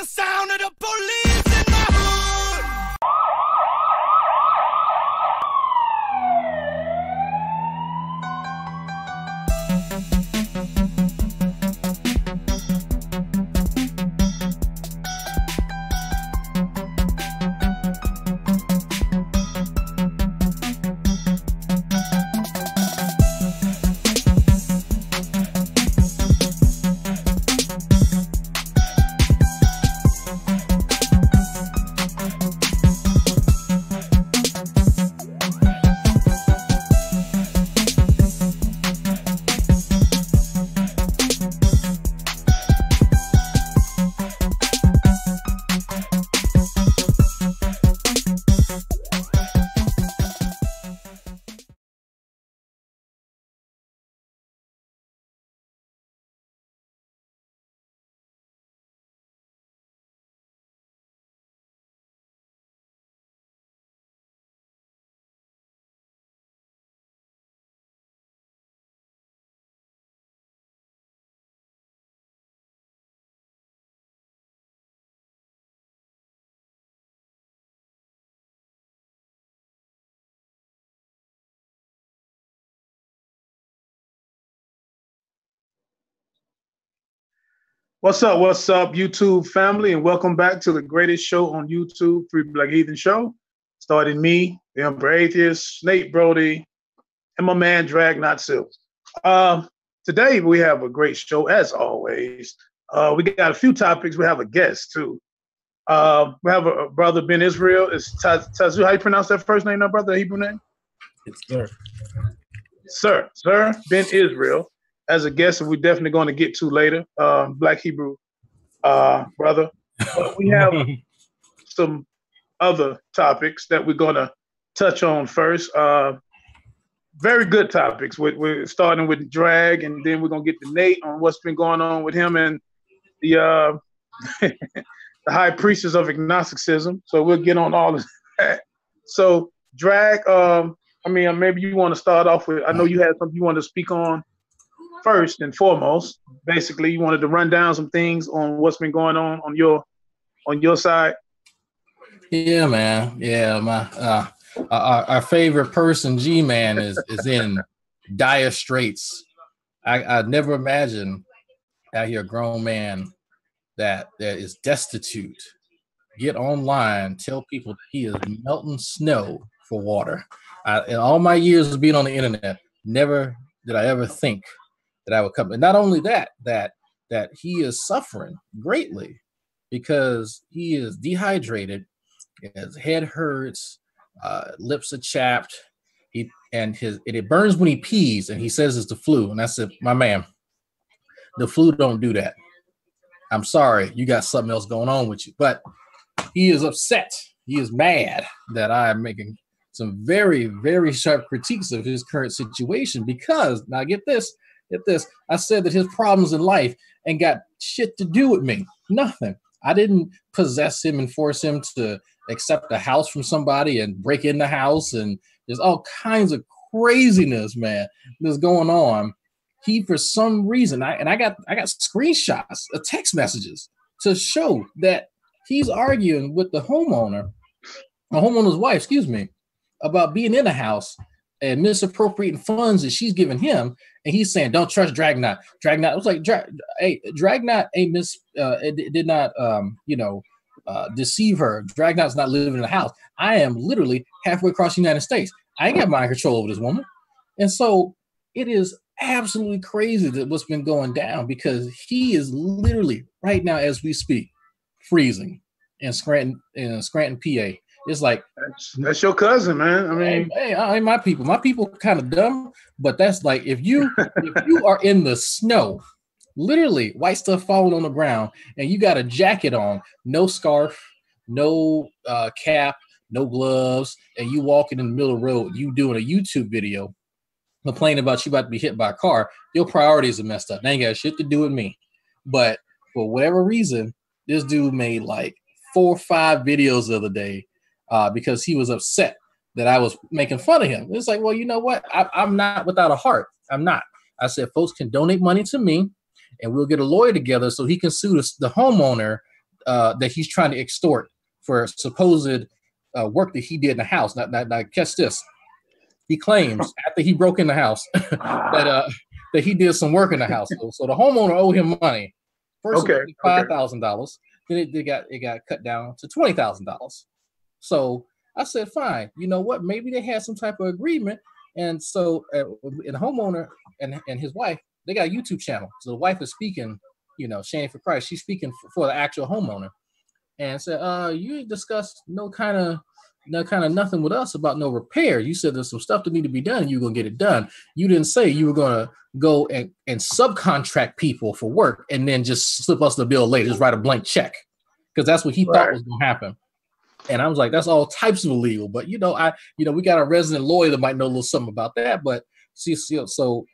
the sound of the police in my hood. What's up, YouTube family, and welcome back to the greatest show on YouTube, Free Black Heathen Show. Starting me, the Emperor Atheist, Nate Brody, and my man Drag Not Silk. Today we have a great show as always. We got a few topics. We have a guest too. We have a brother Ben Israel. It's Tazu. How you pronounce that first name, now, brother? The Hebrew name? It's Sir. Sir Ben Israel. As a guest, we're definitely going to get to later, Black Hebrew brother. But we have some other topics that we're going to touch on first. Very good topics. We're starting with Drag, and then we're going to get to Nate on what's been going on with him and the the high priestess of agnosticism. So we'll get on all of that. So Drag, maybe you want to start off with, I know you had something you wanted to speak on. First and foremost, basically, you wanted to run down some things on what's been going on your side. Yeah, man. Yeah, our favorite person, G-Man, is in dire straits. I never imagined out here a grown man that is destitute get online, tell people he is melting snow for water. In all my years of being on the internet, never did I ever think that I would come. And not only that he is suffering greatly because he is dehydrated, his head hurts, lips are chapped, it burns when he pees, and he says it's the flu. And I said, my man, the flu don't do that. I'm sorry, you got something else going on with you. But he is upset. He is mad that I am making some very, very sharp critiques of his current situation because, now get this, I said that his problems in life ain't got shit to do with me. Nothing. I didn't possess him and force him to accept a house from somebody and break in the house. And there's all kinds of craziness, man, that's going on. He, for some reason, I got screenshots of text messages to show that he's arguing with the homeowner's wife, about being in the house and misappropriating funds that she's giving him, and he's saying, "Don't trust Dragnot." I was like, Dragnot did not deceive her. Dragnot's not living in the house. I am literally halfway across the United States. I ain't got mind control over this woman, and so it is absolutely crazy that what's been going down because he is literally right now as we speak freezing in Scranton, PA. It's like that's your cousin, man. I mean, hey, my people kind of dumb, but that's like if you are in the snow, literally white stuff falling on the ground, and you got a jacket on, no scarf, no cap, no gloves, and you walking in the middle of the road, you doing a YouTube video, complaining about you about to be hit by a car, your priorities are messed up. They ain't got shit to do with me. But for whatever reason, this dude made like 4 or 5 videos the other day. Because he was upset that I was making fun of him. It's like, well, you know what? I'm not without a heart. I'm not. I said, folks can donate money to me, and we'll get a lawyer together so he can sue the homeowner that he's trying to extort for supposed work that he did in the house. Now catch this. He claims after he broke in the house that he did some work in the house. So the homeowner owed him money. First, it was $5,000. Then it got cut down to $20,000. So I said, fine. You know what? Maybe they had some type of agreement. And so, and the homeowner and his wife, they got a YouTube channel. So the wife is speaking, Shane for Christ. She's speaking for the actual homeowner, and said, "You discussed no kind of nothing with us about no repair. You said there's some stuff that need to be done, and you're gonna get it done. You didn't say you were gonna go and subcontract people for work and then just slip us the bill later, just write a blank check, because that's what he thought was gonna happen." And I was like, that's all types of illegal. But we got a resident lawyer that might know a little something about that. But see, so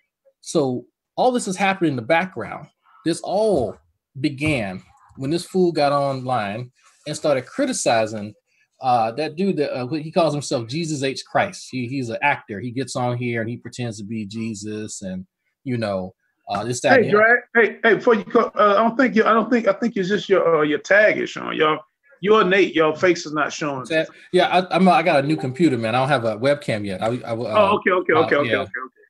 all this is happening in the background. This all began when this fool got online and started criticizing that dude that he calls himself Jesus H. Christ. He's an actor. He gets on here and he pretends to be Jesus, and this that. Hey, Drag. Hey, before you go, I think it's just your tag is showing y'all. You and Nate, your face is not showing. Yeah, I got a new computer, man. I don't have a webcam yet. Okay.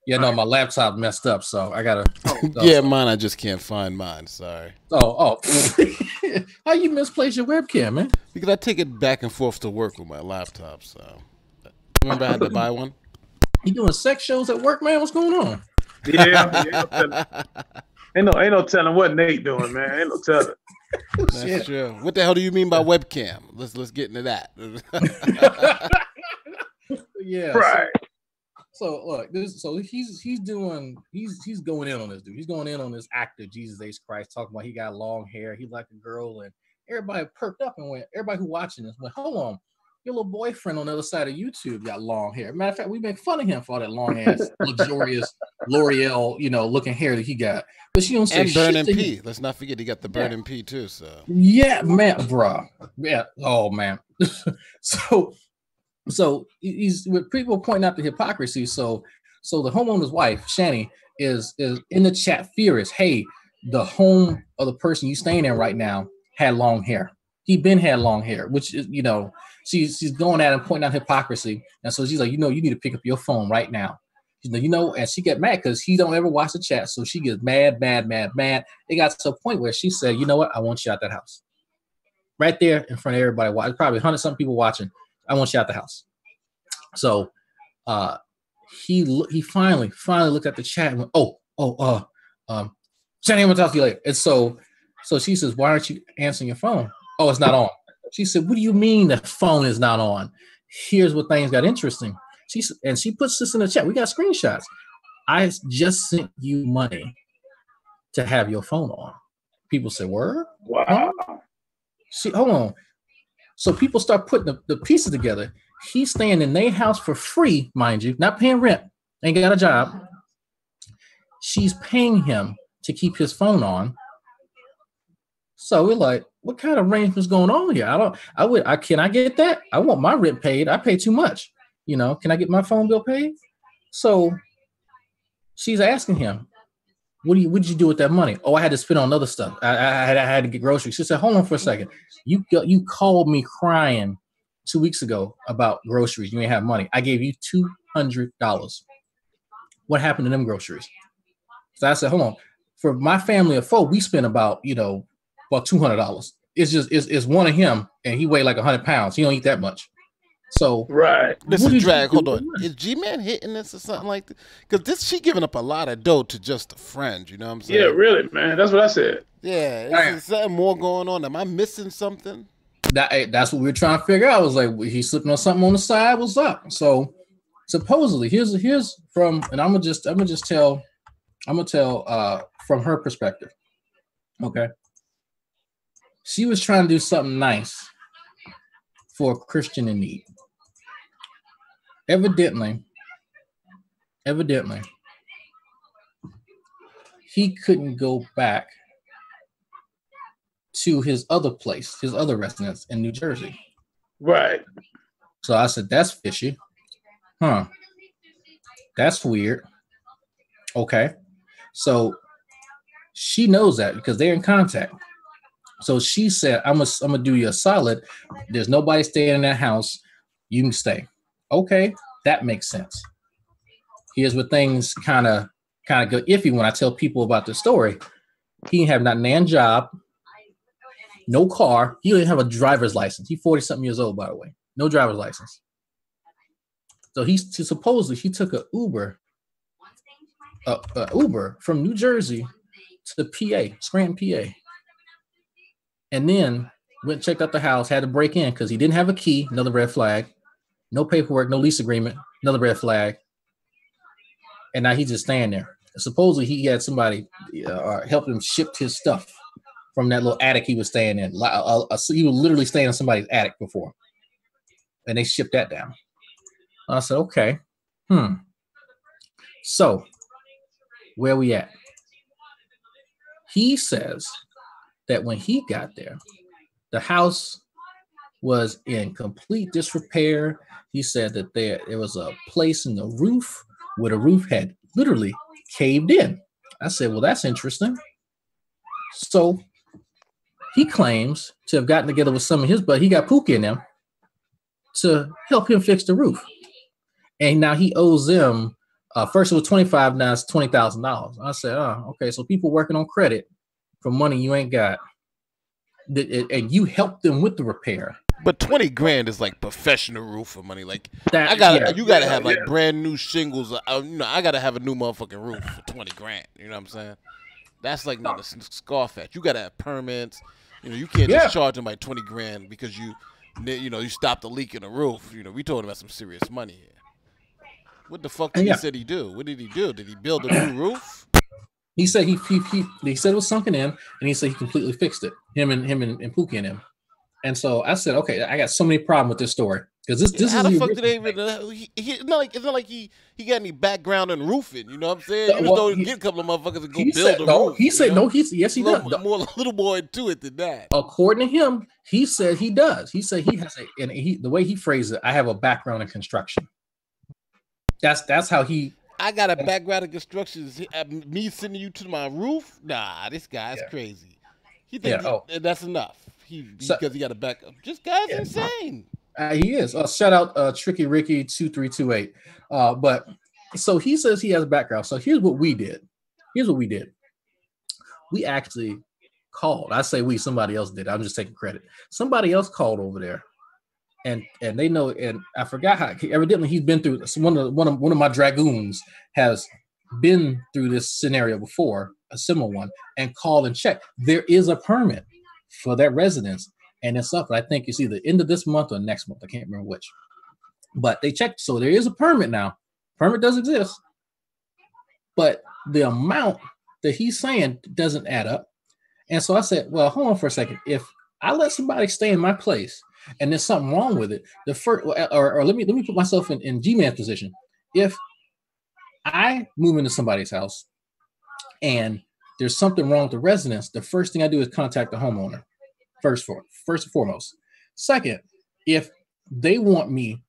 Yeah, no, my laptop messed up, so I gotta. Mine. I just can't find mine. Sorry. Oh. How you misplace your webcam, man? Because I take it back and forth to work with my laptop. So remember, I had to buy one. You doing sex shows at work, man? What's going on? Yeah. Ain't no telling what Nate doing, man. Ain't no telling. That's true. What the hell do you mean by webcam? Let's get into that. Yeah. Right. So look, he's going in on this dude. He's going in on this actor, Jesus H. Christ, talking about he got long hair, he like a girl, and everybody perked up and went. Everybody who watching this went, hold on, your little boyfriend on the other side of YouTube got long hair. Matter of fact, we make fun of him for all that long ass, luxurious L'Oreal, looking hair that he got. But she don't say and burning shit P. Let's not forget he got the burning P too. So yeah, man, bro. Yeah. Oh man. So he's with people pointing out the hypocrisy. So the homeowner's wife, Shani, is in the chat furious. Hey, the home of the person you staying in right now had long hair. He had long hair, which is, she's going at him, pointing out hypocrisy. And so she's like, you need to pick up your phone right now. And she get mad because he don't ever watch the chat. So she gets mad. It got to a point where she said, you know what? I want you out that house. Right there in front of everybody. Probably 100-something people watching. I want you out the house. So he finally looked at the chat and went, Shani, I'm gonna talk to you later. And so she says, why aren't you answering your phone? Oh, it's not on. She said, what do you mean the phone is not on? Here's what things got interesting. She puts this in the chat. We got screenshots. I just sent you money to have your phone on. People say, word? Wow. Hold on. So people start putting the pieces together. He's staying in their house for free, mind you, not paying rent, ain't got a job. She's paying him to keep his phone on. So we're like, what kind of arrangement's going on here? Can I get that? I want my rent paid. I pay too much. Can I get my phone bill paid? So she's asking him, what did you do with that money? Oh, I had to spend on other stuff. I had to get groceries. She said, hold on for a second. You called me crying 2 weeks ago about groceries. You ain't have money. I gave you $200. What happened to them groceries? So I said, hold on. For my family of four, we spent about $200. It's one of him, and he weighed like 100 pounds. He don't eat that much. So right. Listen, Drag, hold on. Is G-Man hitting this or something like that? Because she giving up a lot of dough to just a friend. You know what I'm saying? Yeah, really, man. That's what I said. Yeah, is something more going on? Am I missing something? That's what we're trying to figure out. I was like, he's slipping on something on the side. What's up? So supposedly, here's from, and I'm gonna tell from her perspective. Okay. She was trying to do something nice for a Christian in need. Evidently, he couldn't go back to his other place, his other residence in New Jersey. Right. So I said, that's fishy. Huh. That's weird. Okay. So she knows that because they're in contact. So she said, I'm gonna do you a solid. There's nobody staying in that house. You can stay. Okay, that makes sense. Here's where things kind of go iffy when I tell people about the story. He didn't have not a nan job, no car. He didn't have a driver's license. He's 40-something years old, by the way. No driver's license. So supposedly he took a Uber from New Jersey to PA, Scranton, PA. And then went and checked out the house, had to break in because he didn't have a key, another red flag. No paperwork, no lease agreement, another red flag. And now he's just staying there. Supposedly he had somebody help him ship his stuff from that little attic he was staying in. He was literally staying in somebody's attic before. And they shipped that down. I said, okay. So where we at? He says that when he got there, the house was in complete disrepair. He said that there was a place in the roof where the roof had literally caved in. I said, well, that's interesting. So he claims to have gotten together with some of his buddies. He got Pookie in them to help him fix the roof. And now he owes them, first it was $25,000, now it's $20,000. I said, oh, okay, so people working on credit for money you ain't got. And you help them with the repair. But 20 grand is like professional roofer money. Like That, you gotta have like brand new shingles. I gotta have a new motherfucking roof for 20 grand. You know what I'm saying? That's like not a scoff at. You gotta have permits. You can't just charge them like 20 grand because you stopped the leak in the roof. We talking about some serious money here. What the fuck did he said he do? What did he do? Did he build a new roof? He said he said it was sunken in, and he said he completely fixed it. Him and Pookie and him. And so I said, okay, I got so many problems with this story because this how is the fuck did they even? It's not like he got any background in roofing. You know what I'm saying? You just get a couple of motherfuckers and go build a roof. He said no. Yes, he does. Little more to it than that. According to him, he said he does. He said he has the way he phrased it. I have a background in construction. That's how he. I got a background in construction. Me sending you to my roof? Nah, this guy's crazy. He thinks that's enough. Because he got a backup. This guy's insane. He is. Shout out Tricky Ricky 2328. But so he says he has a background. So here's what we did. We actually called. I say we. Somebody else did. I'm just taking credit. Somebody else called over there. And they know, and I forgot how. Evidently, he's been through this. One of my dragoons has been through this scenario before, a similar one, and called and checked. There is a permit for that residence, and it's up. I think it's either end of this month or next month. I can't remember which. But they checked, so there is a permit now. Permit does exist, but the amount that he's saying doesn't add up. And so I said, well, hold on for a second. If I let somebody stay in my place and there's something wrong with it, the first, or let me put myself in G-Man's position. If I move into somebody's house and there's something wrong with the residence, the first thing I do is contact the homeowner. First and foremost. Second, if they want me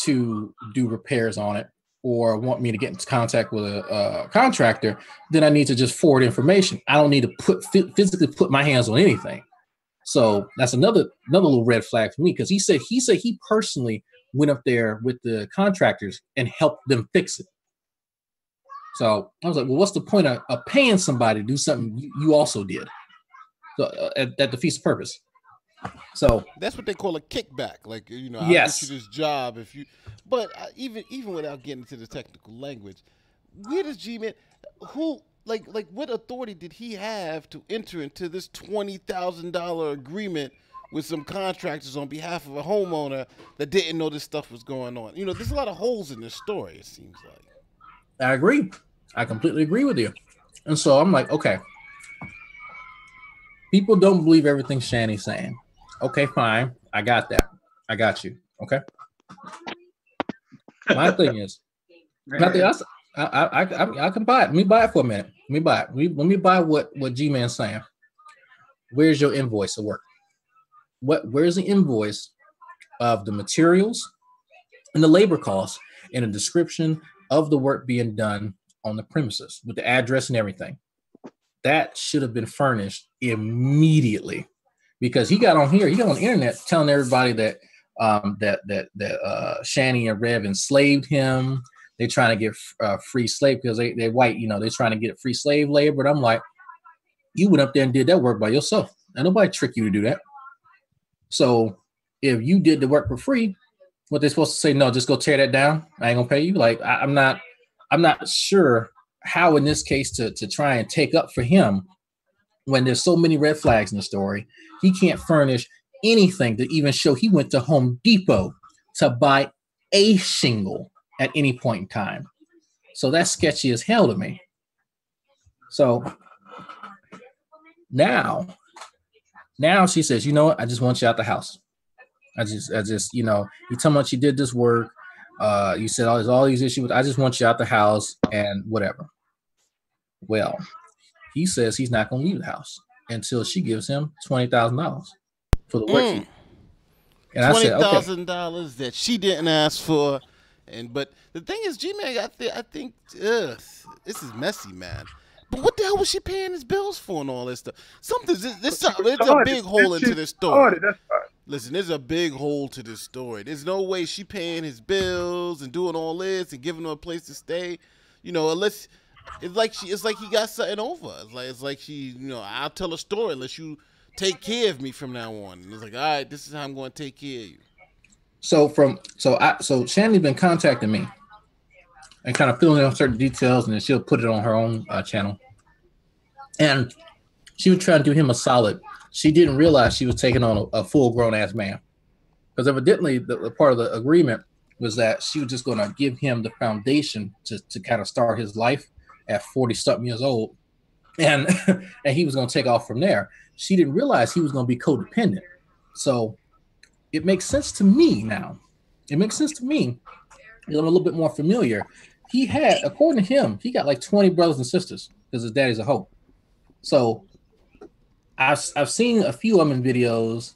to do repairs on it or want me to get into contact with a contractor, then I need to just forward information. I don't need to physically put my hands on anything. So that's another little red flag for me, because he said he personally went up there with the contractors and helped them fix it. So I was like, well, what's the point of paying somebody to do something you also did? So that defeats the purpose. So that's what they call a kickback. Like, I'll yes. get you this job if you. But even without getting into the technical language, where does G-Man, what authority did he have to enter into this $20,000 agreement with some contractors on behalf of a homeowner that didn't know this stuff was going on? There's a lot of holes in this story, it seems like. I agree. I completely agree with you. And so I'm like, okay. People don't believe everything Shani's saying. Okay, fine. I got that. I got you. Okay. My thing is, I can buy it. Let me buy it for a minute. Let me buy it. Let me buy what G-Man's saying. Where's your invoice of work? Where's the invoice of the materials and the labor costs and a description of the work being done on the premises with the address and everything? That should have been furnished immediately. because he got on here, he got on the internet telling everybody that Shani and Rev enslaved him. They're trying to get free slave because they're white, you know, they're trying to get free slave labor. But I'm like, you went up there and did that work by yourself. And nobody tricked you to do that. So if you did the work for free, what they're supposed to say, no, just go tear that down. I ain't gonna pay you. Like, I'm not sure how in this case to try and take up for him when there's so many red flags in the story. He can't furnish anything to even show he went to Home Depot to buy a shingle at any point in time. So that's sketchy as hell to me. So now she says, you know what? I just want you out the house. I just, you know, you tell me you did this work. You said all these issues. I just want you out the house and whatever. Well, he says he's not going to leave the house until she gives him $20,000 for the work fee. And I said, $20,000 that she didn't ask for. But the thing is, G-Man, I think this is messy, man. But what the hell was she paying his bills for and all this stuff? It's a big hole into this story. Listen, there's a big hole to this story. There's no way she paying his bills and doing all this and giving him a place to stay. You know, unless it's like he got something over. It's like she, you know, I'll tell a story unless you take care of me from now on. And it's like, all right, this is how I'm going to take care of you. So Shani's been contacting me and kind of filling in certain details, and then she'll put it on her own channel. And she was trying to do him a solid. She didn't realize she was taking on a full-grown ass man, because evidently the part of the agreement was that she was just going to give him the foundation to kind of start his life at 40-something years old, and and he was going to take off from there. She didn't realize he was going to be codependent. So it makes sense to me now. It makes sense to me. I'm a little bit more familiar. He had, according to him, he got like 20 brothers and sisters because his daddy's a hoe. So I've seen a few of them in videos,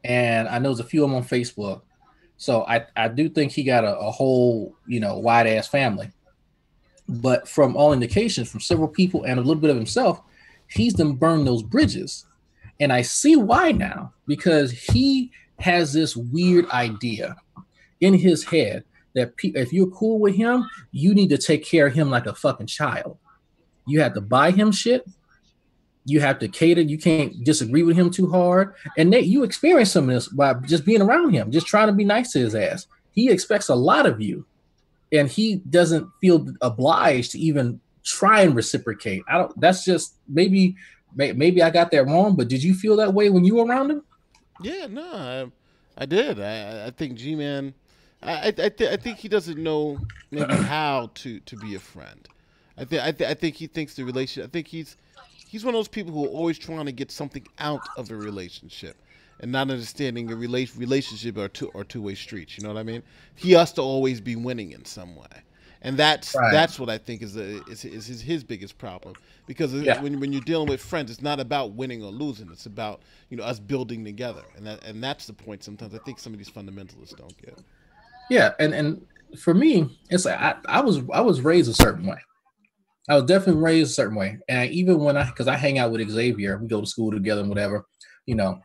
and I know there's a few of them on Facebook. So I do think he got a whole, you know, wide ass family. But from all indications, from several people and a little bit of himself, he's done burned those bridges. And I see why now, because he has this weird idea in his head that if you're cool with him, you need to take care of him like a fucking child. You have to buy him shit. You have to cater. You can't disagree with him too hard. And Nate, you experience some of this by just being around him, just trying to be nice to his ass. He expects a lot of you, and he doesn't feel obliged to even try and reciprocate. That's just maybe I got that wrong, but did you feel that way when you were around him? Yeah, no, I did. I think G-Man, I think he doesn't know maybe how to be a friend. I think he thinks the relationship. I think he's one of those people who are always trying to get something out of a relationship and not understanding a relationship are two-way streets. You know what I mean? He has to always be winning in some way, and that's what I think is his biggest problem. Because when you're dealing with friends, it's not about winning or losing. It's about, you know, us building together, and that's the point. Sometimes I think some of these fundamentalists don't get. Yeah, and for me, it's like I was raised a certain way. I was definitely raised a certain way. And even because I hang out with Xavier, we go to school together and whatever, you know,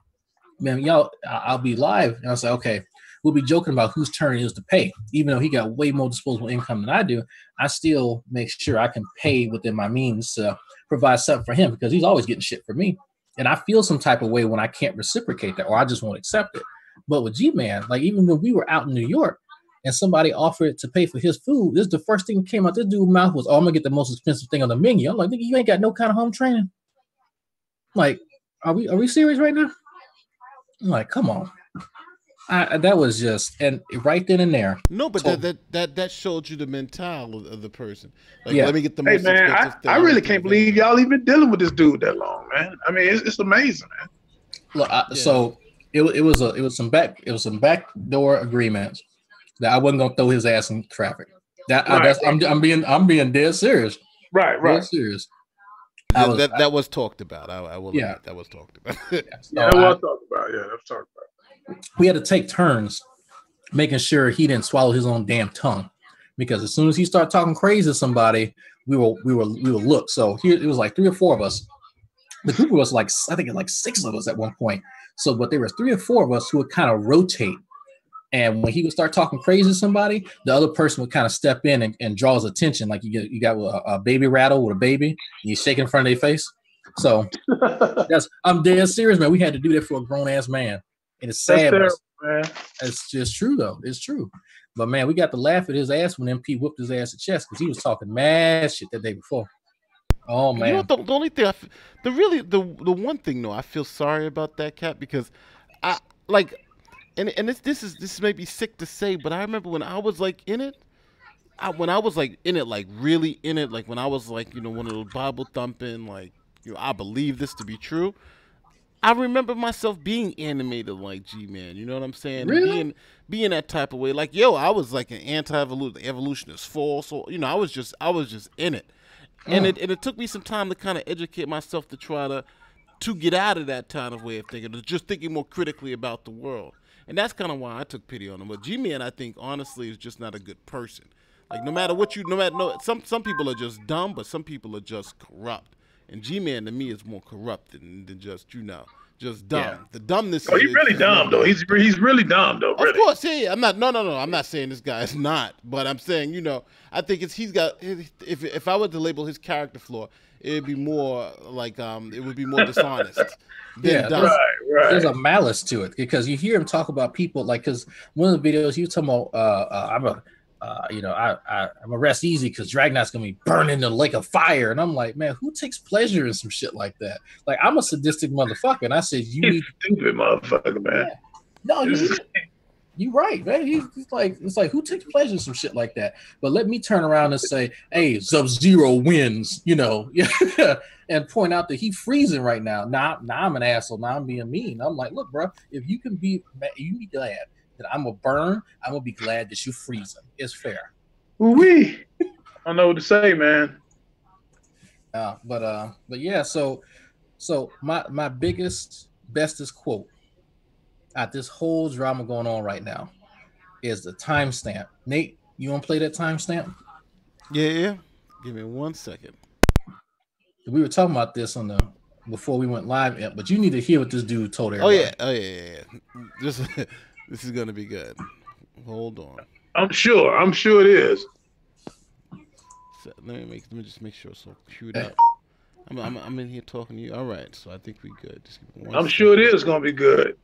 man, y'all, I'll be live. And I'll say, okay, we'll be joking about whose turn it is to pay. Even though he got way more disposable income than I do, I still make sure I can pay within my means to provide something for him, because he's always getting shit for me. And I feel some type of way when I can't reciprocate that, or I just won't accept it. But with G-Man, like even when we were out in New York, and somebody offered to pay for his food, this is the first thing that came out this dude's mouth was, "Oh, I'm gonna get the most expensive thing on the menu." I'm like, "Nigga, you ain't got no kind of home training." Like, are we serious right now? I'm like, come on. That was just, and right then and there. No, but that showed you the mentality of the person. Like, let me get the most man, expensive thing. I really can't believe y'all even dealing with this dude that long, man. I mean, it's amazing, man. Look, so it was some backdoor agreements that I wasn't gonna throw his ass in traffic. I'm being dead serious. Right. Dead serious. That was talked about. I will admit that was talked about. That was talked about. We had to take turns making sure he didn't swallow his own damn tongue, because as soon as he started talking crazy to somebody, we will look. So here it was like 3 or 4 of us. the group was like, I think like 6 of us at one point. So, but there was 3 or 4 of us who would kind of rotate. And when he would start talking crazy to somebody, the other person would kind of step in and draw his attention. Like you got a baby rattle with a baby, and you shake in front of their face. So I'm dead serious, man. We had to do that for a grown ass man, and it's sad. That's terrible, man. It's just true though. It's true. But man, we got to laugh at his ass when MP whooped his ass at chest because he was talking mad shit that day before. Oh man. You know what, the only thing the one thing though, I feel sorry about that cat because I like and this may be sick to say, but I remember when I was like in it, when I was like in it, like really in it, like when I was like, you know, one of those Bible thumping, like, you know, I believe this to be true. I remember myself being animated like G-Man, you know what I'm saying? Really? And being that type of way. Like, yo, I was like an evolution is false. So, you know, I was just in it. And it took me some time to kind of educate myself to try to get out of that kind of way of thinking, to just thinking more critically about the world. And that's kind of why I took pity on him. But G-Man, I think, honestly, is just not a good person. Like, some people are just dumb, but some people are just corrupt. And G-Man, to me, is more corrupt than just, you know, just dumb. Yeah. The dumbness He's really dumb, though. He's really dumb, though, really. Of course, yeah. I'm not, no. I'm not saying this guy is not. But I'm saying, you know, I think he's got, if I were to label his character flaw, it would be more like, it would be more dishonest. Yeah, dumb. Right. There's a malice to it because you hear him talk about people like, because one of the videos he was talking about, I'm a rest easy because Dragnot's gonna be burning in the lake of fire, and I'm like, man, who takes pleasure in some shit like that? Like, I'm a sadistic motherfucker, and I said, He's stupid motherfucker, man. Yeah. No, you're right, man. He's like, it's like, who takes pleasure in some shit like that? But let me turn around and say, hey, Sub-Zero wins, you know, and point out that he's freezing right now. Now I'm an asshole. Now I'm being mean. I'm like, look, bro, if you can be glad that I'm gonna burn, I'm gonna be glad that you're freezing. It's fair. Wee. I don't know what to say, man. But yeah. So my bestest quote at this whole drama going on right now is the timestamp. Nate, you want to play that timestamp? Yeah. Give me 1 second. We were talking about this before we went live, but you need to hear what this dude told everybody. Oh yeah. This is gonna be good. Hold on. I'm sure it is. So, let me just make sure it's all queued up. I'm in here talking to you. All right, so I think we good. Just give me 1 second. Sure it is gonna be good.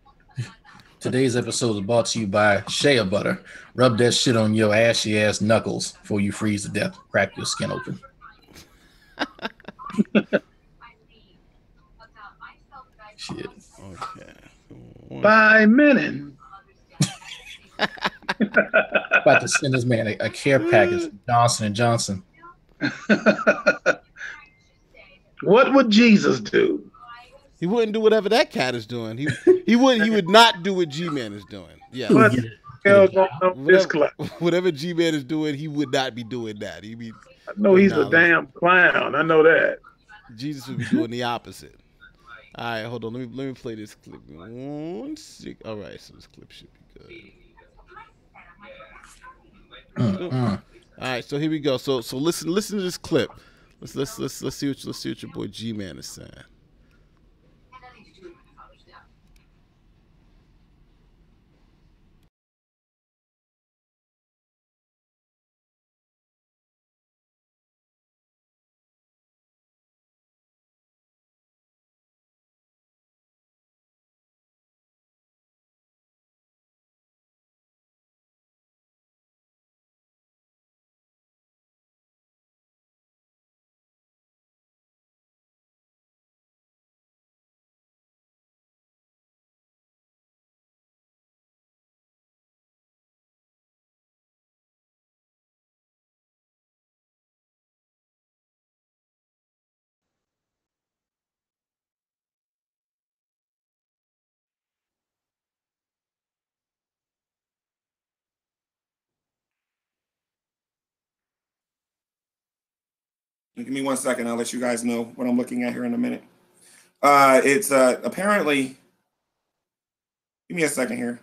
Today's episode is brought to you by Shea Butter. Rub that shit on your ashy ass knuckles before you freeze to death. Crack your skin open. Shit. Okay. 5 minutes. About to send this man a care package, Johnson & Johnson. What would Jesus do? He wouldn't do whatever that cat is doing. He would not do what G-Man is doing. Yeah. Whatever G-Man is doing, he would not be doing that. I know he's a damn clown. I know that. Jesus would be doing the opposite. All right, hold on. Let me play this clip. 1 sec. All right, so this clip should be good. All right, so here we go. So listen to this clip. Let's see what your boy G-Man is saying. Give me 1 second. I'll let you guys know what I'm looking at here in a minute. It's apparently. Give me a second here.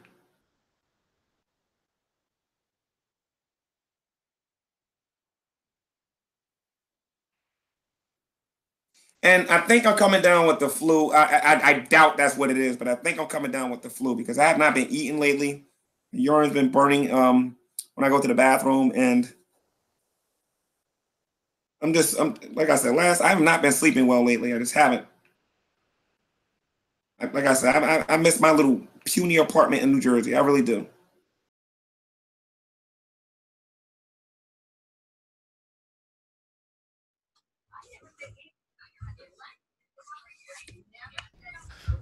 And I think I'm coming down with the flu. I doubt that's what it is, but I think I'm coming down with the flu because I have not been eating lately. The urine's been burning when I go to the bathroom, and I'm like I said, I have not been sleeping well lately. I just haven't. Like I said, I miss my little puny apartment in New Jersey. I really do.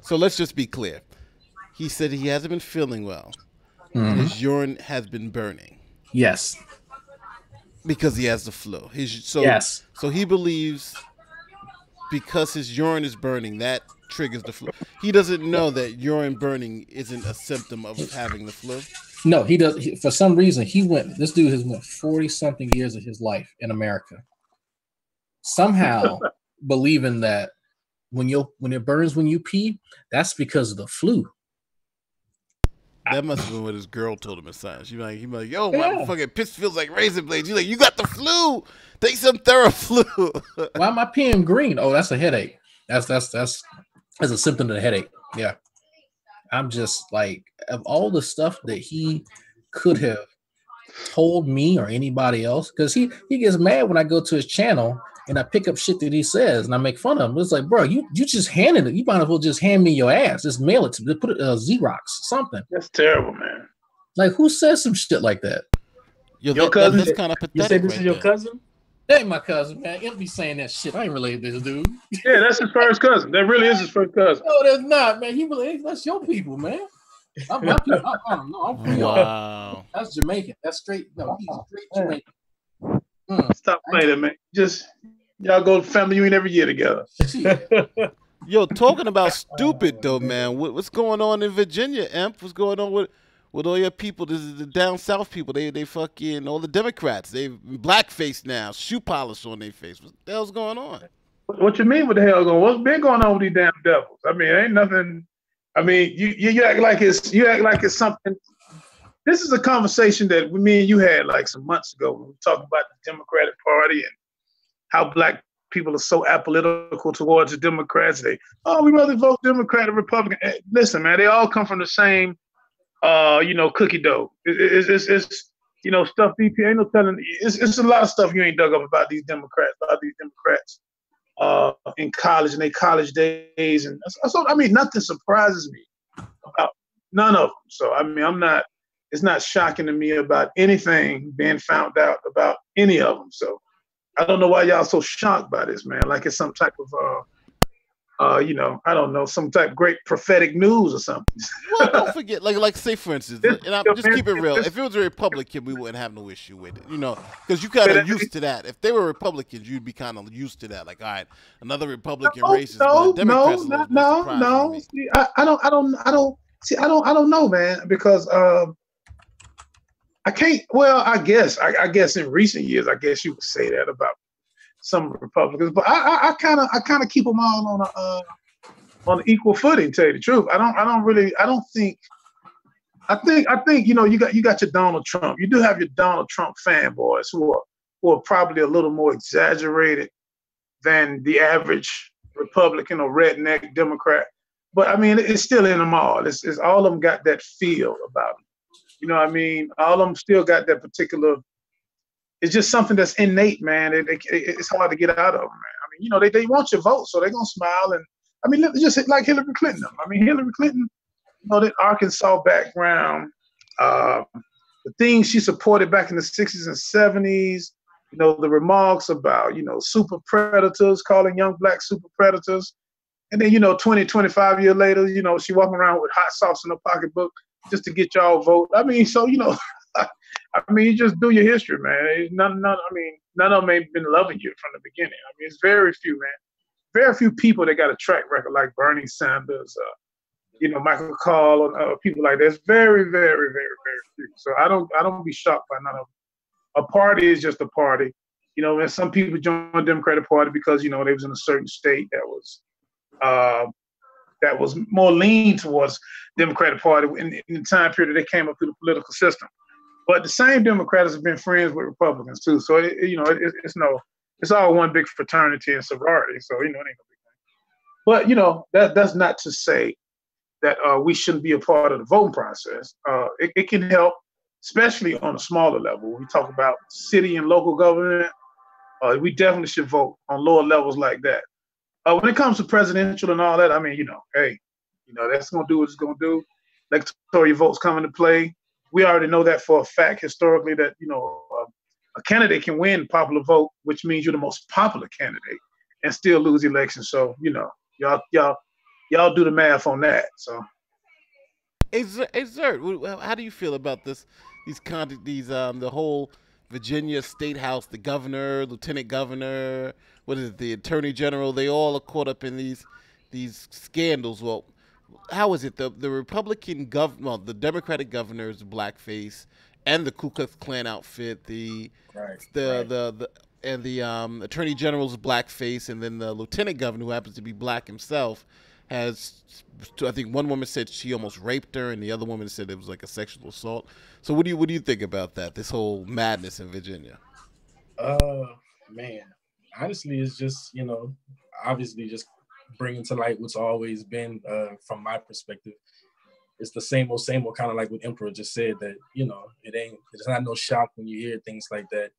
So let's just be clear. He said he hasn't been feeling well. And his urine has been burning. Yes. Because he has the flu. Yes. So he believes because his urine is burning, that triggers the flu. He doesn't know that urine burning isn't a symptom of having the flu. No, he does. For some reason, this dude has went 40-something years of his life in America. Somehow believing that when it burns when you pee, that's because of the flu. That must have been what his girl told him in science. He be like, yo, my fucking piss feels like razor blades. He's like, you got the flu. Take some Theraflu. Why am I peeing green? Oh, that's a headache. That's a symptom of the headache. Yeah. I'm just like, of all the stuff that he could have told me or anybody else, because he gets mad when I go to his channel and I pick up shit that he says and I make fun of him. It's like, bro, you just handed it. You might as well just hand me your ass. Just mail it to me. Put it Xerox, something. That's terrible, man. Like, who says some shit like that? Your cousin? That's kind of pathetic. You say this right is your there. cousin? That ain't my cousin, man. He'll be saying that shit. I ain't related to this dude. Yeah, that's his first cousin. That really is his first cousin. No, that's not, man. That's your people, man. I'm my people. I don't know. I'm Creole. Wow. That's Jamaican. That's straight. No, he's straight Jamaican. Stop playing it, man. Just y'all go to family union every year together. Yo, talking about stupid though, man. What's going on in Virginia, Emp? What's going on with all your people? This is the down south people. They fucking all the Democrats. They blackface now, shoe polish on their face. What the hell's going on? What you mean? What the hell going? What's been going on with these damn devils? I mean, ain't nothing. I mean, you act like it's something. This is a conversation that me and you had like some months ago when we talked about the Democratic Party and how black people are so apolitical towards the Democrats. We rather vote Democrat or Republican. Listen, man, they all come from the same, cookie dough. It's stuff. DP ain't no telling. It's a lot of stuff you ain't dug up about these Democrats. In college and their college days, and so I mean, nothing surprises me about none of them. So I mean, it's not shocking to me about anything being found out about any of them. So I don't know why y'all so shocked by this, man. Like it's some type of I don't know, some type of great prophetic news or something. Well, don't forget, like say for instance, and I'm just keep it real. If it was a Republican, we wouldn't have no issue with it, because you kind of used to that. If they were Republicans, you'd be kind of used to that. Like, all right, another Republican racist. No. See, I don't know, man, because I can't. Well, I guess in recent years, I guess you would say that about some Republicans, but I kind of keep them all on equal footing. To tell you the truth, I think you got your Donald Trump. You do have your Donald Trump fanboys who are probably a little more exaggerated than the average Republican or redneck Democrat. But I mean, it's still in them all. It's all of them got that feel about them. You know what I mean? All of them still got that particular. It's just something that's innate, man. It's hard to get out of them, man. I mean, they want your vote, so they're gonna smile. And I mean, just like Hillary Clinton. I mean, Hillary Clinton, that Arkansas background, the things she supported back in the 60s and 70s. The remarks about super predators, calling young black super predators, and then 20, 25 years later, she walking around with hot sauce in her pocketbook just to get y'all vote. I mean, so I mean, you just do your history, man. None of them ain't been loving you from the beginning. I mean, it's very few, man. Very few people that got a track record like Bernie Sanders, Michael Call, and people like that. It's very, very, very, very few. So I don't be shocked by none of them. A party is just a party. And some people join the Democratic Party because, they was in a certain state that was more lean towards Democratic Party in the time period that they came up through the political system. But the same Democrats have been friends with Republicans too. So it's it's all one big fraternity and sorority. So, it ain't no big thing. But, that's not to say that we shouldn't be a part of the voting process. It can help, especially on a smaller level. When we talk about city and local government, we definitely should vote on lower levels like that. When it comes to presidential and all that, hey, that's going to do what it's going to do. Electoral votes come into play. We already know that for a fact historically that, a candidate can win popular vote, which means you're the most popular candidate and still lose elections. So, y'all do the math on that. So, Hey, Zert, how do you feel about this? The whole Virginia State House, the governor, lieutenant governor, what is it, the attorney general? They all are caught up in these scandals. Well, how is it the the Democratic governor's blackface and the Ku Klux Klan outfit, the attorney general's blackface, and then the lieutenant governor, who happens to be black himself, has, I think one woman said she almost raped her, and the other woman said it was like a sexual assault. So what do you think about that? This whole madness in Virginia? Man, honestly, it's just obviously just bringing to light what's always been, from my perspective. It's the same old, kind of like what Emperor just said, that it's not no shock when you hear things like that.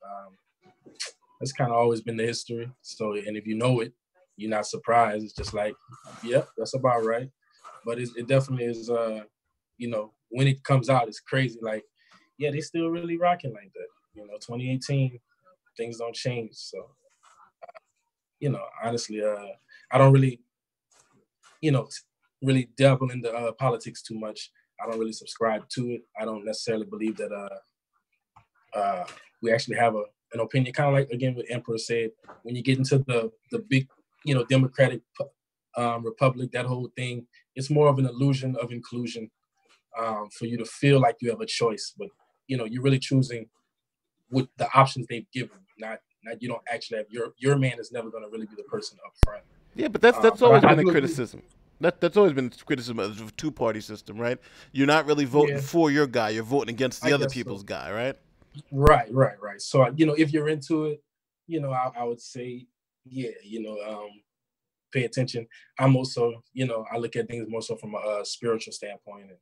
That's kind of always been the history. So, and if you know it, you're not surprised. It's just like, yep, that's about right. But it definitely is, when it comes out, it's crazy. Like, yeah, they still really rocking like that. 2018, things don't change. So, honestly, I don't really, really dabble into politics too much. I don't really subscribe to it. I don't necessarily believe that we actually have an opinion. Kind of like, again, what Emperor said, when you get into the big, Democratic Republic, that whole thing, it's more of an illusion of inclusion, for you to feel like you have a choice. But, you're really choosing with the options they've given, not you don't actually have your man is never going to really be the person up front. Yeah, but that's always been a criticism. That's always been criticism of a two-party system, right? You're not really voting for your guy; you're voting against the other people's guy, right? Right. So if you're into it, I would say, yeah, pay attention. I'm also, I look at things more so from a spiritual standpoint and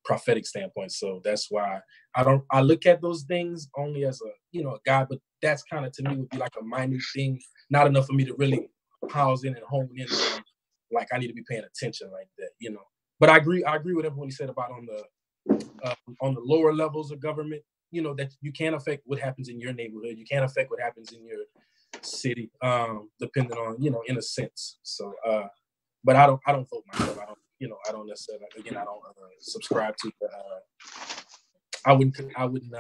prophetic standpoint. So that's why I look at those things only as a guy, but that's kind of, to me, would be like a minute thing, not enough for me to really pause in and hone in on, like, I need to be paying attention like that, But I agree with everyone he said about on the lower levels of government, that you can't affect what happens in your neighborhood. You can't affect what happens in your city, depending on, in a sense. So, but I don't vote myself. I don't necessarily, again, I don't subscribe to I wouldn't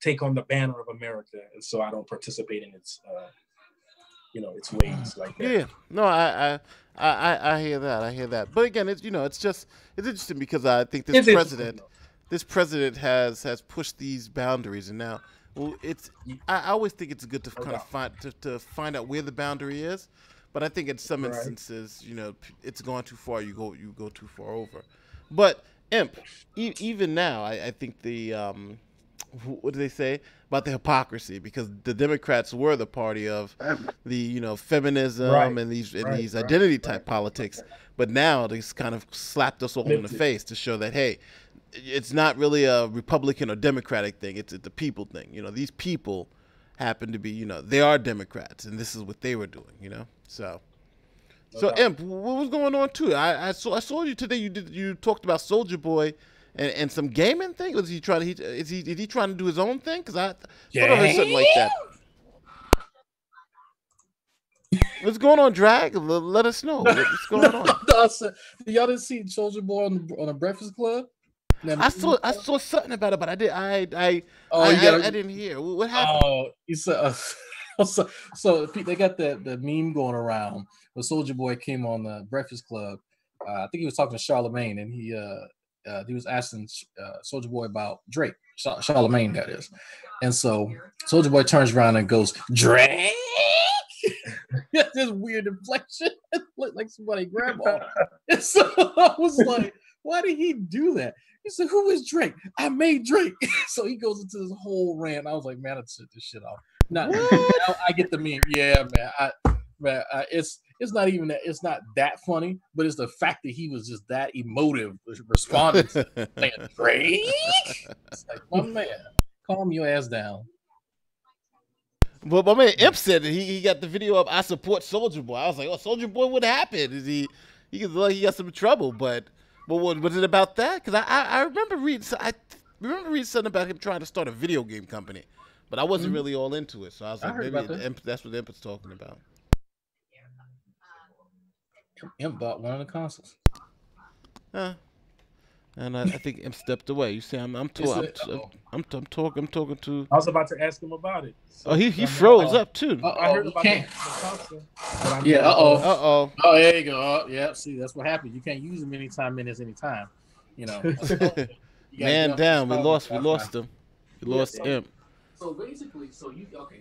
take on the banner of America, and so I don't participate in its its ways like that. Yeah, no, I hear that. I hear that. But again, it's it's interesting because I think this president has pushed these boundaries, and now, I always think it's good to kind of find out where the boundary is. But I think in some instances, it's gone too far. You go too far over. But Imp, even now, I think the what do they say about the hypocrisy? Because the Democrats were the party of the feminism and these identity type politics, but now they kind of slapped us all in the face to show that, hey, it's not really a Republican or Democratic thing. It's the people thing. These people happen to be, they are Democrats, and this is what they were doing. So Imp, what was going on too? I saw you today. You talked about Soulja Boy and some gaming thing. Was he trying to? Is he trying to do his own thing? Because I thought I heard something like that. What's going on, Drag? Let us know what's going on. Y'all didn't see Soulja Boy on a Breakfast Club? I saw something about it, but I didn't hear. What happened? Oh, he said. So they got the meme going around where Soulja Boy came on the Breakfast Club. I think he was talking to Charlemagne, and he was asking Soulja Boy about Drake. Charlemagne, that is. And so Soulja Boy turns around and goes, Drake. This weird inflection, like somebody grandma. And so I was like, why did he do that? He said, "Who is Drake? I made Drake." So he goes into this whole rant. I was like, man, I took this shit off. Not, I get the meme. Yeah, man. It's not even that. It's not that funny, but it's the fact that he was just that emotive responding to saying Drake. It's like, my man, calm your ass down. But my man Imp said that he got the video of "I support Soldier Boy." I was like, "Oh, Soldier Boy, what happened? Is he got some trouble?" But what was it about that? Because I remember reading. I remember reading something about him trying to start a video game company, but I wasn't really all into it. So I was like, maybe that's what Imp is talking about. Imp bought one of the consoles. Huh. And I think Imp stepped away. You see, I'm talking to. I was about to ask him about it. So he froze up too. I heard about the console. Yeah. Oh, there you go. Yeah. See, that's what happened. You can't use them anytime. You know. Man down. We lost him. We lost Imp. So basically,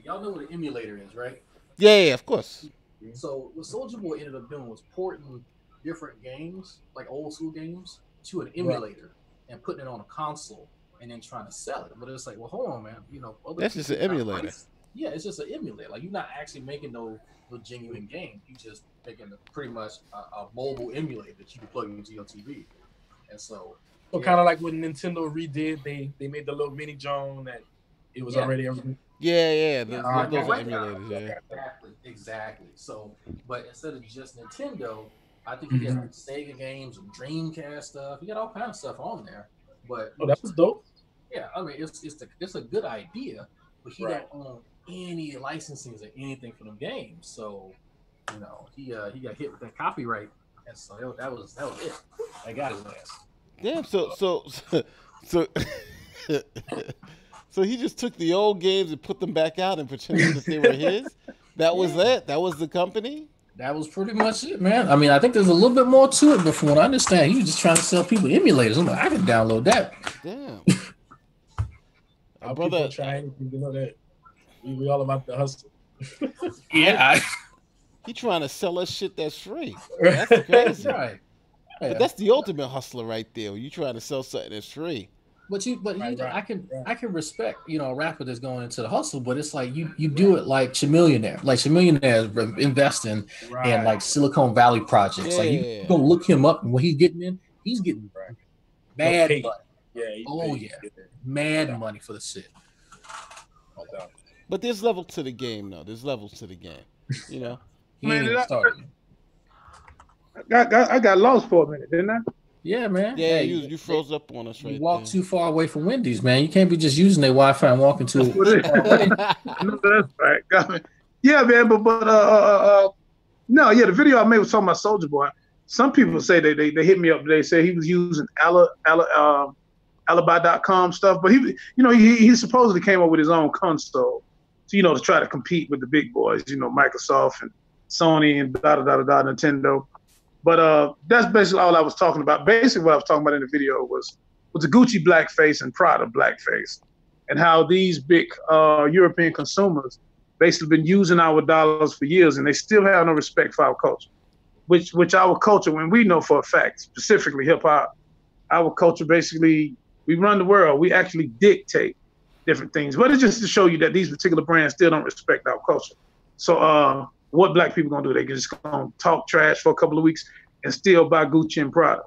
y'all know what an emulator is, right? Yeah, of course. So what Soulja Boy ended up doing was porting different games, like old school games, to an emulator and putting it on a console and then trying to sell it. But it's like, well, hold on, man. You know, that's just an emulator. Yeah, it's just an emulator. Like, you're not actually making no genuine game. You just making pretty much a mobile emulator that you can plug into your TV. And so kind of like when Nintendo redid, they made the little mini John that it was already everything. Yeah. Those are emulators. Exactly. So, but instead of just Nintendo, I think you get like Sega games and Dreamcast stuff. You got all kinds of stuff on there. But that was dope. Yeah, I mean, it's a good idea, but he don't own any licensings or anything for them games. So, you know, he got hit with that copyright, and so that was it. I got his ass. Damn. So he just took the old games and put them back out and pretended that they were his. That was it. That was the company. That was pretty much it, man. I mean, I think there's a little bit more to it, but from what I understand, he was just trying to sell people emulators. I'm like, I can download that. Damn. Our brother, try anything, you know that we all about the hustle. Yeah. He trying to sell us shit that's free. That's crazy. Right. Yeah. But that's the ultimate hustler right there. You trying to sell something that's free. I can respect, you know, a rapper that's going into the hustle, but it's like you do it like Chamillionaire. Like Chamillionaire is investing in like Silicon Valley projects. Yeah. Like you go look him up, and what he's getting mad money. Yeah. Mad money for the shit. But there's levels to the game, though. There's levels to the game. You know. I got lost for a minute, didn't I? Yeah, man. Yeah, you froze up on us right You walk too far away from Wendy's, man. You can't be just using their Wi-Fi and walking to it. That's right. Got me. Yeah, man, but no, the video I made was talking about Soulja Boy. Some people say they hit me up. They say he was using alibi.com stuff, but he supposedly came up with his own console, to try to compete with the big boys, Microsoft and Sony and Nintendo. But that's basically all I was talking about. Basically, what I was talking about in the video was the Gucci blackface and Prada blackface, and how these big European consumers basically been using our dollars for years, and they still have no respect for our culture. Which our culture, when we know for a fact, specifically hip hop, our culture basically, we run the world. We actually dictate different things. But it's just to show you that these particular brands still don't respect our culture. So what black people gonna do? They just gonna talk trash for a couple of weeks and still buy Gucci and Prada.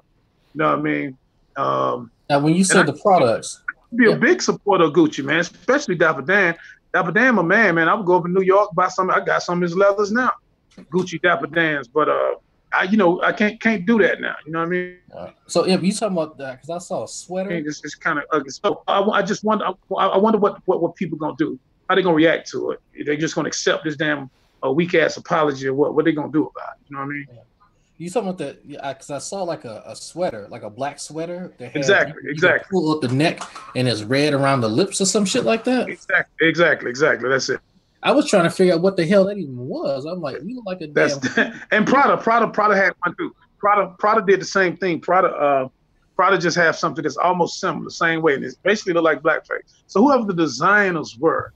You know what I mean? Now, when you said the products, be a big supporter of Gucci, man, especially Dapper Dan. Dapper Dan, my man. I would go up in New York, buy some. I got some of his leathers now, Gucci Dapper Dan's. But I can't do that now. You know what I mean? So if you talking about that, because I saw a sweater. It's kind of ugly. So I just wonder. I wonder what people gonna do. How they gonna react to it? They just gonna accept this damn weak ass apology, or what they gonna do about it? You know what I mean? Yeah. You talking about that? Yeah, because I saw like a sweater, like a black sweater. That had, exactly. Pull up the neck and it's red around the lips or some shit like that. Exactly. That's it. I was trying to figure out what the hell that even was. I'm like, you look like a damn. And Prada had one too. Prada did the same thing. Prada just have something that's almost similar, the same way, and it's basically look like blackface. So whoever the designers were,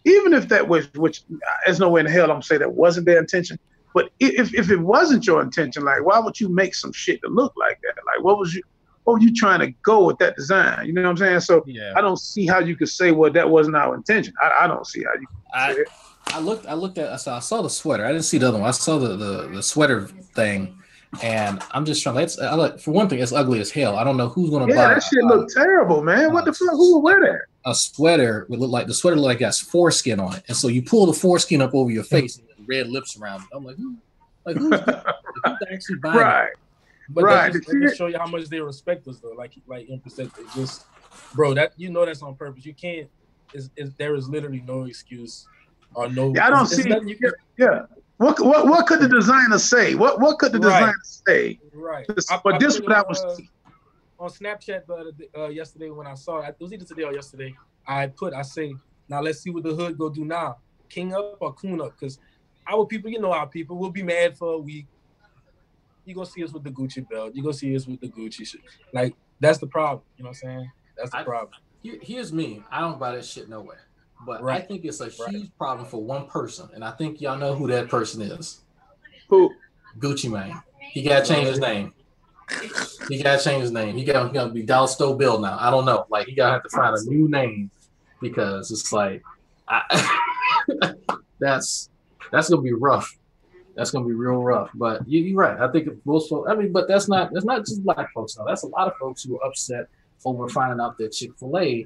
even if that was, which there's no way in hell I'm gonna say that wasn't their intention. But if it wasn't your intention, like, why would you make some shit that looked like that? Like, what was what were you trying to go with that design? You know what I'm saying? So Yeah. I don't see how you could say, well, that wasn't our intention. I don't see how you could say it. I looked at I saw the sweater. I didn't see the other one. I saw the sweater thing, and I'm just trying. For one thing, it's ugly as hell. I don't know who's gonna Yeah, buy. that shit look terrible, man. What the fuck? Who would wear that? A sweater would look like it has foreskin on it, and so you pull the foreskin up over your face and red lips around it. I'm like, who's actually buying Right. it? But Right. that just show you how much they respect us, though. Like in perspective, just bro, that that's on purpose. You can't. There is literally no excuse or no. Yeah, I don't see. Yeah. What could the designer say? What could the designer say? Right. But this what I was on Snapchat yesterday when I saw it. It was either today or yesterday. I say, now let's see what the hood go do now. King up or coon up? Because our people, our people will be mad for a week. You gonna see us with the Gucci belt. You gonna see us with the Gucci shit. Like, that's the problem. You know what I'm saying? That's the problem. Here's me. I don't buy that shit nowhere. But I think it's a huge problem for one person. And I think y'all know who that person is. Who? Gucci Mane. He gotta change his name. He gotta be Dollar Store Bill now. I don't know. Like, he gotta have to find a new name because it's like that's gonna be rough. That's gonna be real rough. But you're right. I think most folks, but that's not just black folks now. That's a lot of folks who are upset over finding out that Chick-fil-A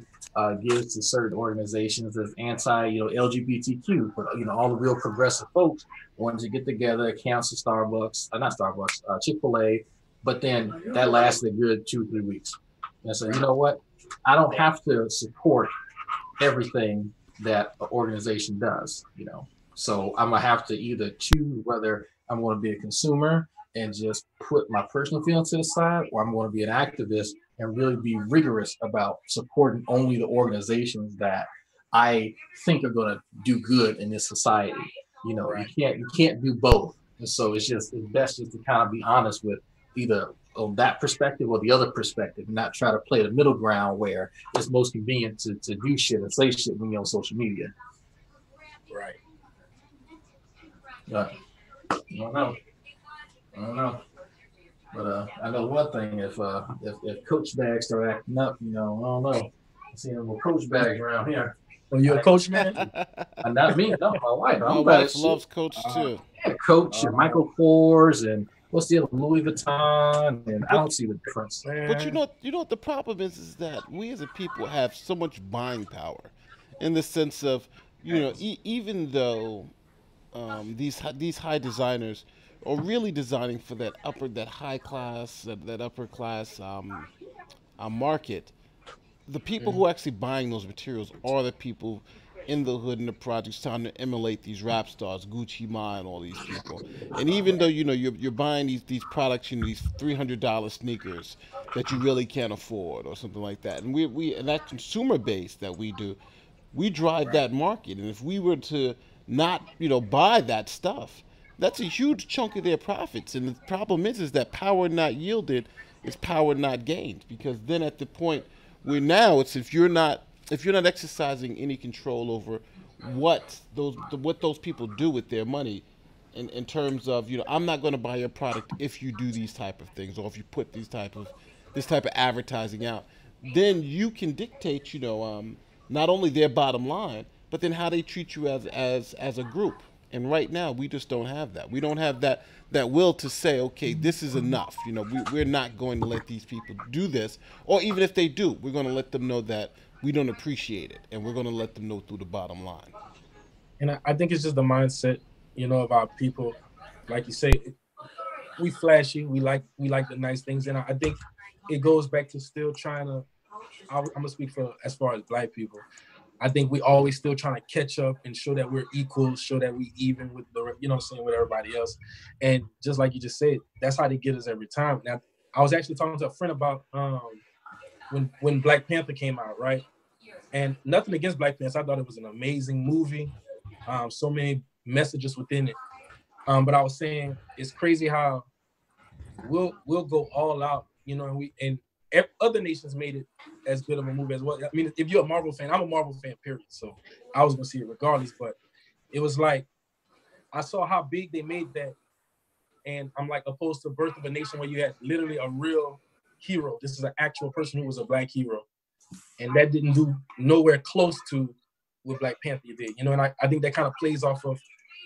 gives to certain organizations as LGBTQ, but all the real progressive folks wanted to get together, cancel Chick-fil-A, but then that lasted a good 2-3 weeks. And so, you know what? I don't have to support everything that an organization does, So I'm gonna have to either choose whether I'm going to be a consumer and just put my personal feelings to the side, or I'm going to be an activist and really be rigorous about supporting only the organizations that I think are going to do good in this society. You can't do both, and so it's best just to kind of be honest with either on that perspective or the other perspective, and not try to play the middle ground where it's most convenient to do shit and say shit when you're on social media. Right. I don't know. But I know one thing: if Coach bags start acting up, I don't know. I see them with Coach bags around here. Are you a Coach man? Not me. No, my wife. My wife loves Coach too. Yeah, Coach and Michael Kors and what's the other Louis Vuitton, and I don't see the difference. But you know what the problem is that we as a people have so much buying power, in the sense of even though these high designers are really designing for that high class, that upper class market. The people who are actually buying those materials are the people in the hood and the projects trying to emulate these rap stars, Gucci Mane, all these people. And even though you're buying these products, these $300 sneakers that you really can't afford or something like that, and we and that consumer base that we do, we drive that market. And if we were to not buy that stuff, that's a huge chunk of their profits. And the problem is that power not yielded is power not gained, because then at the point where now it's if you're not exercising any control over what those people do with their money, in terms of I'm not going to buy your product if you do these type of things, or if you put this type of advertising out, then you can dictate not only their bottom line, but then how they treat you as a group. And right now, we just don't have that. We don't have that will to say, okay, this is enough. We're not going to let these people do this. Or even if they do, we're going to let them know that we don't appreciate it. And we're going to let them know through the bottom line. And I think it's just the mindset, of our people. Like you say, we flashy. We like the nice things. And I think it goes back to still trying to, I'm going to speak for as far as Black people. I think we always still trying to catch up and show that we're equal, show that we even with with everybody else. And just like you just said, that's how they get us every time. Now, I was actually talking to a friend about when Black Panther came out, right? And nothing against Black Panther. I thought it was an amazing movie. So many messages within it. But I was saying it's crazy how we'll go all out, and other nations made it as good of a movie as well. I mean, if you're a Marvel fan, I'm a Marvel fan, period. So I was gonna see it regardless. But it was like I saw how big they made that, and I'm like, opposed to Birth of a Nation, where you had literally a real hero. This is an actual person who was a black hero. And that didn't do nowhere close to what Black Panther did. You know, and I think that kind of plays off of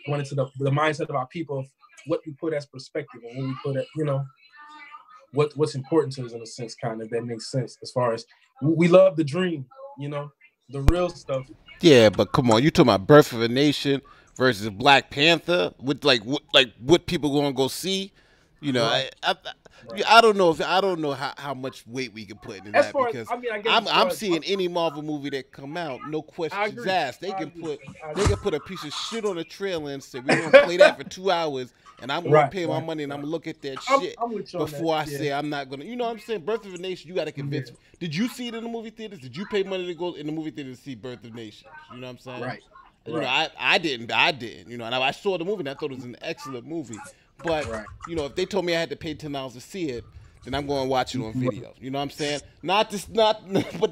going into the mindset of our people, of what we put as perspective and when we put it, you know, what's important to us in a sense, kind of, that makes sense as far as we love the dream, you know, the real stuff. Yeah, but come on, you talking about Birth of a Nation versus Black Panther with what people gonna go see? You know, Right. I don't know how much weight we can put in that, because I'm seeing any Marvel movie that come out, no questions asked. They can put a piece of shit on a trailer and say we're gonna play that for 2 hours, and I'm gonna pay my money and I'm gonna look at that shit before I say I'm not gonna. You know what I'm saying? Birth of a Nation, you got to convince me. Did you see it in the movie theaters? Did you pay money to go in the movie theater to see Birth of Nations? You know what I'm saying? Right. You know, I didn't. You know, and I saw the movie and I thought it was an excellent movie. But you know, if they told me I had to pay $10 to see it, then I'm going to watch it on video. You know what I'm saying? But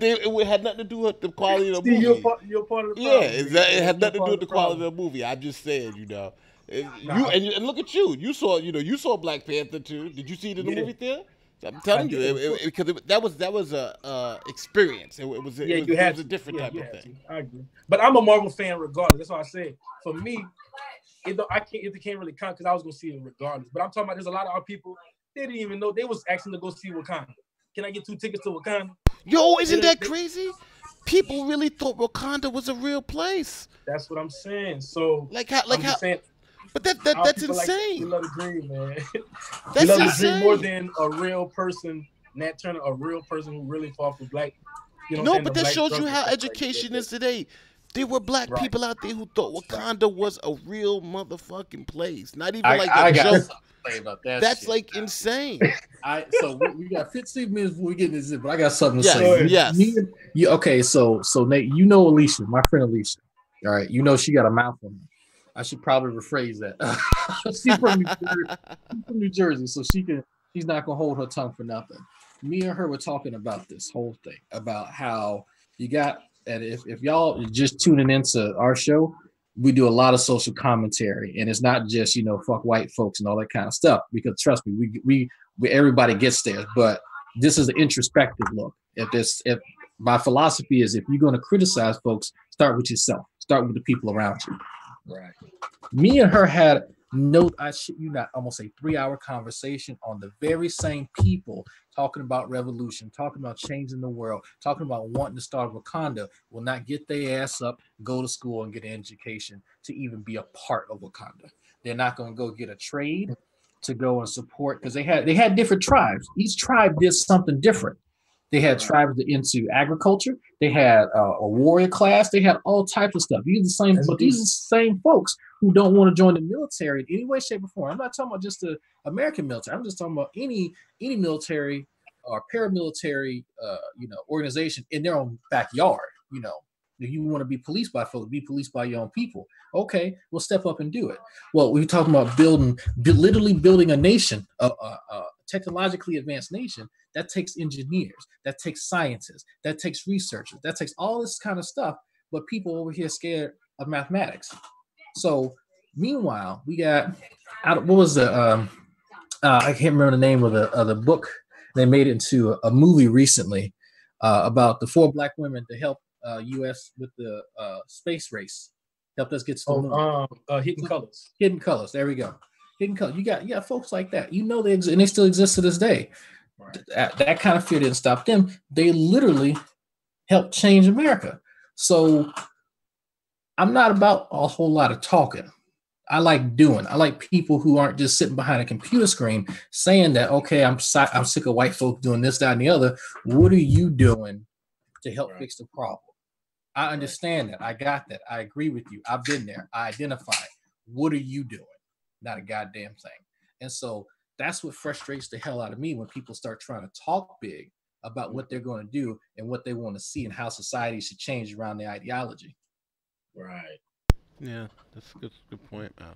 it had nothing to do with the quality of the movie. You're part of the problem. Yeah, it had nothing to do with the quality of the movie. I'm just saying, you know, and look at you. You saw Black Panther too. Did you see it in the movie theater? I'm telling you, because that was a experience. It was a different type of thing. I agree, but I'm a Marvel fan regardless. That's why I said, for me, it can't really count because I was gonna see it regardless. But I'm talking about, there's a lot of our people, they didn't even know, they was asking to go see Wakanda. Can I get 2 tickets to Wakanda? Yo, isn't that crazy? People really thought Wakanda was a real place. That's what I'm saying. So saying, but that's insane. We love the dream, man. That's we love insane. the dream more than a real person, Nat Turner, a real person who really fought for black. You know, no, but that shows you how education is today. There were black people out there who thought Wakanda was a real motherfucking place, not even a joke. About that That's shit. Like insane. So we got 15 minutes before we get into this, but I got something to say. Yes. Okay, so Nate, you know Alicia, my friend Alicia. All right, you know she got a mouth on me. I should probably rephrase that. She's from New Jersey, so she's not gonna hold her tongue for nothing. Me and her were talking about this whole thing, about how you got, and if y'all just tuning into our show, we do a lot of social commentary, and it's not just, you know, fuck white folks and all that kind of stuff, because trust me, we everybody gets there, but this is an introspective look. If my philosophy is, if you're going to criticize folks, start with yourself, start with the people around you. Right. Me and her had I shit you not, almost a 3-hour conversation on the very same people talking about revolution, talking about changing the world, talking about wanting to start Wakanda, will not get their ass up, go to school and get an education to even be a part of Wakanda. They're not going to go get a trade to go and support, because they had different tribes. Each tribe did something different. They had tribes into agriculture. They had a warrior class. They had all types of stuff. These are the same folks who don't want to join the military in any way, shape, or form. I'm not talking about just the American military. I'm just talking about any military or paramilitary, organization in their own backyard. You know, if you want to be policed by folks, be policed by your own people. Okay, we'll step up and do it. Well, we're talking about literally building a nation, a technologically advanced nation. That takes engineers, that takes scientists, that takes researchers, that takes all this kind of stuff. But people over here scared of mathematics. So meanwhile, we got, what was the I can't remember the name of the book. They made it into a movie recently about the 4 black women to help U.S. with the space race, helped us get to the moon. Hidden Colors. Hidden Colors. There we go. Hidden Colors. You got folks like that. You know, and they still exist to this day. Right. That kind of fear didn't stop them. They literally helped change America. So I'm not about a whole lot of talking. I like doing. I like people who aren't just sitting behind a computer screen saying that, okay, I'm sick of white folks doing this, that, and the other. What are you doing to help fix the problem? I understand that. I got that. I agree with you. I've been there. I identify. What are you doing? Not a goddamn thing. And so that's what frustrates the hell out of me when people start trying to talk big about what they're going to do and what they want to see and how society should change around their ideology. Right. Yeah, that's a good point, man.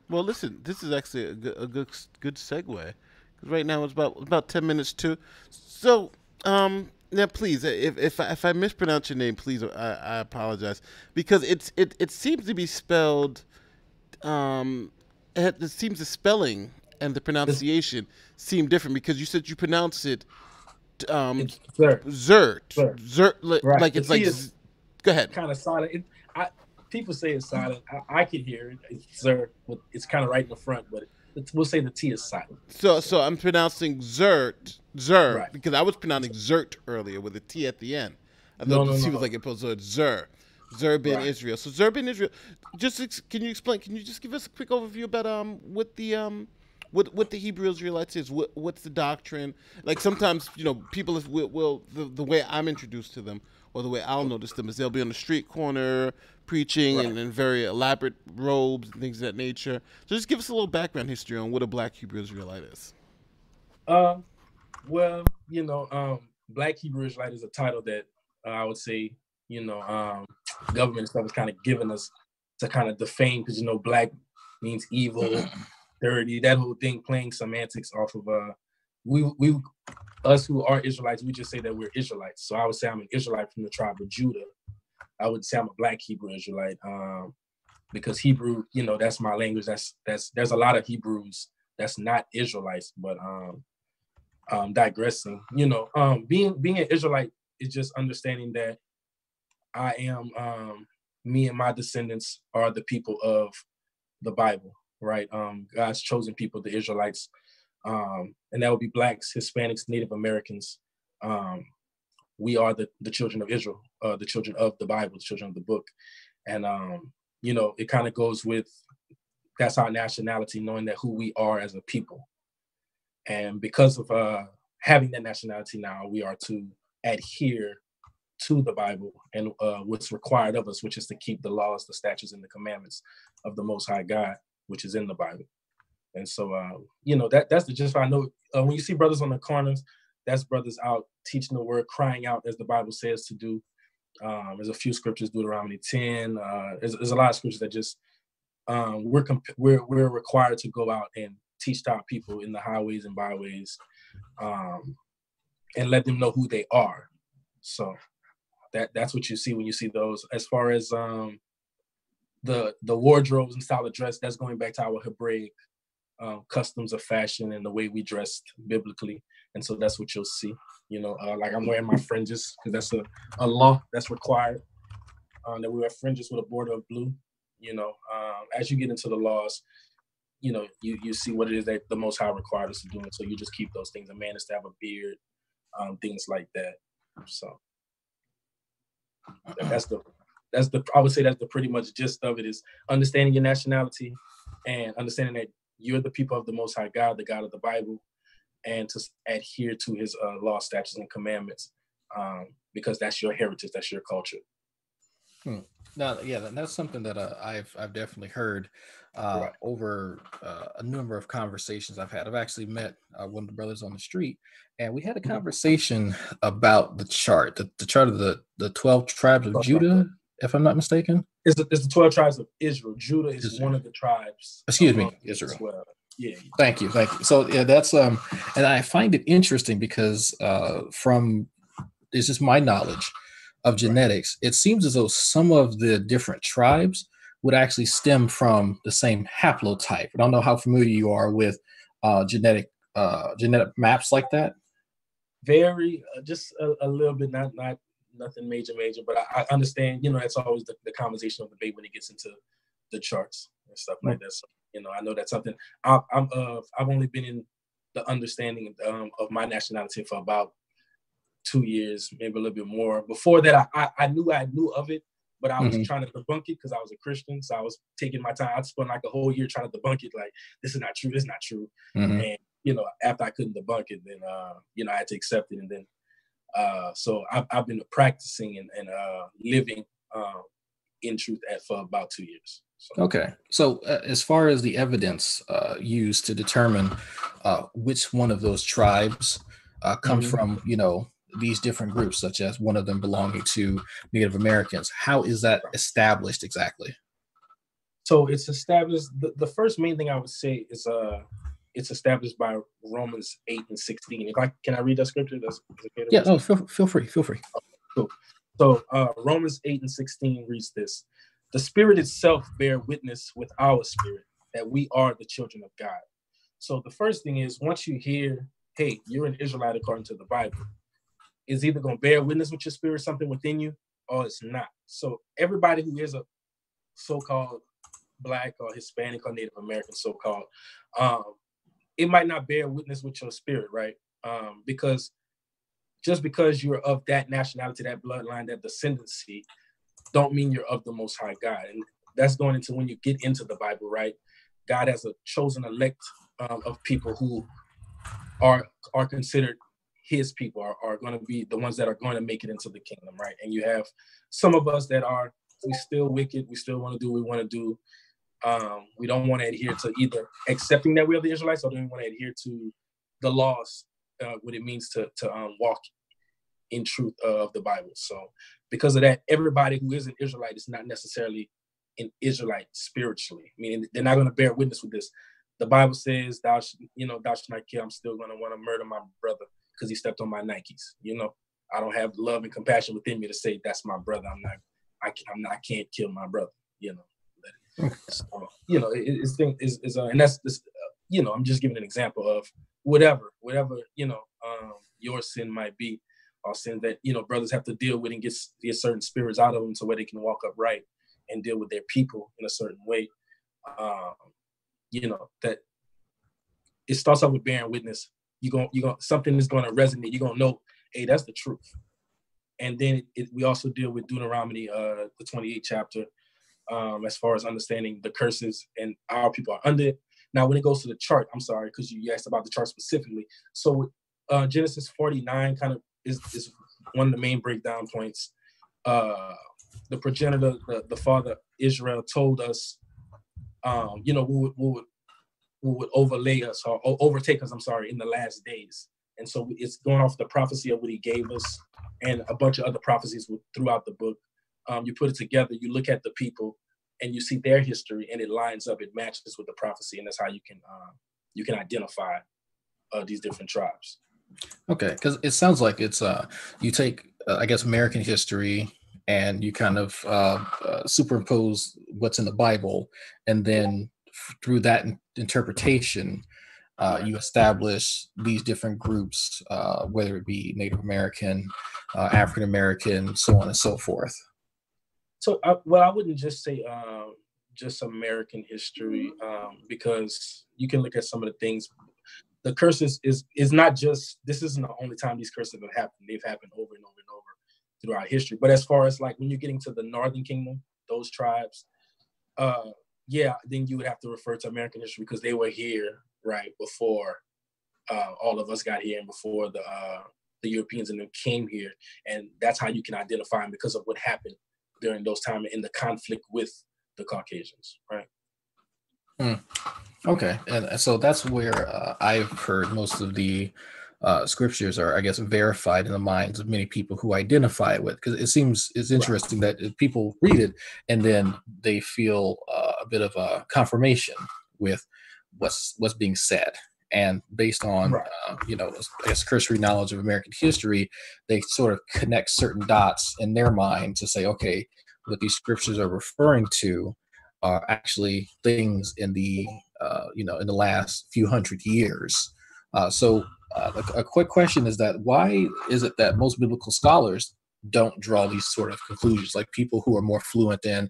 Well, listen, this is actually a good segue, because right now it's about 10 minutes to. So, now please, if I mispronounce your name, please, I apologize, because it seems to be spelled. It seems the spelling and the pronunciation seem different because you said you pronounce it It's Zert, Right. like The it's T like. is Go ahead. kind of silent. People say it's silent. I can hear it. It's Zer. It's kind of right in the front, but we'll say the T is silent. So I'm pronouncing Zer, Right. because I was pronouncing Zert earlier with a T at the end. I thought No, the no, T no. was like opposed to Zer. Zer bin Right. Israel. So Zer bin Israel. Can you explain? Can you just give us a quick overview about what the Hebrew Israelites is? What's the doctrine? Like sometimes people will the way I'm introduced to them, or the way I'll notice them, is they'll be on the street corner preaching Right. and in very elaborate robes and things of that nature. So just give us a little background history on what a Black Hebrew Israelite is. Well, Black Hebrew Israelite is a title that I would say, government stuff is kind of giving us to kind of defame, because Black means evil, dirty, that whole thing, playing semantics off of us who are Israelites, we just say that we're Israelites. So I would say I'm an Israelite from the tribe of Judah. I would say I'm a Black Hebrew Israelite, because Hebrew, that's my language. There's a lot of Hebrews that's not Israelites, but digressing, being an Israelite is just understanding that I am, me and my descendants are the people of the Bible, right? God's chosen people, the Israelites, and that would be Blacks, Hispanics, Native Americans. We are the children of Israel, the children of the Bible, the children of the book. And, it kind of goes with, that's our nationality, knowing that who we are as a people. And because of having that nationality now, we are to adhere to the Bible and what's required of us, which is to keep the laws, the statutes, and the commandments of the Most High God, which is in the Bible. And so, that's the gist. I know when you see brothers on the corners, that's brothers out teaching the word, crying out as the Bible says to do. There's a few scriptures, Deuteronomy 10. There's a lot of scriptures that just we're required to go out and teach our people in the highways and byways, and let them know who they are. So that's what you see when you see those. As far as the wardrobes and style of dress, that's going back to our Hebraic customs of fashion and the way we dressed biblically. And so that's what you'll see. Like I'm wearing my fringes because that's a law that's required, that we wear fringes with a border of blue. As you get into the laws, you see what it is that the Most High required us to do. And so you just keep those things. A man is to have a beard, things like that. So I would say that's the pretty much gist of it, is understanding your nationality and understanding that you're the people of the Most High God, the God of the Bible, and to adhere to his law, statutes, and commandments, because that's your heritage, that's your culture. Now, yeah, that's something that I've definitely heard Right. over a number of conversations I've had. I've actually met one of the brothers on the street, and we had a conversation about the chart, the chart of the 12 tribes of Judah, if I'm not mistaken. It's the 12 tribes of Israel. Judah is Israel. one of the tribes. Excuse me, Israel. Well. Yeah. Thank you. So yeah, that's and I find it interesting because it's just my knowledge of genetics. Right. It seems as though some of the different tribes would actually stem from the same haplotype. I don't know how familiar you are with genetic maps like that. Very, just a little bit, not nothing major, but I understand. That's always the conversation of debate when it gets into the charts and stuff like that. So, I know that's something I've only been in the understanding of my nationality for about 2 years, maybe a little bit more. Before that, I knew of it, but I was trying to debunk it because I was a Christian. So I was taking my time. I spent like a whole year trying to debunk it. Like, this is not true. This is not true. And, after I couldn't debunk it, then, I had to accept it. And then, so I've been practicing and living in truth for about 2 years. So. Okay. So as far as the evidence used to determine which one of those tribes comes from, these different groups, such as one of them belonging to Native Americans, how is that established exactly? So it's established. The first main thing I would say is it's established by Romans 8:16. Can I read that scripture? Yeah. No, feel free. Okay, cool. So Romans 8:16 reads this: "The Spirit itself bear witness with our spirit that we are the children of God. So the first thing is, once you hear, hey, you're an Israelite according to the Bible, it's either going to bear witness with your spirit, something within you, or it's not. So everybody who is a so-called Black or Hispanic or Native American, so-called, it might not bear witness with your spirit, right? Because just because you're of that nationality, that bloodline, that descendancy, don't mean you're of the Most High God. And that's going into when you get into the Bible, right? God has a chosen elect of people who are considered his people, are going to be the ones that are going to make it into the kingdom, right? And you have some of us that we still wicked, we still want to do what we want to do. We don't want to adhere to either accepting that we are the Israelites, or don't want to adhere to the laws, what it means to walk in truth of the Bible. So because of that, everybody who is an Israelite is not necessarily an Israelite spiritually. Meaning they're not going to bear witness with this. The Bible says, thou shalt not kill. I'm still going to want to murder my brother because he stepped on my Nikes. I don't have love and compassion within me to say that's my brother. I can't kill my brother. So, and that's this. I'm just giving an example of whatever your sin might be, or sin that brothers have to deal with and get certain spirits out of them, so where they can walk upright and deal with their people in a certain way. That it starts off with bearing witness. Something is going to resonate. You're going to know, hey, that's the truth. And then we also deal with Deuteronomy, the 28th chapter, as far as understanding the curses and our people are under it. Now, when it goes to the chart, I'm sorry, because you asked about the chart specifically. So Genesis 49 kind of is one of the main breakdown points. The progenitor, the father Israel, told us, who would overlay us or overtake us, in the last days. And so it's going off the prophecy of what he gave us and a bunch of other prophecies throughout the book. You put it together, you look at the people, and you see their history, and it lines up, it matches with the prophecy, and that's how you can identify these different tribes. Okay, because it sounds like it's you take I guess American history and you kind of superimpose what's in the Bible, and then through that interpretation, you establish these different groups, whether it be Native American, African American, so on and so forth. So, I wouldn't just say just American history, because you can look at some of the things. The curses is not just, this isn't the only time these curses have happened. They've happened over and over and over throughout history. But as far as like when you're getting to the Northern Kingdom, those tribes, then you would have to refer to American history because they were here right before all of us got here and before the Europeans and them came here. And that's how you can identify them because of what happened during those times in the conflict with the Caucasians, right? Okay, and so that's where I've heard most of the scriptures are, I guess, verified in the minds of many people who identify with, because it's interesting that people read it and then they feel a bit of a confirmation with what's being said, and based on I guess cursory knowledge of American history, they sort of connect certain dots in their mind to say, okay, what these scriptures are referring to are actually things in the in the last few hundred years. So a quick question is that why is it that most biblical scholars don't draw these sort of conclusions, like people who are more fluent in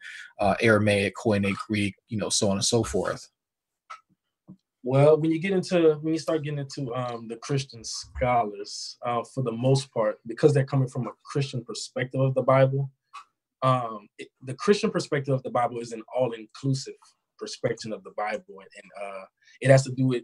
Aramaic, Koine Greek, so on and so forth? Well, when you start getting into the Christian scholars, for the most part, because they're coming from a Christian perspective of the Bible, the Christian perspective of the Bible is an all-inclusive perspective of the Bible, and it has to do with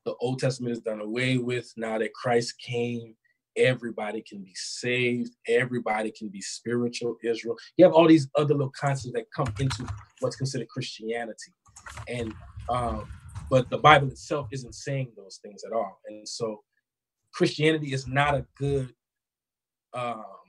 the Old Testament is done away with. Now that Christ came, everybody can be saved. Everybody can be spiritual Israel. You have all these other little concepts that come into what's considered Christianity, and but the Bible itself isn't saying those things at all. And so Christianity is not a good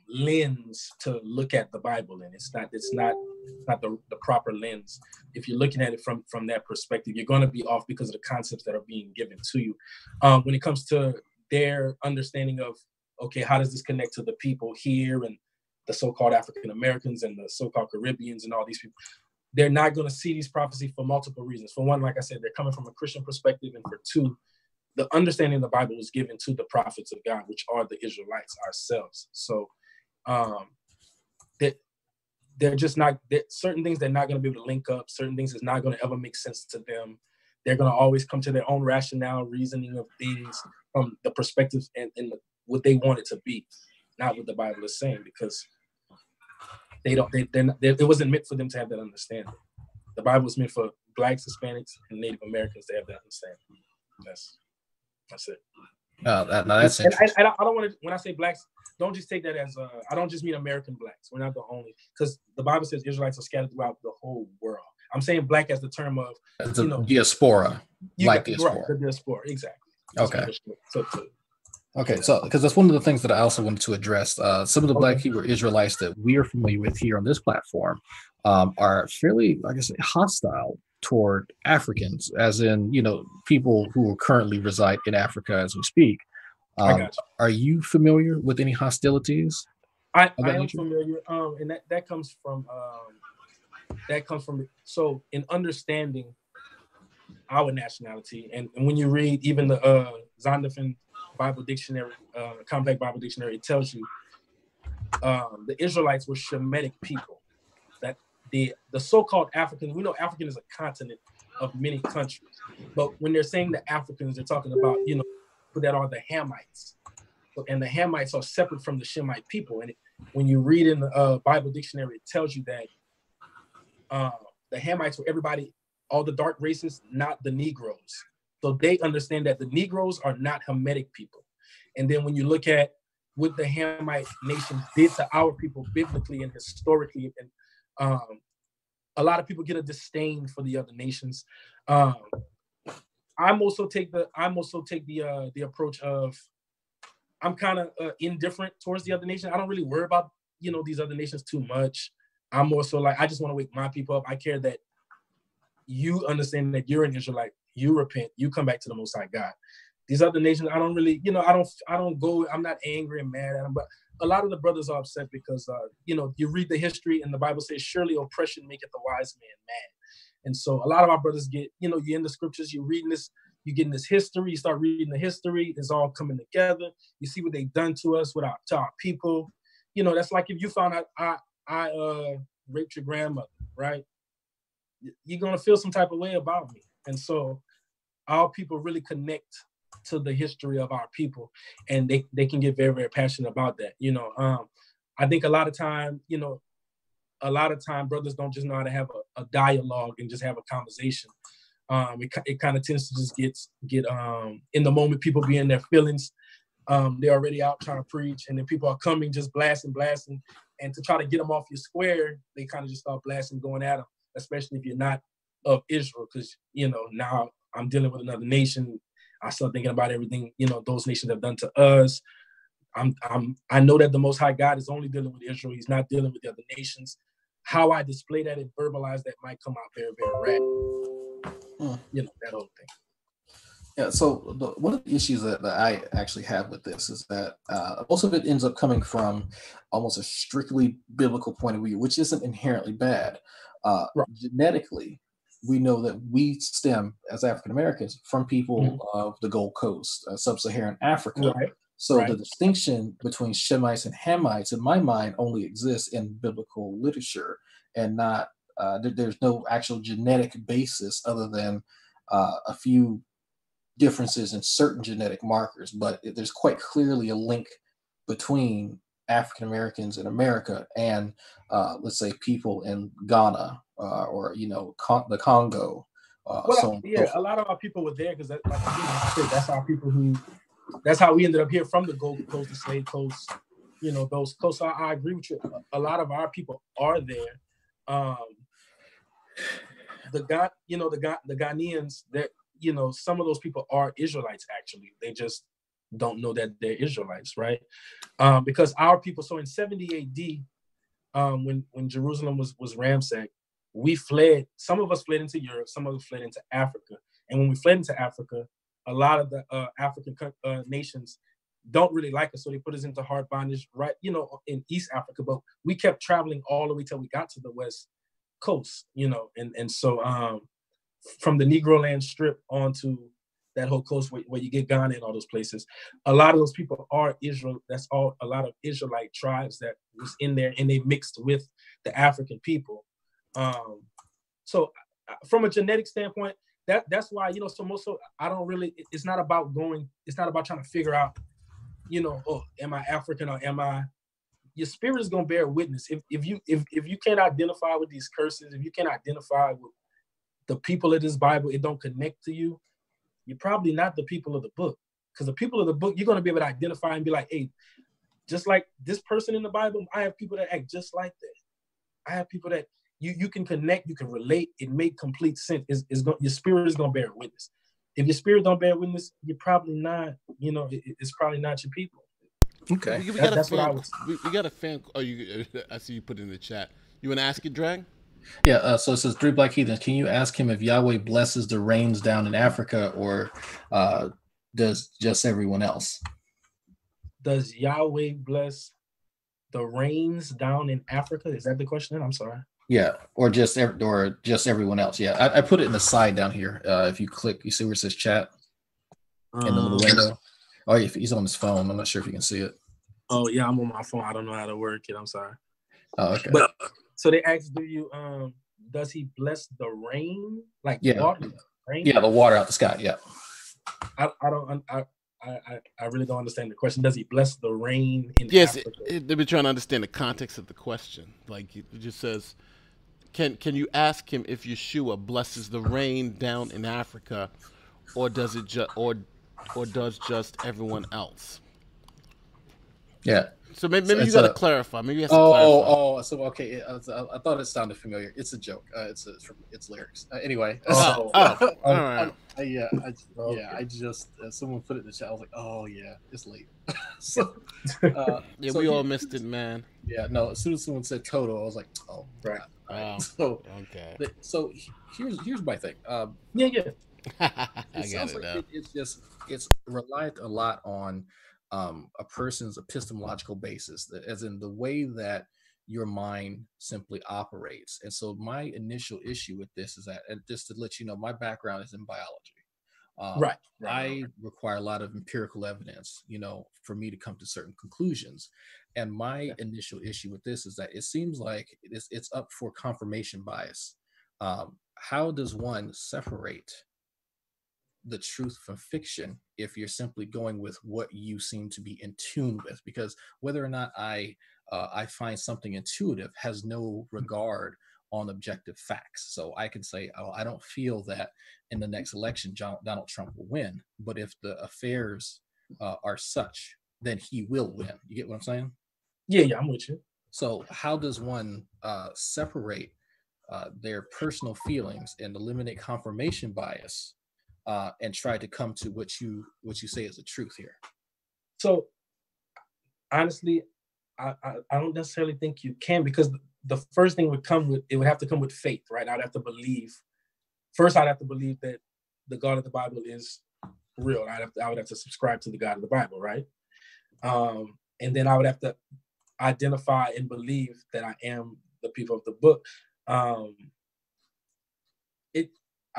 lens to look at the Bible in. It's not the proper lens. If you're looking at it from that perspective, you're going to be off because of the concepts that are being given to you. When it comes to their understanding of, okay, how does this connect to the people here and the so-called African Americans and the so-called Caribbeans and all these people? they're not going to see these prophecies for multiple reasons. For one, like I said, they're coming from a Christian perspective, and for two, the understanding of the Bible was given to the prophets of God, which are the Israelites ourselves. So that they're just not, certain things they're not going to be able to link up. Certain things is not going to ever make sense to them. They're going to always come to their own rationale, reasoning of things from the perspective and what they want it to be, not what the Bible is saying, because it wasn't meant for them to have that understanding. The Bible was meant for Blacks, Hispanics, and Native Americans to have that understanding. That's it. That's interesting. I don't want to, when I say Blacks, don't just take that as I don't just mean American Blacks. We're not the only, because the Bible says Israelites are scattered throughout the whole world. I'm saying Black as the term of, diaspora, Black diaspora. Right, the diaspora, exactly. Okay. Okay, so because that's one of the things that I also wanted to address. Some of the Black Hebrew Israelites that we are familiar with here on this platform are fairly, like I said, hostile toward Africans, as in, people who currently reside in Africa as we speak. Are you familiar with any hostilities? I am familiar, and that comes from so in understanding our nationality, and when you read even the Zondervan Bible Dictionary, Compact Bible Dictionary, it tells you the Israelites were Shemitic people. That the so-called Africans, we know African is a continent of many countries, but when they're saying the Africans, they're talking about people that are the Hamites, and the Hamites are separate from the Shemite people. And when you read in the Bible Dictionary, it tells you that the Hamites were everybody, all the dark races, not the Negroes. So they understand that the Negroes are not Hamitic people. And then when you look at what the Hamite nation did to our people biblically and historically, and a lot of people get a disdain for the other nations. I'm also take the approach of, I'm kind of indifferent towards the other nation. I don't really worry about these other nations too much. I'm more so like, I just want to wake my people up. I care that you understand that you're an Israelite, you repent, you come back to the Most High God. These other nations, I don't really, I don't go, I'm not angry and mad at them, but a lot of the brothers are upset because, you read the history and the Bible says, surely oppression maketh the wise man mad. And so a lot of our brothers get, you're in the scriptures, you're reading this, you get in this history, you start reading the history, it's all coming together. You see what they've done to us, to our people. That's like if you found out I raped your grandmother, right? You're going to feel some type of way about me. And so our people really connect to the history of our people, and they can get very, very passionate about that. I think a lot of time brothers don't just know how to have a dialogue and just have a conversation. It kind of tends to just get in the moment, people be in their feelings. They're already out trying to preach, and then people are coming just blasting, and to try to get them off your square, they kind of just start blasting, going at them, especially if you're not of Israel, because now I'm dealing with another nation. I start thinking about everything those nations have done to us. I know that the Most High God is only dealing with Israel. He's not dealing with the other nations. How I display that and verbalize that might come out very, very rad. That whole thing. Yeah, so one of the issues that I actually have with this is that most of it ends up coming from almost a strictly biblical point of view, which isn't inherently bad. Right. Genetically, we know that we stem as African Americans from people of the Gold Coast, sub-Saharan Africa. Right. So the distinction between Shemites and Hamites, in my mind, only exists in biblical literature, and not there's no actual genetic basis other than a few differences in certain genetic markers. But there's quite clearly a link between African Americans in America and let's say people in Ghana or the Congo. A lot of our people were there because that's our people that's how we ended up here from the Gold Coast, the Slave Coast, those coasts. So I agree with you. A lot of our people are there. The Ghanaians, that some of those people are Israelites. Actually, they just don't know that they're Israelites, right? Because our people. So in 70 AD, when Jerusalem was ransacked, we fled. Some of us fled into Europe. Some of us fled into Africa. And when we fled into Africa, a lot of the African nations don't really like us, so they put us into hard bondage, right? In East Africa. But we kept traveling all the way till we got to the West, coast, and so from the Negro Land Strip onto that whole coast where you get Ghana and all those places, a lot of those people are Israel. That's all. A lot of Israelite tribes that was in there, and they mixed with the African people. So from a genetic standpoint, that's why, so most of I don't really. It's not about going. It's not about trying to figure out, oh, am I African or am I? Your spirit is gonna bear witness. If you can't identify with these curses, if you can't identify with the people of this Bible, it don't connect to you. You're probably not the people of the book, because the people of the book, you're gonna be able to identify and be like, hey, just like this person in the Bible, I have people that act just like that. I have people that you can connect, you can relate. It make complete sense. Your spirit is gonna bear witness. If your spirit don't bear witness, you're probably not. It's probably not your people. Okay, we got that's a fan. what I was. We got a fan. Oh, I see you put it in the chat. You want to ask it, Drag? Yeah, so it says 3 Black Heathens. Can you ask him if Yahweh blesses the rains down in Africa, or does just everyone else? Does Yahweh bless the rains down in Africa? Is that the question? I'm sorry. Yeah, or just everyone else. Yeah, I put it in the side down here. If you click, you see where it says chat in the little window. Oh, if he's on his phone, I'm not sure if you can see it. Oh yeah, I'm on my phone. I don't know how to work it. I'm sorry. Oh, okay. But so they asked, does he bless the rain? Like water, rain? Yeah, the water out the sky. Yeah. I really don't understand the question. Does he bless the rain in Africa? They've been trying to understand the context of the question. Like it just says, can you ask him if Yeshua blesses the rain down in Africa, or does it does just everyone else? Yeah. So maybe you got to clarify. Maybe you have to clarify. So okay. I thought it sounded familiar. It's a joke. It's lyrics. Anyway. All right. I just someone put it in the chat. I was like, oh yeah, it's late. We all missed it, man. Yeah. No. As soon as someone said Toto, I was like, oh right. So okay. So here's my thing. I got it. It's reliant a lot on a person's epistemological basis, as in the way that your mind simply operates. And so my initial issue with this is that, and just to let you know, my background is in biology. Right. I require a lot of empirical evidence, for me to come to certain conclusions. And my initial issue with this is that it seems like it's up for confirmation bias. How does one separate the truth from fiction if you're simply going with what you seem to be in tune with? Because whether or not I find something intuitive has no regard on objective facts. So I can say, oh, I don't feel that in the next election Donald Trump will win, but if the affairs are such, then he will win. You get what I'm saying? Yeah, I'm with you. So how does one separate their personal feelings and eliminate confirmation bias and try to come to what you say is the truth here? So honestly, I don't necessarily think you can, because the first thing would have to come with faith, right? I'd have to believe that the God of the Bible is real. I would have to subscribe to the God of the Bible, right? And then I would have to identify and believe that I am the people of the book. I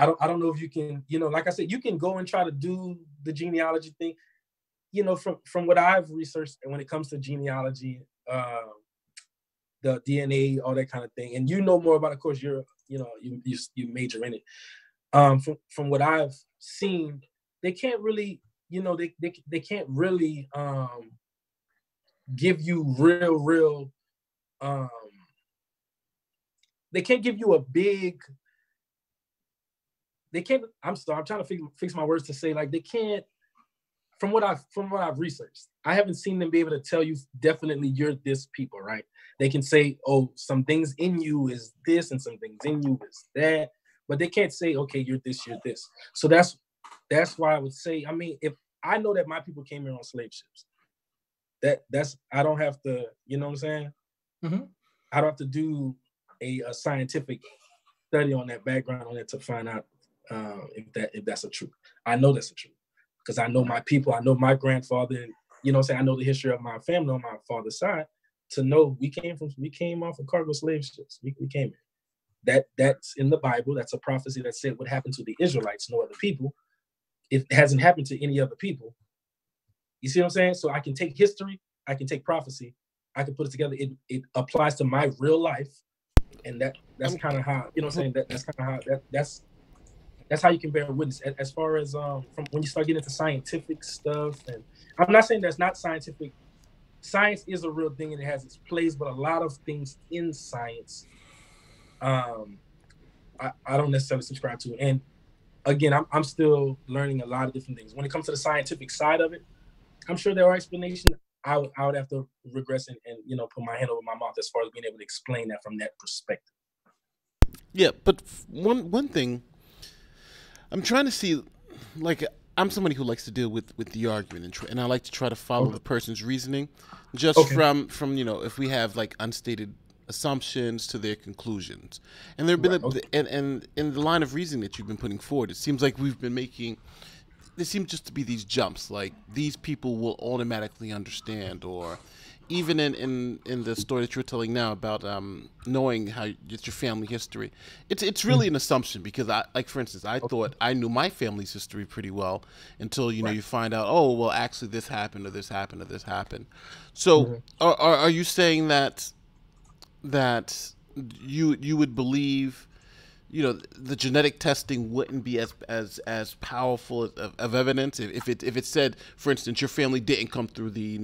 don't know if you can, like I said, you can go and try to do the genealogy thing, from what I've researched, and when it comes to genealogy, the DNA, all that kind of thing, and more about, of course, you major in it. From what I've seen, they can't really, they can't really give you real. They can't give you a big. They can't. I'm trying to fix my words to say, like, they can't. From what I've researched, I haven't seen them be able to tell you definitely you're this people, right? They can say, oh, some things in you is this, and some things in you is that, but they can't say, okay, you're this, you're this. So that's why I would say, I mean, if I know that my people came here on slave ships, that's I don't have to, you know what I'm saying? Mm-hmm. I don't have to do a scientific study on that, background on that, to find out if that's a truth. I know that's a truth, because I know my people, I know my grandfather, and you know what I'm saying, I know the history of my family on my father's side, to know we came off of cargo slave ships. We came here. That's in the Bible. That's a prophecy that said what happened to the Israelites, no other people. It hasn't happened to any other people. You see what I'm saying? So I can take history, I can take prophecy, I can put it together. It applies to my real life, and that's kind of how, you know what I'm saying? That's kind of how that's how you can bear witness. As far as from when you start getting into scientific stuff, and I'm not saying that's not scientific. Science is a real thing and it has its place, but a lot of things in science, I don't necessarily subscribe to. And again, I'm still learning a lot of different things. When it comes to the scientific side of it, I'm sure there are explanations. I would have to regress and put my hand over my mouth as far as being able to explain that from that perspective. Yeah, but one thing I'm trying to see, like, I'm somebody who likes to deal with the argument, and I like to try to follow the person's reasoning, just from if we have like unstated assumptions to their conclusions. And there have been and in the line of reasoning that you've been putting forward, it seems like we've been making. There seems just to be these jumps, like these people will automatically understand, or even in the story that you're telling now about knowing how it's your family history, it's really an assumption, because for instance, I thought I knew my family's history pretty well until you find out, oh well, actually this happened or this happened or this happened. So are you saying that you would believe the genetic testing wouldn't be as powerful of evidence if it said, for instance, your family didn't come through the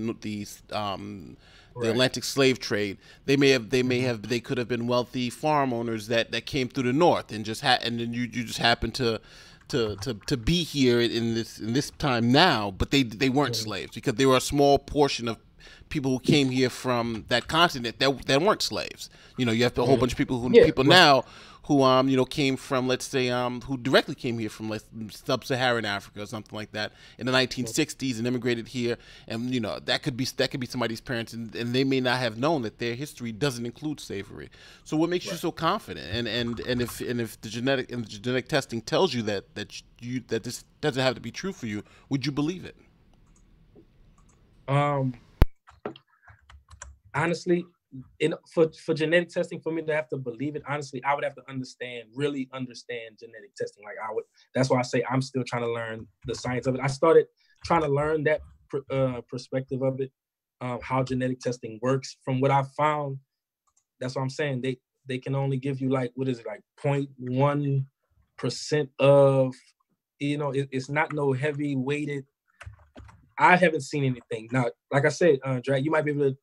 Atlantic slave trade. They could have been wealthy farm owners that came through the north and then you just happened to be here in this time now, but they weren't slaves, because they were a small portion of people who came here from that continent that weren't slaves. You have a whole bunch of people now who came from, let's say, who directly came here from sub-Saharan Africa or something like that in the 1960s and immigrated here, and that could be somebody's parents, and they may not have known that their history doesn't include slavery. So what makes you so confident? And if the genetic testing tells you that this doesn't have to be true for you, would you believe it? Honestly, for genetic testing, for me to have to believe it, honestly, I would have to really understand genetic testing. That's why I say I'm still trying to learn the science of it. I started trying to learn that perspective of it, how genetic testing works. From what I found, that's what I'm saying. They can only give you 0.1% of, it's not no heavy weighted. I haven't seen anything. Now, like I said, Drake, you might be able to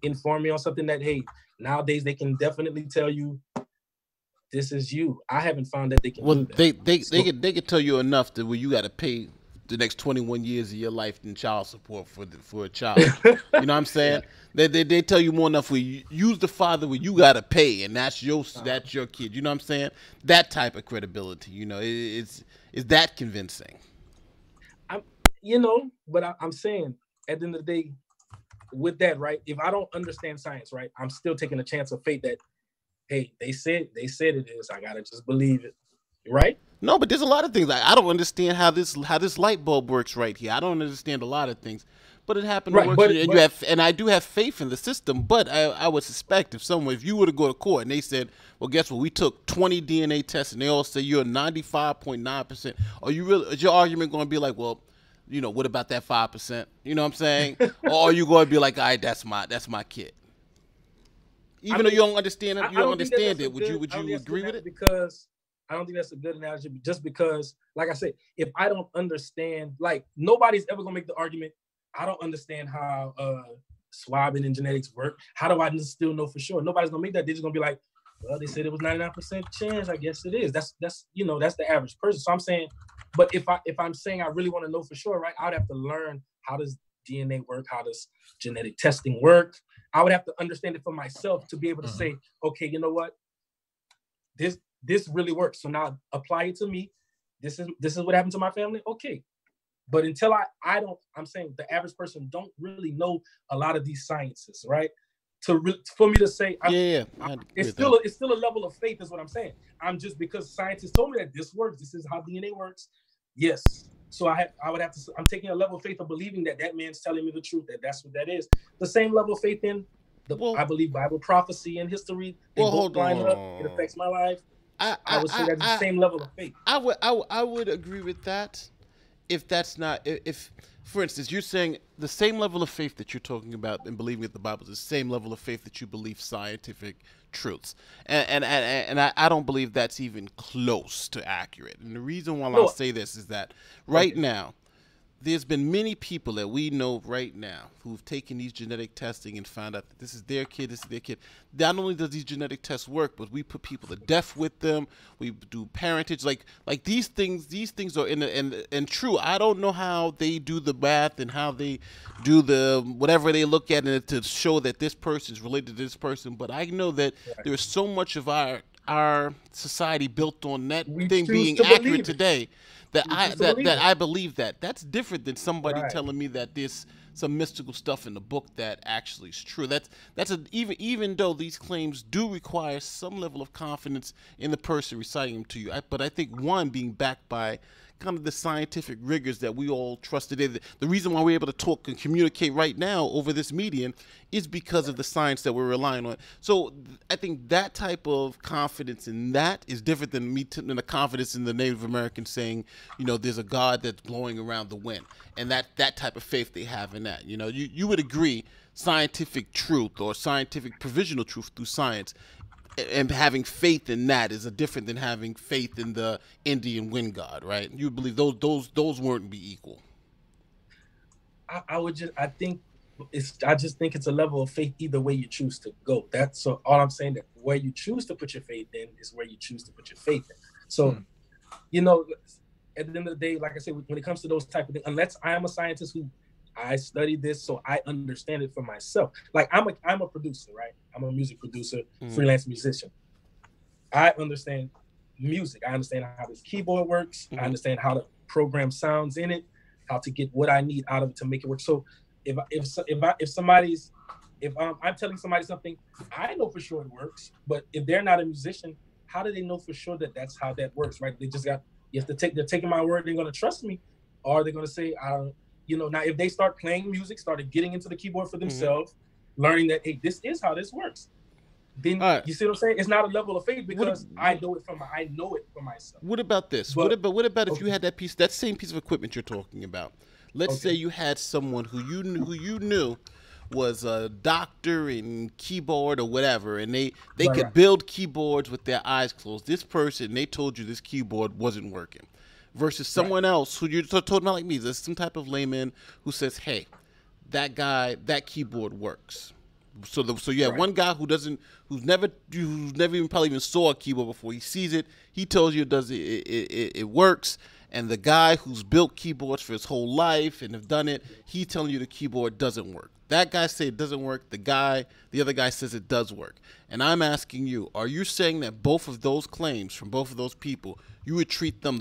inform me on something that, hey, nowadays they can definitely tell you this is you. I haven't found that they can do that. They could tell you enough that where you got to pay the next 21 years of your life in child support for a child. You know what I'm saying? Yeah. They tell you more enough where you use the father where you got to pay, and that's your kid. You know what I'm saying? That type of credibility. Is that convincing? But I'm saying at the end of the day, with that, right? If I don't understand science, right, I'm still taking a chance of faith that, hey, they said it is. I gotta just believe it, right? No, but there's a lot of things I don't understand how this light bulb works right here. I don't understand a lot of things, but it happened to work. And I do have faith in the system. But I would suspect if you were to go to court and they said, well, guess what? We took 20 DNA tests and they all say you're 95.9%. Is your argument going to be like, well, what about that 5%? You know what I'm saying? Or are you going to be like, all right, that's my kid? Though you don't understand it, would you agree with it? Because I don't think that's a good analogy, just because, like I said, if I don't understand, nobody's ever going to make the argument, I don't understand how swabbing and genetics work. How do I still know for sure? Nobody's going to make that. They're just going to be like, well, they said it was 99% chance. I guess it is. That's the average person. So I'm saying, but if I'm saying I really want to know for sure, right, I would have to learn how does DNA work, how does genetic testing work. I would have to understand it for myself to be able to say, okay, you know what, this really works. So now apply it to me. This is what happened to my family. Okay, but until I'm saying the average person don't really know a lot of these sciences, right? For me to say, it's still a level of faith, is what I'm saying. I'm just, because scientists told me that this works, this is how DNA works. Yes, so I'm taking a level of faith of believing that man's telling me the truth, that's what that is. The same level of faith in I believe Bible prophecy and history, they both line up. It affects my life. I would say that's the same level of faith. I would agree with that. If that's not, if for instance, you're saying the same level of faith that you're talking about and believing that the Bible is the same level of faith that you believe scientific truths, and I don't believe that's even close to accurate. And the reason why I'll say this is that right now, there's been many people that we know right now who've taken these genetic testing and found out that this is their kid, this is their kid. Not only does these genetic tests work, but we put people to death with them. We do parentage, like these things are and true. I don't know how they do the math and how they do the whatever they look at it to show that this person is related to this person. But I know that there's so much of our society built on that thing being accurate today. That I believe that. That's different than somebody telling me that there's some mystical stuff in the book that actually is true. Even though these claims do require some level of confidence in the person reciting them to you. But I think one being backed by kind of the scientific rigors that we all trust today. The reason why we're able to talk and communicate right now over this medium is because of the science that we're relying on. So I think that type of confidence in that is different than than the confidence in the Native Americans saying, there's a God that's blowing around the wind, and that type of faith they have in that. You would agree scientific truth or scientific provisional truth through science and having faith in that is different than having faith in the Indian wind god, right? You believe those wouldn't be equal. I just think it's a level of faith either way you choose to go. That's all I'm saying, that where you choose to put your faith in is where you choose to put your faith in. So, at the end of the day, like I said, when it comes to those type of things, unless I am a scientist who I studied this so I understand it for myself. Like I'm a producer, right? I'm a music producer, freelance musician. I understand music. I understand how this keyboard works. I understand how to program sounds in it, how to get what I need out of it to make it work. So if I'm telling somebody something, I know for sure it works. But if they're not a musician, how do they know for sure that that's how that works, right? They're taking my word. They're going to trust me, or they're going to say, now if they start playing music, started getting into the keyboard for themselves, learning that, hey, this is how this works. Then you see what I'm saying? It's not a level of faith because I know it for myself. What about this? What about if you had that same piece of equipment you're talking about? Let's say you had someone who you knew was a doctor in keyboard or whatever, and they could build keyboards with their eyes closed. This person, they told you this keyboard wasn't working. Versus someone else who you're talking about, like me, there's some type of layman who says, hey, that keyboard works. So you have one guy who's never even probably even saw a keyboard before. He sees it, he tells you it works, and the guy who's built keyboards for his whole life and have done it, he's telling you the keyboard doesn't work. That guy says it doesn't work. The other guy says it does work. And I'm asking you, are you saying that both of those claims from both of those people, you would treat them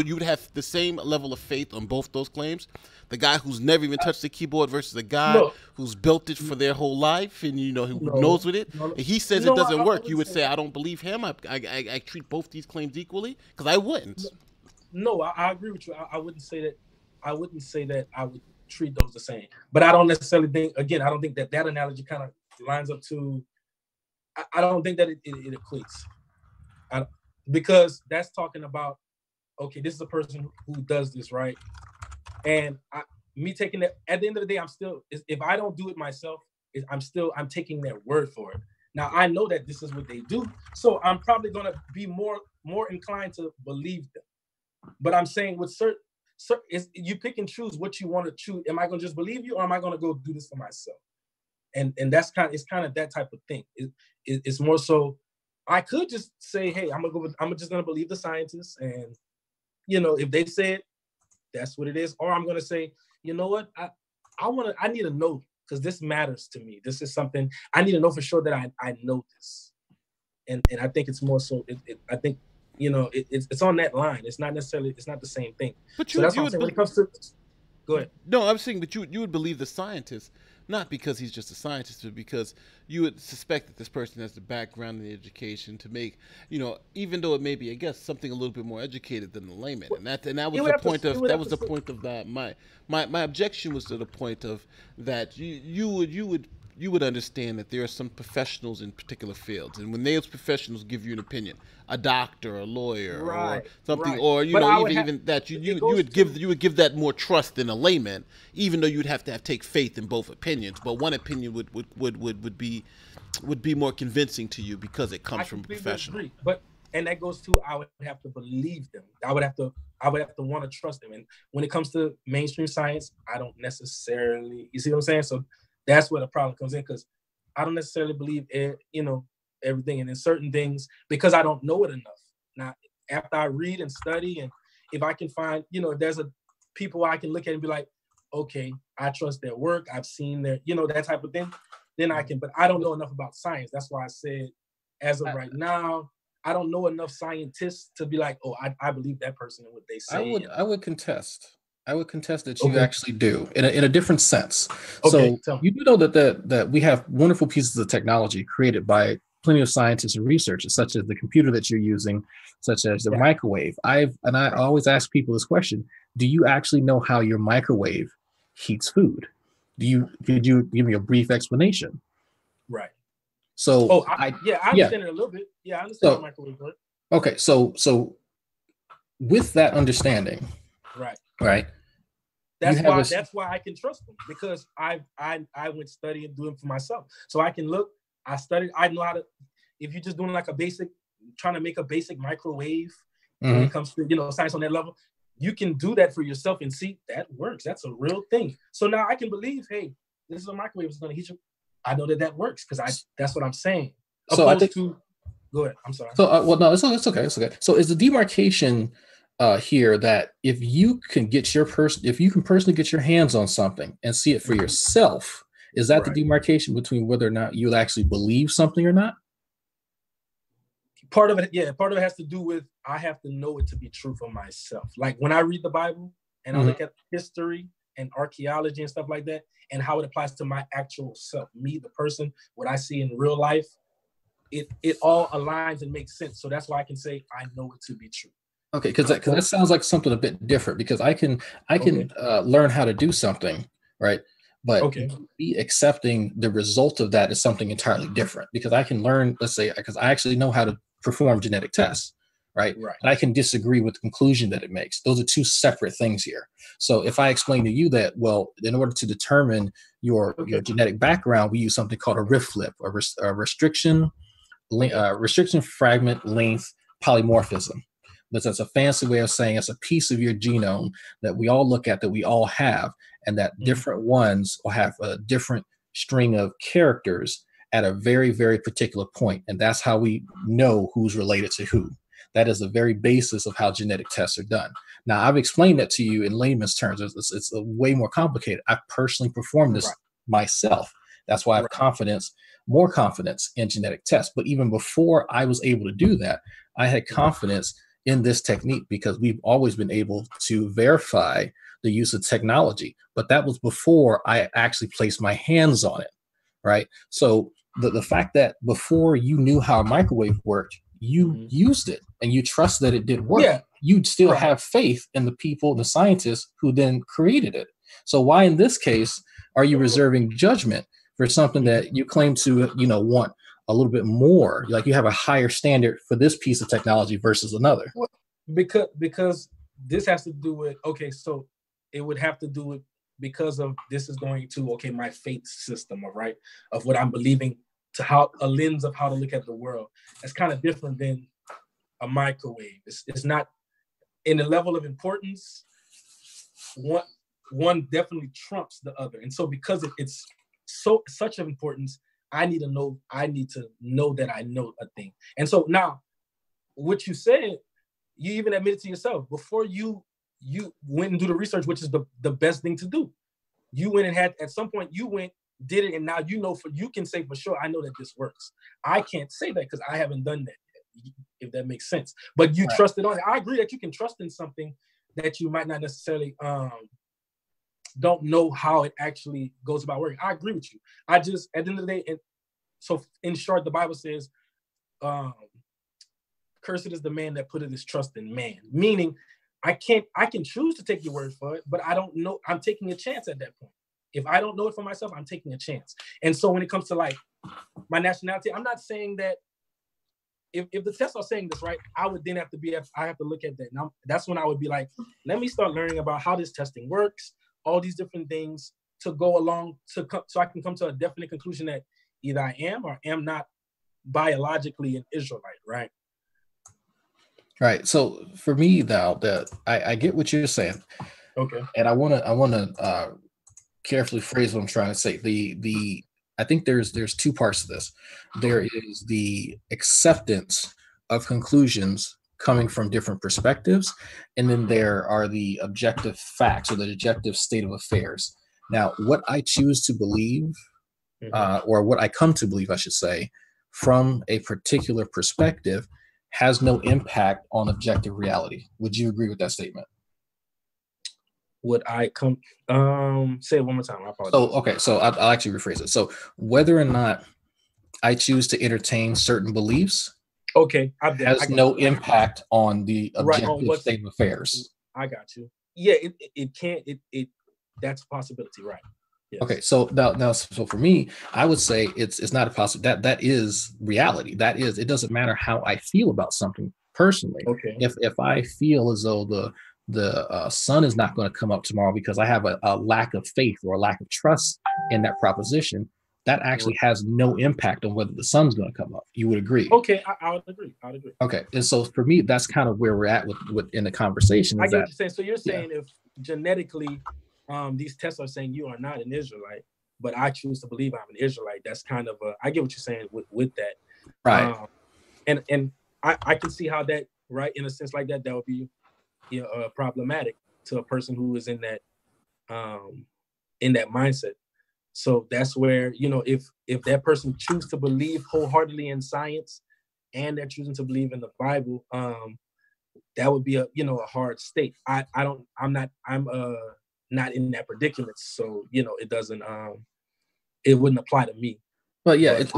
you would have the same level of faith on both those claims? The guy who's never even touched the keyboard versus the guy who's built it for their whole life and who knows with it. And he says it doesn't work. You would say, I don't believe him. I treat both these claims equally, because I wouldn't. No, I agree with you. I wouldn't say that. I wouldn't say that I would treat those the same. But I don't necessarily think. Again, I don't think that analogy kind of lines up to. I don't think that it equates. Because that's talking about. Okay, this is a person who does this, right? And me taking that, at the end of the day, if I don't do it myself, I'm taking their word for it. Now, I know that this is what they do, so I'm probably going to be more inclined to believe them. But I'm saying with certain you pick and choose what you want to choose. Am I going to just believe you, or am I going to go do this for myself? And that's it's kind of that type of thing. It's more so, I could just say, hey, I'm just going to believe the scientists, and if they say it, that's what it is. Or I'm going to say, you know what? I need to know, because this matters to me. This is something I need to know for sure that I know this. And I think it's more so, I think, it's on that line. It's not the same thing. But so that's what I'm saying when it comes to, go ahead. No, I'm saying, but you would believe the scientist, not because he's just a scientist, but because you would suspect that this person has the background and the education to make, even though it may be, I guess, something a little bit more educated than the layman. And that was the point of that. My objection was to the point of that you would you would understand that there are some professionals in particular fields, and when those professionals give you an opinion, a doctor, a lawyer, or something, or you But know, even that you would give that more trust than a layman, even though you'd have to take faith in both opinions. But one opinion would be more convincing to you because it comes from a professional. Agree. And that goes to, I would have to believe them. I would have to want to trust them. And when it comes to mainstream science, I don't necessarily, you see what I'm saying? So that's where the problem comes in, because I don't necessarily believe everything, and in certain things, because I don't know it enough. Now, after I read and study, and if I can find, if there's people I can look at and be like, okay, I trust their work, I've seen their, that type of thing, then I can, but I don't know enough about science. That's why I said, as of right now, I don't know enough scientists to be like, oh, I believe that person and what they say. I would contest that you actually do in a different sense. Okay, so you do know that we have wonderful pieces of technology created by plenty of scientists and researchers, such as the computer that you're using, such as the microwave. I always ask people this question: do you actually know how your microwave heats food? Could you give me a brief explanation? Right. So I understand it a little bit. Yeah, I understand the microwave work. Okay, so with that understanding, right. That's why I can trust them, because I went study and do it for myself. So I can look. I studied. I know how to. If you're just doing like trying to make a basic microwave when it comes to science on that level, you can do that for yourself and see that works. That's a real thing. So now I can believe, hey, this is a microwave. It's going to heat you. I know that works because that's what I'm saying. So I think. Go ahead. I'm sorry. So no, it's okay. It's okay. So is the demarcation here that if you can personally get your hands on something and see it for yourself, is that the demarcation between whether or not you actually believe something or not? Part of it has to do with, I have to know it to be true for myself. Like when I read the Bible and I look at history and archaeology and stuff like that, and how it applies to my actual self, me, the person, what I see in real life, it all aligns and makes sense. So that's why I can say I know it to be true. Okay, because that sounds like something a bit different, because I can learn how to do something, right? But be accepting the result of that is something entirely different, because I can learn, let's say, because I actually know how to perform genetic tests, right? And I can disagree with the conclusion that it makes. Those are two separate things here. So if I explain to you that, well, in order to determine your genetic background, we use something called a rift flip, a restriction fragment length polymorphism. That's a fancy way of saying it's a piece of your genome that we all look at, that we all have, and that different ones will have a different string of characters at a very, very particular point. And that's how we know who's related to who. That is the very basis of how genetic tests are done. Now, I've explained that to you in layman's terms. It's way more complicated. I personally performed this myself. That's why I have more confidence in genetic tests. But even before I was able to do that, I had confidence in this technique, because we've always been able to verify the use of technology. But that was before I actually placed my hands on it, right? So the fact that before you knew how a microwave worked, you used it and you trust that it did work. You'd still have faith in the people, the scientists who then created it. So why in this case are you reserving judgment for something that you claim to, want a little bit more? Like you have a higher standard for this piece of technology versus another. Well, because this has to do with, so it would have to do with, because of this is going to, my faith system, of what I'm believing, to how a lens of how to look at the world. That's kind of different than a microwave. It's not in the level of importance. One definitely trumps the other. And so because it's such an importance, I need to know that I know a thing. And so now, what you said, you even admitted to yourself before you went and do the research, which is the best thing to do. You went and at some point did it, and now you can say for sure, I know that this works. I can't say that because I haven't done that yet, if that makes sense. But you trusted on it. I agree that you can trust in something that you might not necessarily don't know how it actually goes about working. I agree with you. I just, at the end of the day, so in short, the Bible says, cursed is the man that putteth his trust in man. Meaning, I can choose to take your word for it, but I don't know. I'm taking a chance at that point. If I don't know it for myself, I'm taking a chance. And so when it comes to like my nationality, I'm not saying that if the tests are saying this, right, I would then have to I have to look at that. Now that's when I would be like, let me start learning about how this testing works, all these different things to go along so I can come to a definite conclusion that either I am or am not biologically an Israelite, right? Right. So for me, though, that I get what you're saying. Okay. And I wanna carefully phrase what I'm trying to say. I think there's two parts to this. There is the acceptance of conclusions coming from different perspectives, and then there are the objective facts or the objective state of affairs. Now, what I choose to believe, or what I come to believe, I should say, from a particular perspective has no impact on objective reality. Would you agree with that statement? Would I come say it one more time? I apologize. So okay, so I'll actually rephrase it. So whether or not I choose to entertain certain beliefs, has no impact on the objective state of affairs. I got you. Yeah, it can't. That's a possibility, right? Yes. Okay, so now, so for me, I would say it's not a possibility. That is reality. That is, it doesn't matter how I feel about something personally. Okay. If I feel as though the sun is not going to come up tomorrow because I have a lack of faith or a lack of trust in that proposition, that actually has no impact on whether the sun's going to come up. You would agree? Okay, I would agree. Okay, and so for me, that's kind of where we're at with in the conversation. I get what you're saying. So you're saying if genetically, these tests are saying you are not an Israelite, but I choose to believe I'm an Israelite. That's kind of I get what you're saying with that, right? And I can see how that, right, in a sense like that would be problematic to a person who is in that mindset. So that's where, if that person chooses to believe wholeheartedly in science and they're choosing to believe in the Bible, that would be a hard state. I'm not in that predicament. So, it doesn't, it wouldn't apply to me. But yeah, it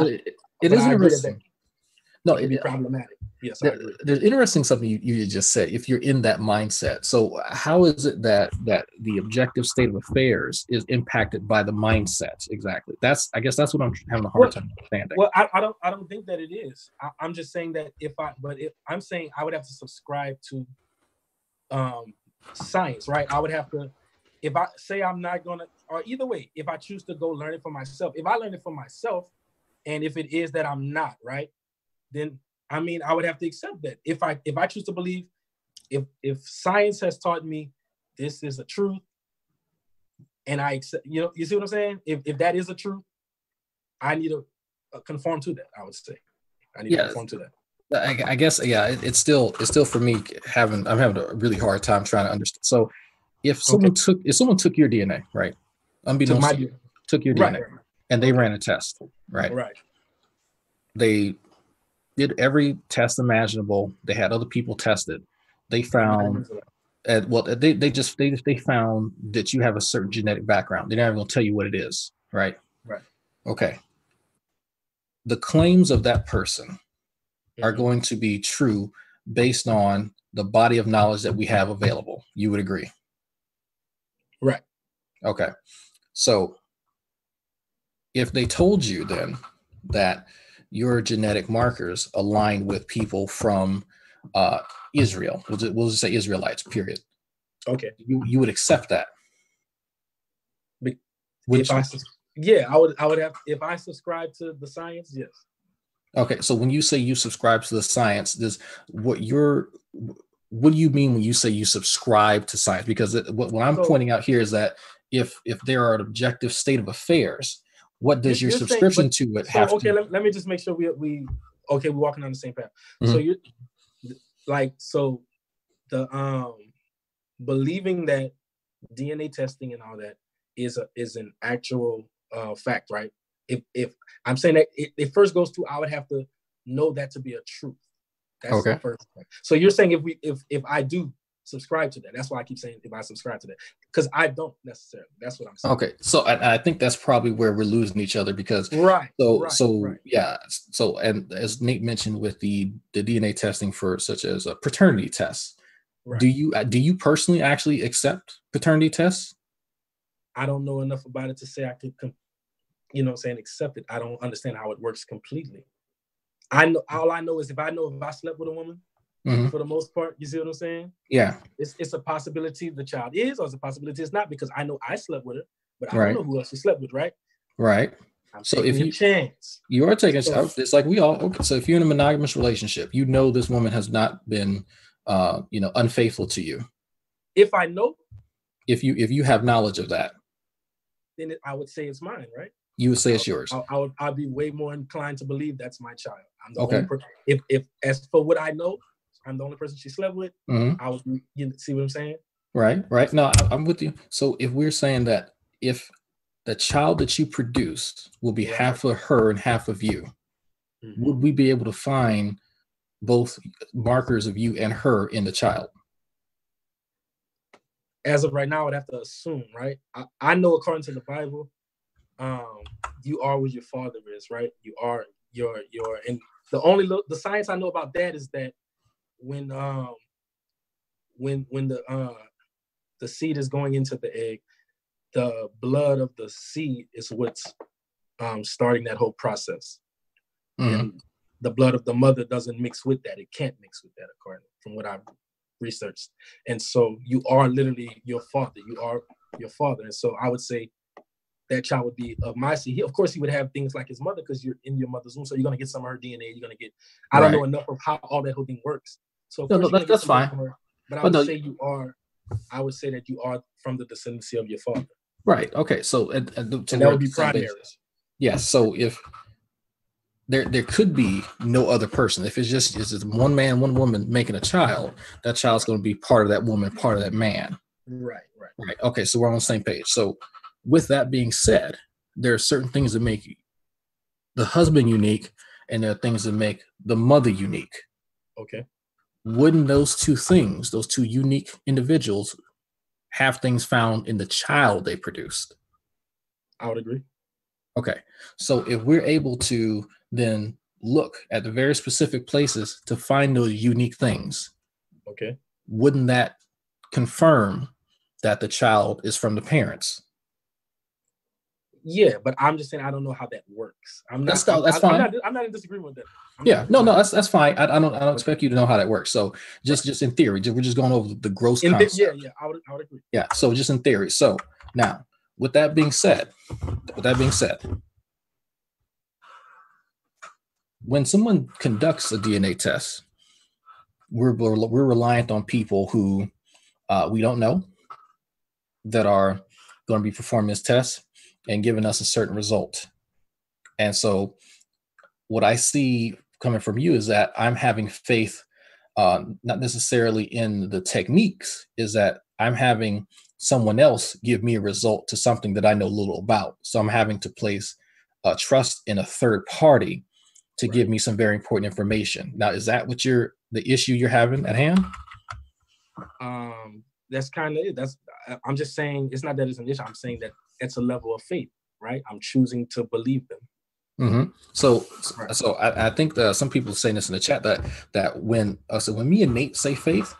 is interesting. No, it can be problematic. Yes, I agree. There's interesting something you just said. If you're in that mindset, so how is it that the objective state of affairs is impacted by the mindset? Exactly. I guess that's what I'm having a hard time understanding. Well, I don't think that it is. I'm just saying that if I'm saying I would have to subscribe to science, right? I would have to, if I say I'm not gonna, or either way, if I choose to go learn it for myself, if I learn it for myself, and if it is that I'm not, right, then I would have to accept that. If I choose to believe, if science has taught me this is a truth, and I accept, you see what I'm saying? If that is a truth, I need to conform to that. I would say I need to conform to that. I guess it's still for me I'm having a really hard time trying to understand. So if someone took your DNA, right, unbeknownst to you, took your DNA, and they ran a test, right, they did every test imaginable. They had other people tested. They found, they found that you have a certain genetic background. They're not even going to tell you what it is, right? Right. Okay. The claims of that person are going to be true based on the body of knowledge that we have available. You would agree? Right. Okay. So if they told you then that your genetic markers align with people from Israel, we'll just say Israelites, period. Okay. You would accept that. I would have, if I subscribe to the science, yes. Okay, so when you say you subscribe to the science, what do you mean when you say you subscribe to science? Because what I'm pointing out here is that if there are an objective state of affairs, what does your subscription to it have to? Okay, let me just make sure we're walking on the same path. Mm-hmm. So you're so the believing that DNA testing and all that is an actual fact, right? If I'm saying that it first goes to, I would have to know that to be a truth. That's the first thing. So you're saying if I do subscribe to that, that's why I keep saying if I subscribe to that, because I don't necessarily. That's what I'm saying. Okay, so I think that's probably where we're losing each other, because So and as Nate mentioned with the DNA testing for such as a paternity tests, do you personally actually accept paternity tests? I don't know enough about it to say I could, accept it. I don't understand how it works completely. All I know is if I slept with a woman, for the most part, you see what I'm saying? Yeah. It's a possibility the child is, or it's a possibility it's not, because I know I slept with her, but I don't know who else she slept with, right? Right. So if you chance, you are taking it's like we all. Okay, so if you're in a monogamous relationship, you know this woman has not been, unfaithful to you. If I know, if you have knowledge of that, then I would say it's mine, right? You would say it's yours. I'd be way more inclined to believe that's my child. I'm the okay. only person. If as for what I know, I'm the only person she slept with. I would, see what I'm saying? Right. No, I'm with you. So if we're saying that if the child that you produce will be half of her and half of you, would we be able to find both markers of you and her in the child? As of right now, I would have to assume, right? I know according to the Bible, you are what your father is, right? You are your and the science I know about that is that when the seed is going into the egg, the blood of the seed is what's starting that whole process. And the blood of the mother doesn't mix with that. It can't mix with that, according from what I've researched. And so you are literally your father. You are your father. And so I would say that child would be of my seed. Of course, he would have things like his mother because you're in your mother's womb. So you're going to get some of her DNA. You're going to get, I don't know enough of how all that whole thing works. So of course that's fine. But I would say I would say that you are from the descendancy of your father. Right. Okay. So and that would be primary. Yes. So if there could be no other person, if it's just one man, one woman making a child, that child's going to be part of that woman, part of that man. Right. Okay. So we're on the same page. So with that being said, there are certain things that make the husband unique, and there are things that make the mother unique. Okay. Wouldn't those two things, those two unique individuals, have things found in the child they produced? I would agree. Okay. So if we're able to then look at the very specific places to find those unique things, okay, wouldn't that confirm that the child is from the parents? Yeah, but I'm just saying I don't know how that works. That's fine. I'm not in disagreement with No, that. that's fine. I don't expect you to know how that works. So just in theory, we're just going over the gross concept. I would agree. Yeah, so just in theory. So now, with that being said, when someone conducts a DNA test, we're reliant on people who we don't know that are going to be performing this test and giving us a certain result. And so what I see coming from you is that I'm having faith, not necessarily in the techniques, is that I'm having someone else give me a result to something that I know little about. So I'm having to place trust in a third party to give me some very important information. Now, is that what the issue you're having at hand? That's kind of it. I'm just saying it's not that it's an issue. I'm saying that it's a level of faith, right? I'm choosing to believe them. So I think that some people are saying this in the chat that when me and Nate say faith,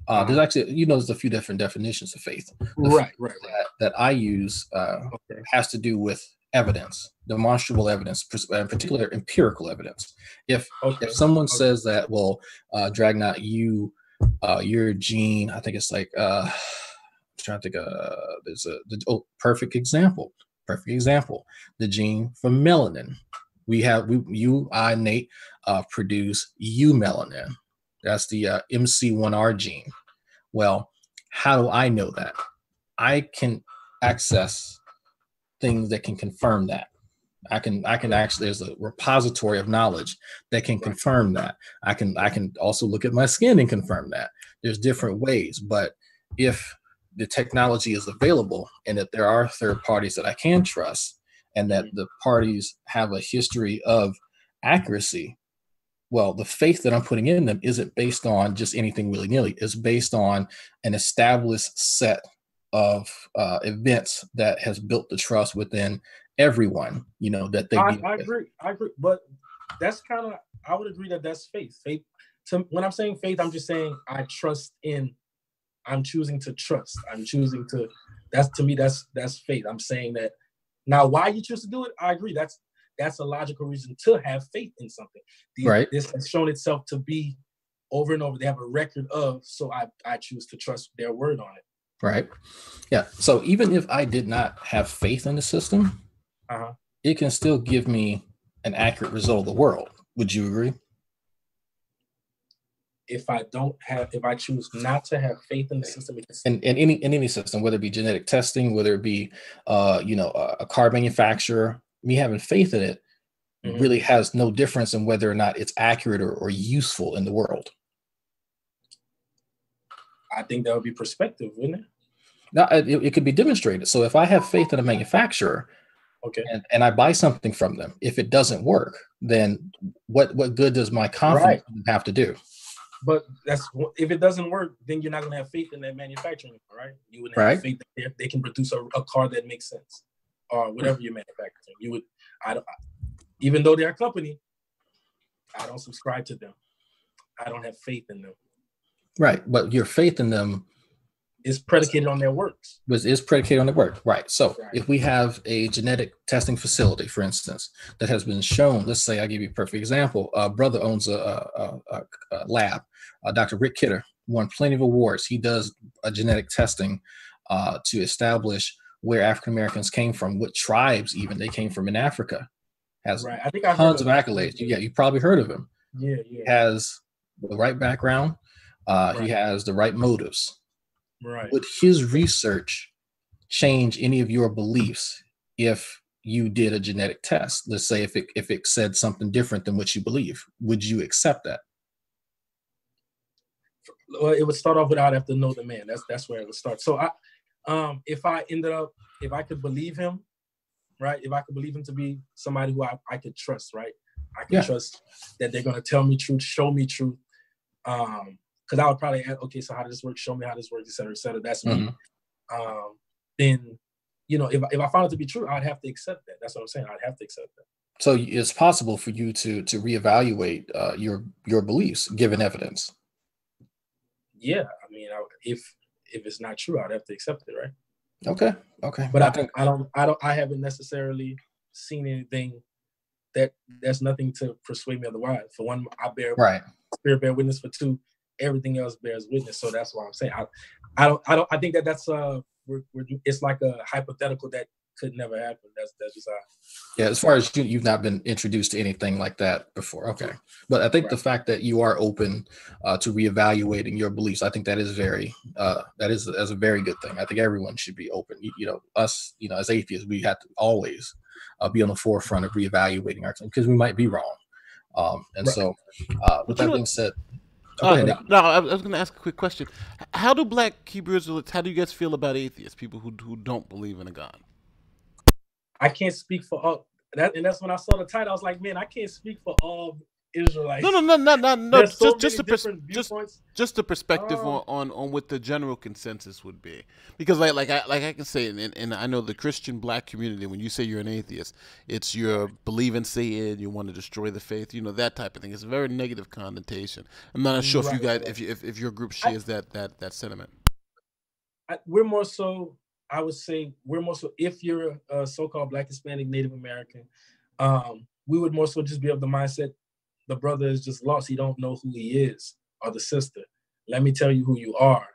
there's actually, there's a few different definitions of faith. Right. That I use has to do with evidence, demonstrable evidence, in particular empirical evidence. If someone says that, well, Dragnot, your gene, I think it's like I'm trying to think. There's perfect example. The gene for melanin. I, Nate, produce eumelanin. That's the MC1R gene. Well, how do I know that? I can access things that can confirm that. I can actually, there's a repository of knowledge that can confirm that. I can also look at my skin and confirm that. There's different ways, but if the technology is available and that there are third parties that I can trust and that the parties have a history of accuracy, well, the faith that I'm putting in them isn't based on just anything willy-nilly. It's based on an established set of events that has built the trust within everyone, that they I agree. But that's kind of, I would agree that that's faith. When I'm saying faith, I'm just saying I'm choosing to trust. I'm choosing to That's, to me, that's faith. I'm saying that. Now, why you choose to do it, I agree. That's a logical reason to have faith in something. Right. This has shown itself to be over and over. They have a record of, so I choose to trust their word on it. Right. Yeah. So even if I did not have faith in the system, it can still give me an accurate result of the world. Would you agree? If I choose not to have faith in the system, in any system, whether it be genetic testing, whether it be a car manufacturer, me having faith in it really has no difference in whether or not it's accurate or useful in the world. I think that would be perspective, wouldn't it? Now, it could be demonstrated. So if I have faith in a manufacturer, okay, and I buy something from them, if it doesn't work, then what good does my confidence have to do? But if it doesn't work, then you're not going to have faith in that manufacturing, right? You wouldn't have faith that they can produce a car that makes sense, or whatever you're manufacturing. You would, even though they're a company, I don't subscribe to them. I don't have faith in them. Right, but your faith in them is predicated on their works. Is predicated on their work, right? So if we have a genetic testing facility, for instance, that has been shown, let's say, I'll give you a perfect example. A brother owns a lab. Dr. Rick Kidder won plenty of awards. He does genetic testing to establish where African Americans came from, what tribes even they came from in Africa. Has I think I've tons of accolades. Yeah, you probably heard of him. Yeah. He has the right background. He has the right motives. Right. Would his research change any of your beliefs if you did a genetic test? Let's say if it said something different than what you believe, would you accept that? Well, it would start off with I'd have to know the man. That's where it would start. So if I could believe him, right? If I could believe him to be somebody who I could trust, right? I can trust that they're gonna tell me truth, show me truth. Because I would probably ask, okay, so how does this work? Show me how this works, et cetera, et cetera. That's me. Then, if I found it to be true, I'd have to accept that. That's what I'm saying. I'd have to accept that. So it's possible for you to reevaluate your beliefs given evidence. Yeah, I mean, if it's not true, I'd have to accept it, right? Okay. But I haven't necessarily seen anything that's nothing to persuade me otherwise. For one, I spirit bear witness. For two, everything else bears witness. So that's why I'm saying I think that's it's like a hypothetical that could never happen. That's just as far as you've not been introduced to anything like that before. Okay. But I think the fact that you are open to reevaluating your beliefs, I think that is a very good thing. I think everyone should be open. Us, as atheists, we have to always be on the forefront of reevaluating our things because we might be wrong. So with that being said, no, I was going to ask a quick question. How do Black Hebrew Israelites, how do you guys feel about atheists, people who don't believe in a God? I can't speak for all that, and that's when I saw the title. I was like, man, I can't speak for all Israelites. No. Just the perspective on what the general consensus would be, because like I can say, and I know the Christian Black community. When you say you're an atheist, it's you believe in Satan, you want to destroy the faith, that type of thing. It's a very negative connotation. I'm not sure if you guys, if your group shares that sentiment. We're more so. I would say we're more so. If you're a so-called Black, Hispanic, Native American, we would more so just be of the mindset. The brother is just lost. He don't know who he is, or the sister. Let me tell you who you are.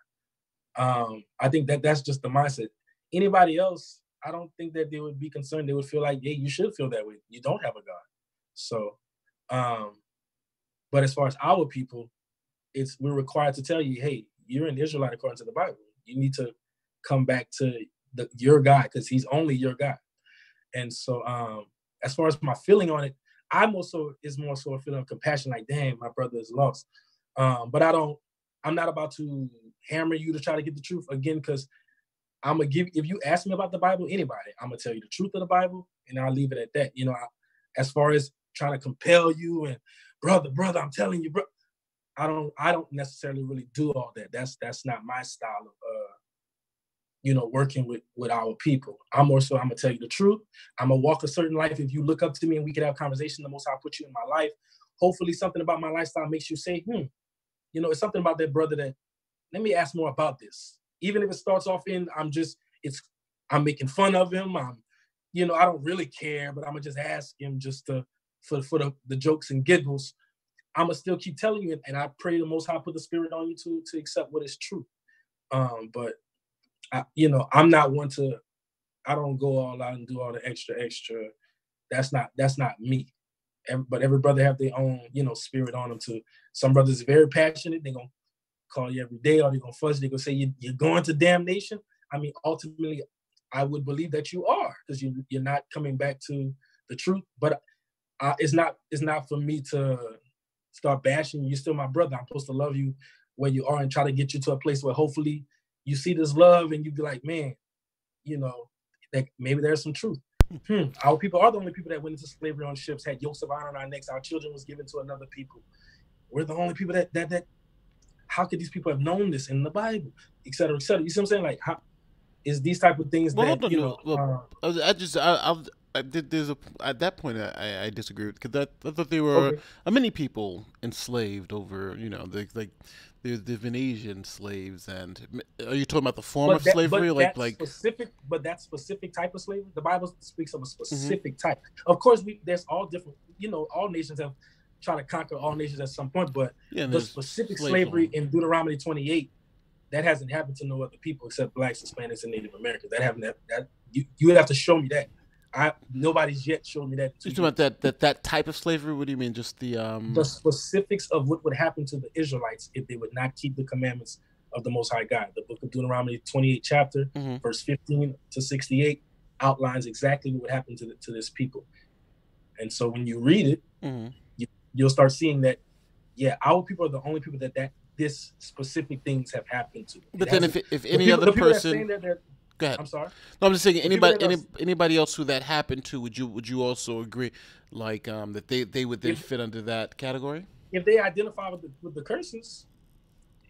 I think that's just the mindset. Anybody else, I don't think that they would be concerned. They would feel like, yeah, you should feel that way. You don't have a God. So, but as far as our people, we're required to tell you, hey, you're an Israelite according to the Bible. You need to come back to your God because he's only your God. And so as far as my feeling on it, it's more so a feeling of compassion, like, damn, my brother is lost. But I'm not about to hammer you to try to get the truth again, because I'm going to if you ask me about the Bible, anybody, I'm going to tell you the truth of the Bible, and I'll leave it at that. As far as trying to compel you and brother, I'm telling you, bro, I don't necessarily really do all that. That's not my style of working with our people. I'm more so, I'm gonna tell you the truth. I'm gonna walk a certain life. If you look up to me and we can have a conversation, the Most High put you in my life. Hopefully something about my lifestyle makes you say, it's something about that brother that, let me ask more about this. Even if it starts off in, I'm just I'm making fun of him. I don't really care, but I'm gonna just ask him just for the jokes and giggles. I'm gonna still keep telling you, and I pray the Most High put the Spirit on you to accept what is true. But I'm not one to. I don't go all out and do all the extra. That's not me. But every brother have their own, spirit on them too. Some brothers are very passionate. They're going to call you every day, or they're going to fuss. They're going to say you're going to damnation. I mean, ultimately, I would believe that you are, because you're not coming back to the truth. But it's not for me to start bashing you. You're still my brother. I'm supposed to love you where you are and try to get you to a place where hopefully you see this love and you be like, man, that maybe there's some truth. Our people are the only people that went into slavery on ships, had yokes of iron on our necks. Our children was given to another people. We're the only people that how could these people have known this in the Bible, et cetera, et cetera? You see what I'm saying? Like, how is these type of things Well, that, at that point I disagree with, because I thought there were many people enslaved over, there's been Asian slaves, and are you talking about the form of slavery, but that specific type of slavery? The Bible speaks of a specific type. Of course, there's all different. All nations have tried to conquer all nations at some point, but the specific slavery in Deuteronomy 28, that hasn't happened to no other people except blacks, Hispanics, and Native Americans. That haven't. That you would have to show me that. Nobody's yet shown me that. You're talking about that type of slavery? What do you mean? Just the specifics of what would happen to the Israelites if they would not keep the commandments of the Most High God. The book of Deuteronomy 28 chapter, verse 15 to 68 outlines exactly what would happen to this people. And so when you read it, you'll start seeing that, our people are the only people that this specific things have happened to. But then if any other person... Go ahead. I'm sorry. No, I'm just saying anybody else who that happened to, would you also agree, like, that they would then fit under that category? If they identify with the curses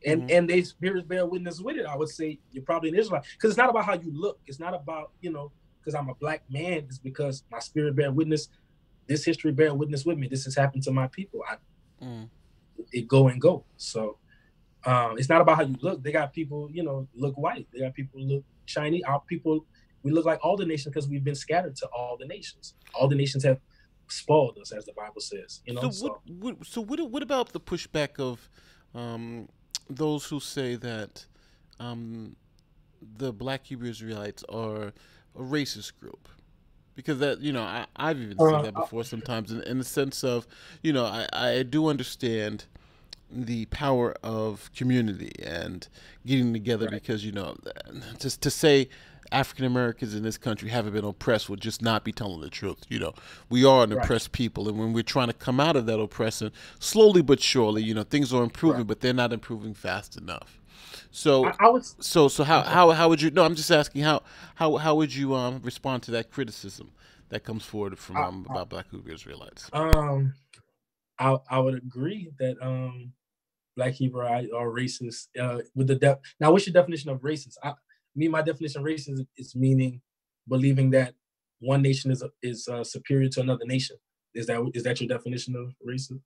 and they spirits bear witness with it, I would say you're probably an Israelite. Because it's not about how you look. It's not about, because I'm a black man. It's because my spirit bear witness. This history bear witness with me. This has happened to my people. It go and go. So it's not about how you look. They got people, look white. They got people look Chinese. Our people, we look like all the nations because we've been scattered to all the nations. All the nations have spoiled us, as the Bible says. So what about the pushback of those who say that the Black Hebrew Israelites are a racist group? Because that, I've even said that before sometimes, in the sense of, I do understand the power of community and getting together, because just to say African Americans in this country haven't been oppressed would just not be telling the truth. We are an oppressed people, and when we're trying to come out of that oppression slowly but surely, things are improving, but they're not improving fast enough. So how would you? No, I'm just asking how would you respond to that criticism that comes forward from about Black Hebrew Israelites? I would agree that Black Hebrew are racist with the depth. Now, what's your definition of racist? My definition of racist is meaning believing that one nation is superior to another nation. Is that your definition of racist?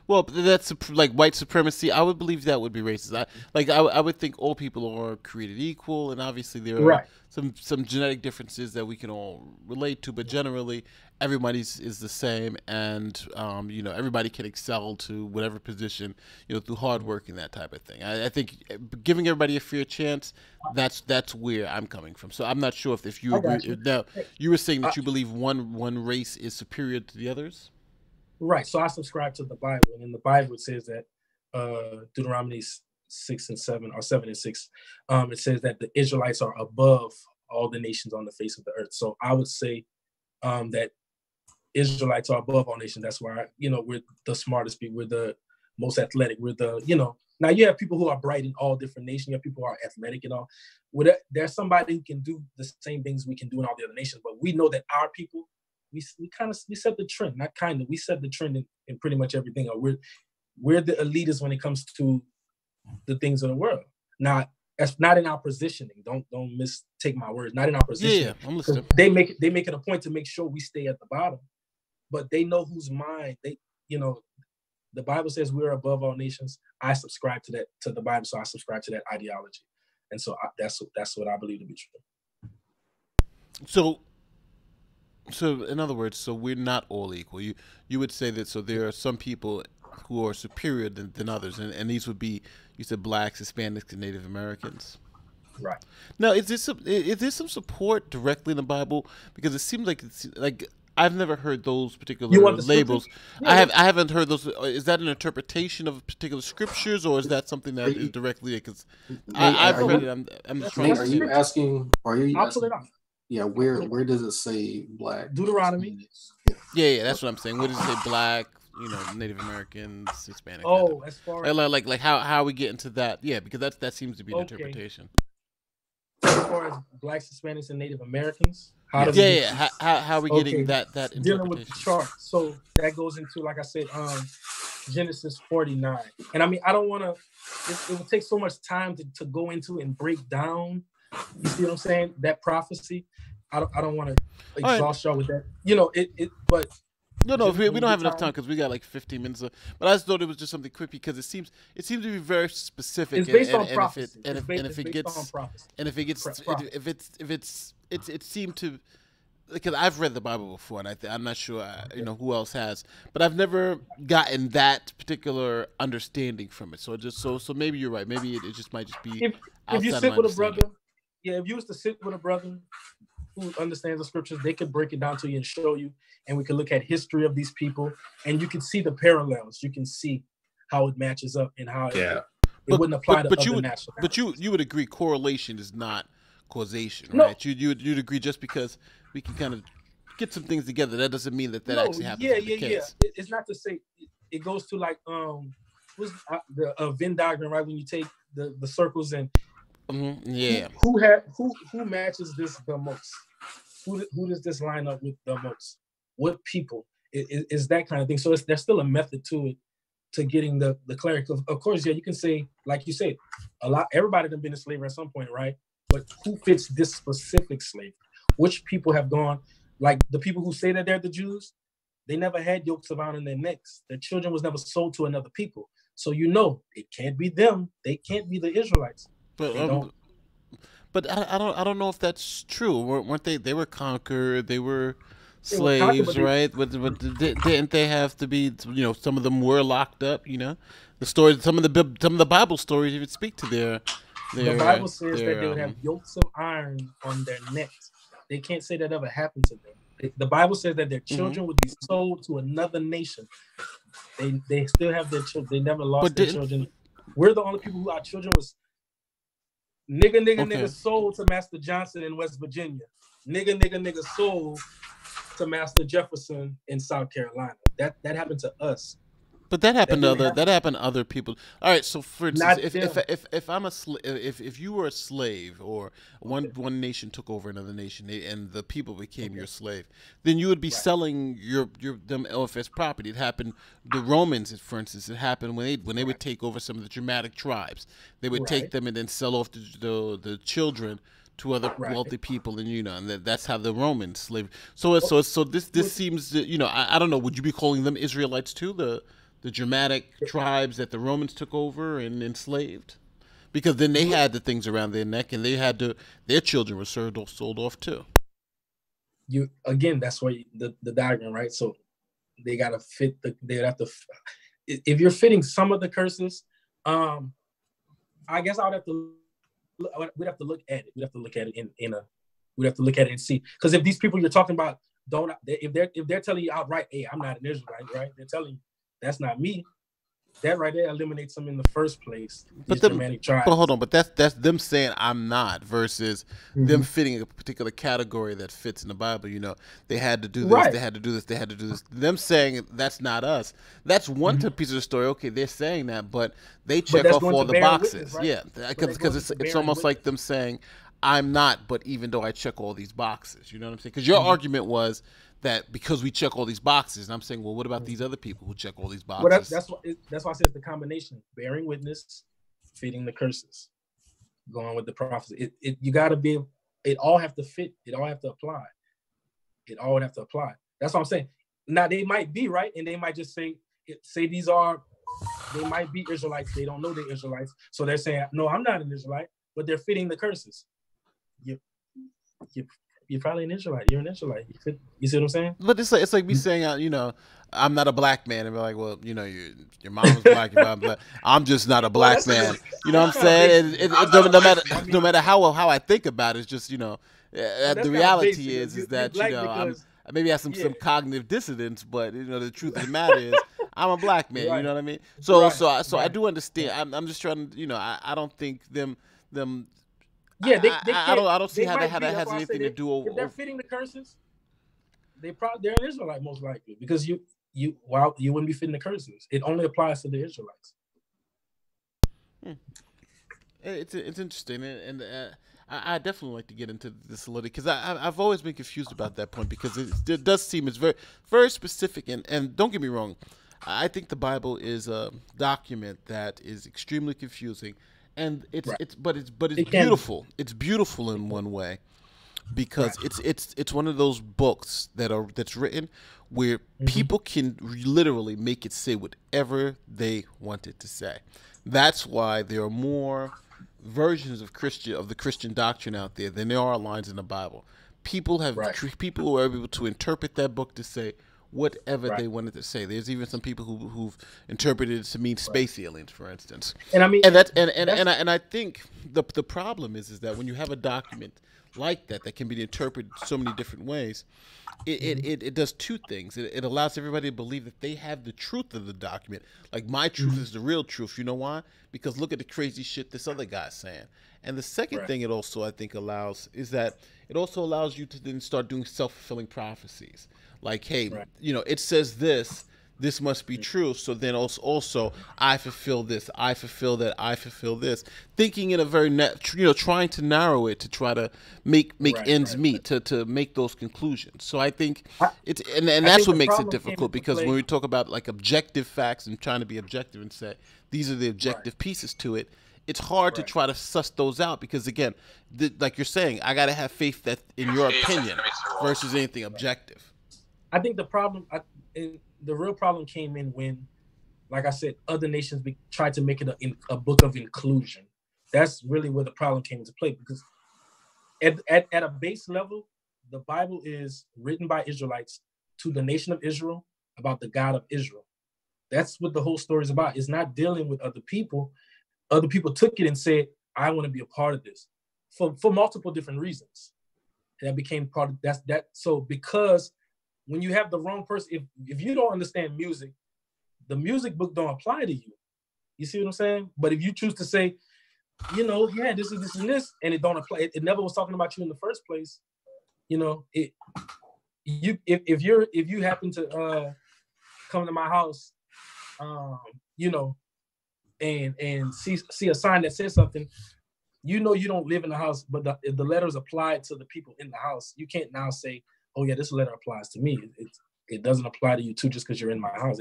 Well, that's like white supremacy. I would believe that would be racist. I would think all people are created equal, and obviously there are some genetic differences that we can all relate to, but generally everybody is the same, and everybody can excel to whatever position, through hard work and that type of thing. I think giving everybody a fair chance, that's where I'm coming from. So I'm not sure if you agree. Now, you were saying that you believe one race is superior to the others? Right. So I subscribe to the Bible, and in the Bible it says that Deuteronomy 6 and 7, or 7 and 6, it says that the Israelites are above all the nations on the face of the earth. So I would say that Israelites are above all nations. That's why we're the smartest people, we're the most athletic, we're the Now you have people who are bright in all different nations. You have people who are athletic and all. There's somebody who can do the same things we can do in all the other nations, but we know that our people. We set the trend, not kind of. We set the trend in pretty much everything. We're the elitists when it comes to the things of the world. Now, that's not in our positioning. Don't mistake my words. Not in our positioning. Yeah, I'm listening. They make it a point to make sure we stay at the bottom, but they know whose mind they. The Bible says we're above all nations. I subscribe to the Bible, so I subscribe to that ideology, and so that's what I believe to be true. So in other words, so we're not all equal. You would say that. So there are some people who are superior than others, and these would be, you said, blacks, Hispanics, and Native Americans. Right. Now, is there some support directly in the Bible? Because it seems like it's like I've never heard those particular You want the labels. Yeah. I haven't heard those. Is that an interpretation of particular scriptures, or is that something that is directly? Because I've read it. I'm just trying Nate, to. are you asking? Are you? I'll pull it up. Yeah, where does it say black? Deuteronomy. Yeah, that's what I'm saying. What does it say? Black, Native Americans, Hispanic. Oh, as far as like how we get into that? Yeah, because that seems to be an Okay. interpretation. as far as blacks, Hispanics, and Native Americans, How are we getting Okay. that dealing with the interpretation? chart. So that goes into, like I said, Genesis 49. And I mean, I don't want to. It would take so much time to go into and break down. You see what I'm saying? That prophecy. I don't want to exhaust y'all with that. But No, we don't have enough time because we got like 15 minutes. But I just thought it was just something quick because it seems to be very specific. it's based on and prophecy. If it seemed to, because I've read the Bible before and I'm not sure who else has, but I've never gotten that particular understanding from it. So so maybe you're right. Maybe it just might just be if you outside sit of my with a understanding. brother, if you was to sit with a brother who understands the scriptures, they could break it down to you and show you, and we could look at history of these people, and you can see the parallels. You can see how it matches up and how it wouldn't apply to other nationalities. But you would agree correlation is not causation, No. right? You'd agree just because we can kind of get some things together, that doesn't mean that actually happens. Yeah. in the case. It's not to say it goes to like what's the Venn diagram, right? When you take the circles and Yeah. who matches this the most? Who does this line up with the most? What people? Is that kind of thing. So there's still a method to it, to getting the clarity. Of course, yeah, you can say, like you said, everybody done been in slavery at some point, right? But who fits this specific slavery? Which people have gone, like the people who say that they're the Jews, they never had yokes around in their necks. Their children was never sold to another people. So it can't be them. They can't be the Israelites. But I don't know if that's true. Weren't they? They were conquered. They were slaves, right? But didn't they have to be? Some of them were locked up. The stories, some of the Bible stories even speak to their. The Bible says that they would have yokes of iron on their necks. They can't say that ever happened to them. The Bible says that their children would be sold to another nation. They still have their children. They never lost their children. We're the only people who our children was nigga sold to Master Johnson in West Virginia. Nigga sold to Master Jefferson in South Carolina. That happened to us. But that happened to other people. All right, so for instance, if I'm if you were a slave, or one nation took over another nation and the people became your slave, then you would be selling them LFS property. It happened. The Romans, for instance, it happened when they would take over some of the Germanic tribes. They would take them and then sell off the children to other wealthy people, and that's how the Roman slave. So this seems I don't know. Would you be calling them Israelites too? The Germanic tribes that the Romans took over and enslaved, because then they had the things around their neck, and their children were sold off too. That's why the diagram, right? So they gotta fit they have to. If you're fitting some of the curses, I guess we'd have to look at it. We'd have to look at it we'd have to look at it and see, because if these people you're talking about if they're telling you outright, hey, I'm not an Israelite, right? They're telling you, that's not me. That right there eliminates them in the first place. But hold on, but that's them saying I'm not versus them fitting a particular category that fits in the Bible. They had to do this, they had to do this, they had to do this. Them saying that's not us. That's one piece of the story. Okay, they're saying that, but they check off all the boxes. Witness, right? Yeah, because it's almost like them saying I'm not, but even though I check all these boxes, you know what I'm saying? Because your argument was that because we check all these boxes, and I'm saying, well, what about these other people who check all these boxes? Well, that's why I said it's the combination: bearing witness, fitting the curses, going with the prophecy. You got to be. It all have to fit. It all have to apply. It all would have to apply. That's what I'm saying. Now they might be right, and they might just say these are. They might be Israelites. They don't know they're Israelites, so they're saying, no, I'm not an Israelite, but they're fitting the curses. you're probably an Israelite. You're an Israelite. You see what I'm saying? But it's like me saying, you know, I'm not a black man, and be like, well, you know, your mom is black, your mom black. I'm just not a black man. You know what I'm saying? No matter how I think about it, it's just, you know, the reality is that, you know, I maybe have some cognitive dissonance, but you know, the truth of the matter is I'm a black man. You know what I mean? So I do understand. I'm just trying to, you know, I don't think them. Yeah, I don't see how that has anything to do. If they're fitting the curses, they're an Israelite most likely, because you wouldn't be fitting the curses. It only applies to the Israelites. It's interesting, and I definitely like to get into this a little, because I've always been confused about that point, because it does seem it's very, very specific, and don't get me wrong, I think the Bible is a document that is extremely confusing, and it's beautiful. It's beautiful in one way, because it's one of those books that's written where people can literally make it say whatever they want it to say. That's why there are more versions of the Christian doctrine out there than there are lines in the Bible. People were able to interpret that book to say whatever they wanted to say. There's even some people who've interpreted it to mean space aliens, for instance. And I mean, and I think the problem is that when you have a document like that can be interpreted so many different ways, it does two things. It allows everybody to believe that they have the truth of the document. Like, my truth is the real truth. You know why? Because look at the crazy shit this other guy's saying. And the second thing it also, I think, allows is that it also allows you to then start doing self-fulfilling prophecies. Like, hey, you know, it says this must be true. So then also I fulfill this, I fulfill that, I fulfill this. Thinking in a very trying to narrow it to try to make ends meet, to make those conclusions. So I think it's and that's what makes it difficult, because when we talk about like objective facts and trying to be objective and say these are the objective pieces to it, it's hard to try to suss those out, because again, like you're saying, I got to have faith that in your opinion versus anything objective. I think the real problem came in when, like I said, other nations tried to make it a book of inclusion. That's really where the problem came into play, because at a base level, the Bible is written by Israelites to the nation of Israel about the God of Israel. That's what the whole story is about. It's not dealing with other people. Other people took it and said, I want to be a part of this for multiple different reasons. And that became part of that. So because when you have the wrong person, if you don't understand music, the music book don't apply to you. You see what I'm saying? But if you choose to say, you know, yeah, this is this and this, and it don't apply, it never was talking about you in the first place. You know, if you happen to come to my house, you know, and see a sign that says something, you know, you don't live in the house, but the letters apply to the people in the house. You can't now say, oh yeah, this letter applies to me. It doesn't apply to you too just because you're in my house.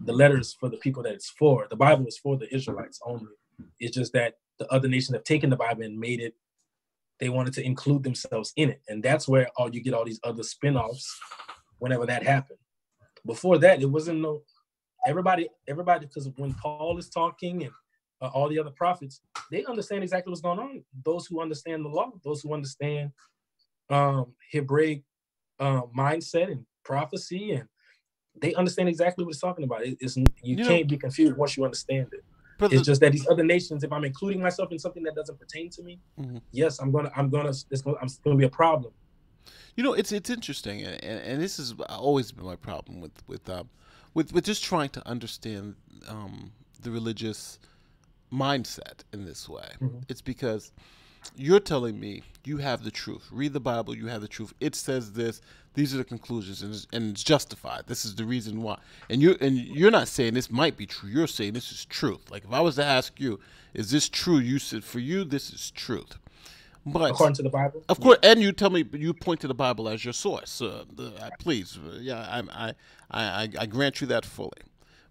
The letter is for the people that it's for. The Bible is for the Israelites only. It's just that the other nations have taken the Bible and made it, they wanted to include themselves in it. And that's where you get all these other spin-offs whenever that happened. Before that, it wasn't everybody, because when Paul is talking and all the other prophets, they understand exactly what's going on. Those who understand the law, those who understand Hebraic mindset and prophecy, and they understand exactly what it's talking about. You can't be confused once you understand it. It's just that these other nations, if I'm including myself in something that doesn't pertain to me, yes, it's gonna be a problem. You know, it's interesting, and this has always been my problem with just trying to understand the religious mindset in this way. It's because you're telling me you have the truth. Read the Bible, you have the truth. It says this. These are the conclusions, and it's justified. This is the reason why. And you're not saying this might be true. You're saying this is truth. Like, if I was to ask you, is this true? You said, for you, this is truth. But according to the Bible, of course, and you tell me you point to the Bible as your source. Please, I grant you that fully.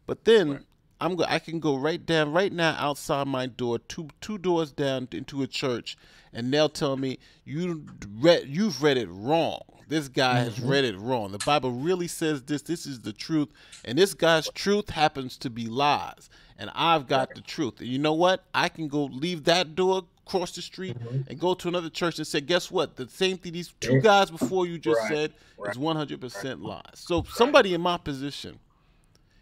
But then I can go right now outside my door, two doors down into a church, and they'll tell me you've read it wrong. This guy has read it wrong. The Bible really says this. This is the truth, and this guy's truth happens to be lies, and I've got the truth. And you know what? I can go leave that door, cross the street and go to another church and say, guess what? The same thing these two guys before you just said is 100% lies. So somebody in my position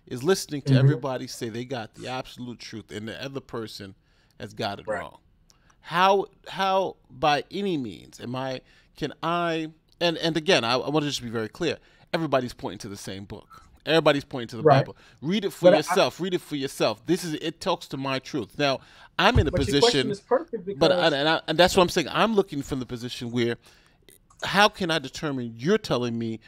is listening to everybody say they got the absolute truth and the other person has got it wrong. How by any means can I and again, I want to just be very clear. Everybody's pointing to the same book. Everybody's pointing to the Bible. Read it for yourself. Read it for yourself. It talks to my truth. Now, I'm in a position, and that's what I'm saying. I'm looking from the position where, how can I determine what you're telling me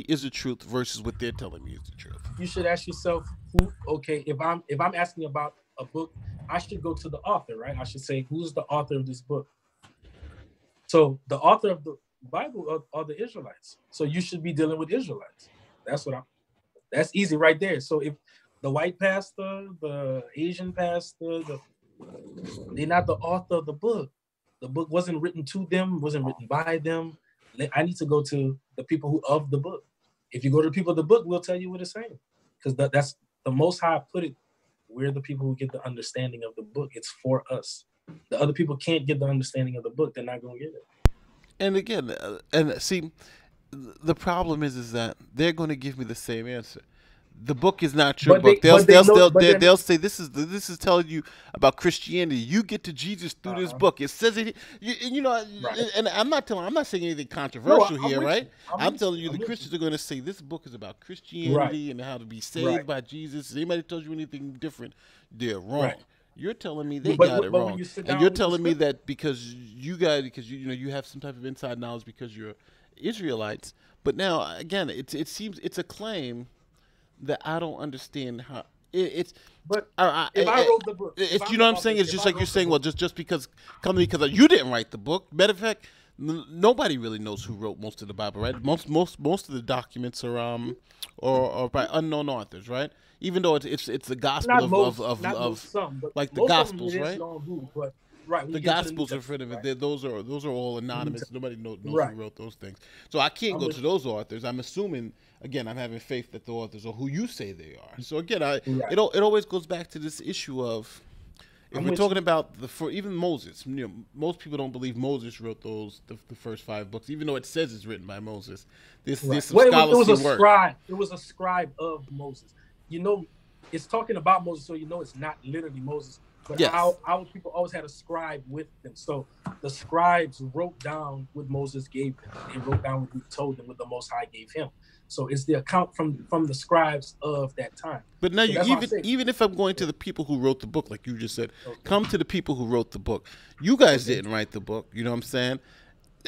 is the truth versus what they're telling me is the truth? You should ask yourself, if I'm asking about a book, I should go to the author, right? I should say, who's the author of this book? So the author of the Bible are the Israelites. So you should be dealing with Israelites. That's easy right there. So if the white pastor, the Asian pastor, they're not the author of the book. The book wasn't written to them, wasn't written by them. I need to go to the people who of the book. If you go to the people of the book, we'll tell you what it's saying. Because that's the Most High put it. We're the people who get the understanding of the book. It's for us. The other people can't get the understanding of the book. They're not going to get it. And again, and see, the problem is that they're going to give me the same answer. The book is not your book. They'll say this is telling you about Christianity. You get to Jesus through this book. It says it. And I'm not saying anything controversial here, right? I'm telling you, the Christians are going to say this book is about Christianity and how to be saved by Jesus. If anybody tells you anything different, they're wrong. Right. You're telling me they got it wrong, and you're telling me that because you have some type of inside knowledge because you're Israelites. But now again, it seems it's a claim that I don't understand how it's. But if I wrote the book, you know what I'm saying? It's just like you're saying, well, just because you didn't write the book. Matter of fact, nobody really knows who wrote most of the Bible, right? Most of the documents are by unknown authors, right? Even though it's the gospel like the gospels, right? The gospels are front of it. Those are all anonymous. Nobody knows who wrote those things. So I can't go to those authors. I'm assuming, again, I'm having faith that the authors are who you say they are. So again, it always goes back to this issue of, if we're talking about even Moses, most people don't believe Moses wrote the first 5 books, even though it says it's written by Moses. There's some scholarly work. It was a scribe of Moses. It's talking about Moses, so it's not literally Moses. But our people always had a scribe with them. So the scribes wrote down what Moses gave them. They wrote down what he told them, what the Most High gave him. So it's the account from the scribes of that time. But now, even if I'm going to the people who wrote the book, like you just said, come to the people who wrote the book. You guys didn't write the book. You know what I'm saying?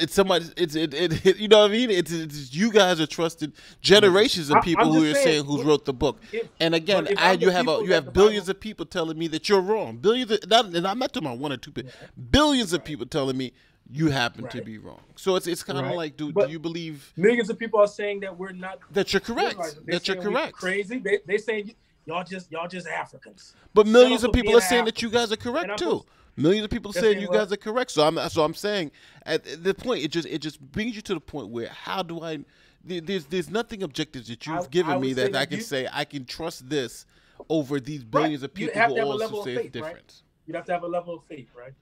It's somebody. You know what I mean? It's you guys are trusted generations of people who are saying who wrote the book. And again, you have billions of people telling me that you're wrong. Billions, and I'm not talking about 1 or 2 people. Billions of people telling me you happen to be wrong. So it's kind of like, do you believe millions of people are saying that we're not, that you're correct? That you're correct. Crazy. They saying y'all just Africans. But millions of people are saying that you guys are correct too. Millions of people saying you guys are correct. So I'm saying at the point it just brings you to the point where how do I? There's nothing objective that you've given me that I can say I can trust this over these billions of people who also say it's different. Right? You'd have to have a level of faith, right?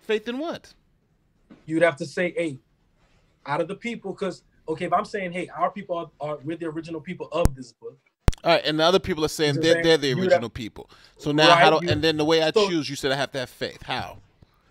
Faith in what? You'd have to say, hey, out of the people, because if I'm saying, hey, our people we're the original people of this book. All right, and the other people are saying they're the original people. So now, and then the way I choose, you said I have to have faith. How?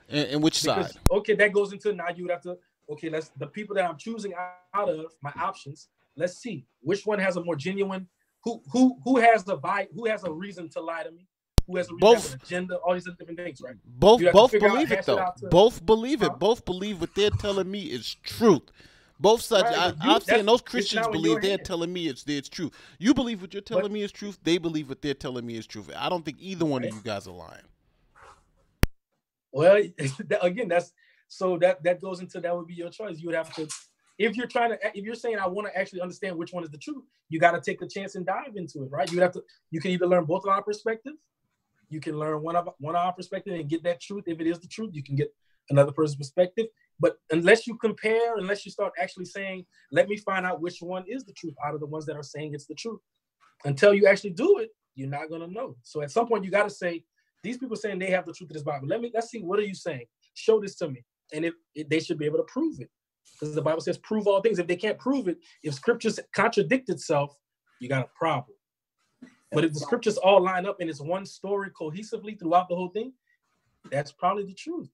And which side? Okay, that goes into now. You would have to. Okay, let's the people that I'm choosing out of my options. Let's see which one has a more genuine. Who has a reason to lie to me? Who has a reason, has an agenda? All these different things, right? Both believe it though. Both believe it. Both believe what they're telling me is truth. Both sides. Right, I'm saying those Christians believe they're telling me it's true. You believe what you're telling me is truth. They believe what they're telling me is truth. I don't think either one of you guys are lying. Well, again, that goes into that would be your choice. You would have to, if you're saying I want to actually understand which one is the truth, you got to take the chance and dive into it, right? You can either learn both of our perspectives. You can learn one of our perspective and get that truth. If it is the truth, you can get another person's perspective. But unless you compare, unless you start actually saying, let me find out which one is the truth out of the ones that are saying it's the truth, until you actually do it, you're not going to know. So at some point, you got to say, these people saying they have the truth of this Bible. Let's see, what are you saying? show this to me. And if they should be able to prove it. Because the Bible says prove all things. If they can't prove it, if scriptures contradict itself, you got a problem. But if the scriptures all line up and it's one story cohesively throughout the whole thing, that's probably the truth.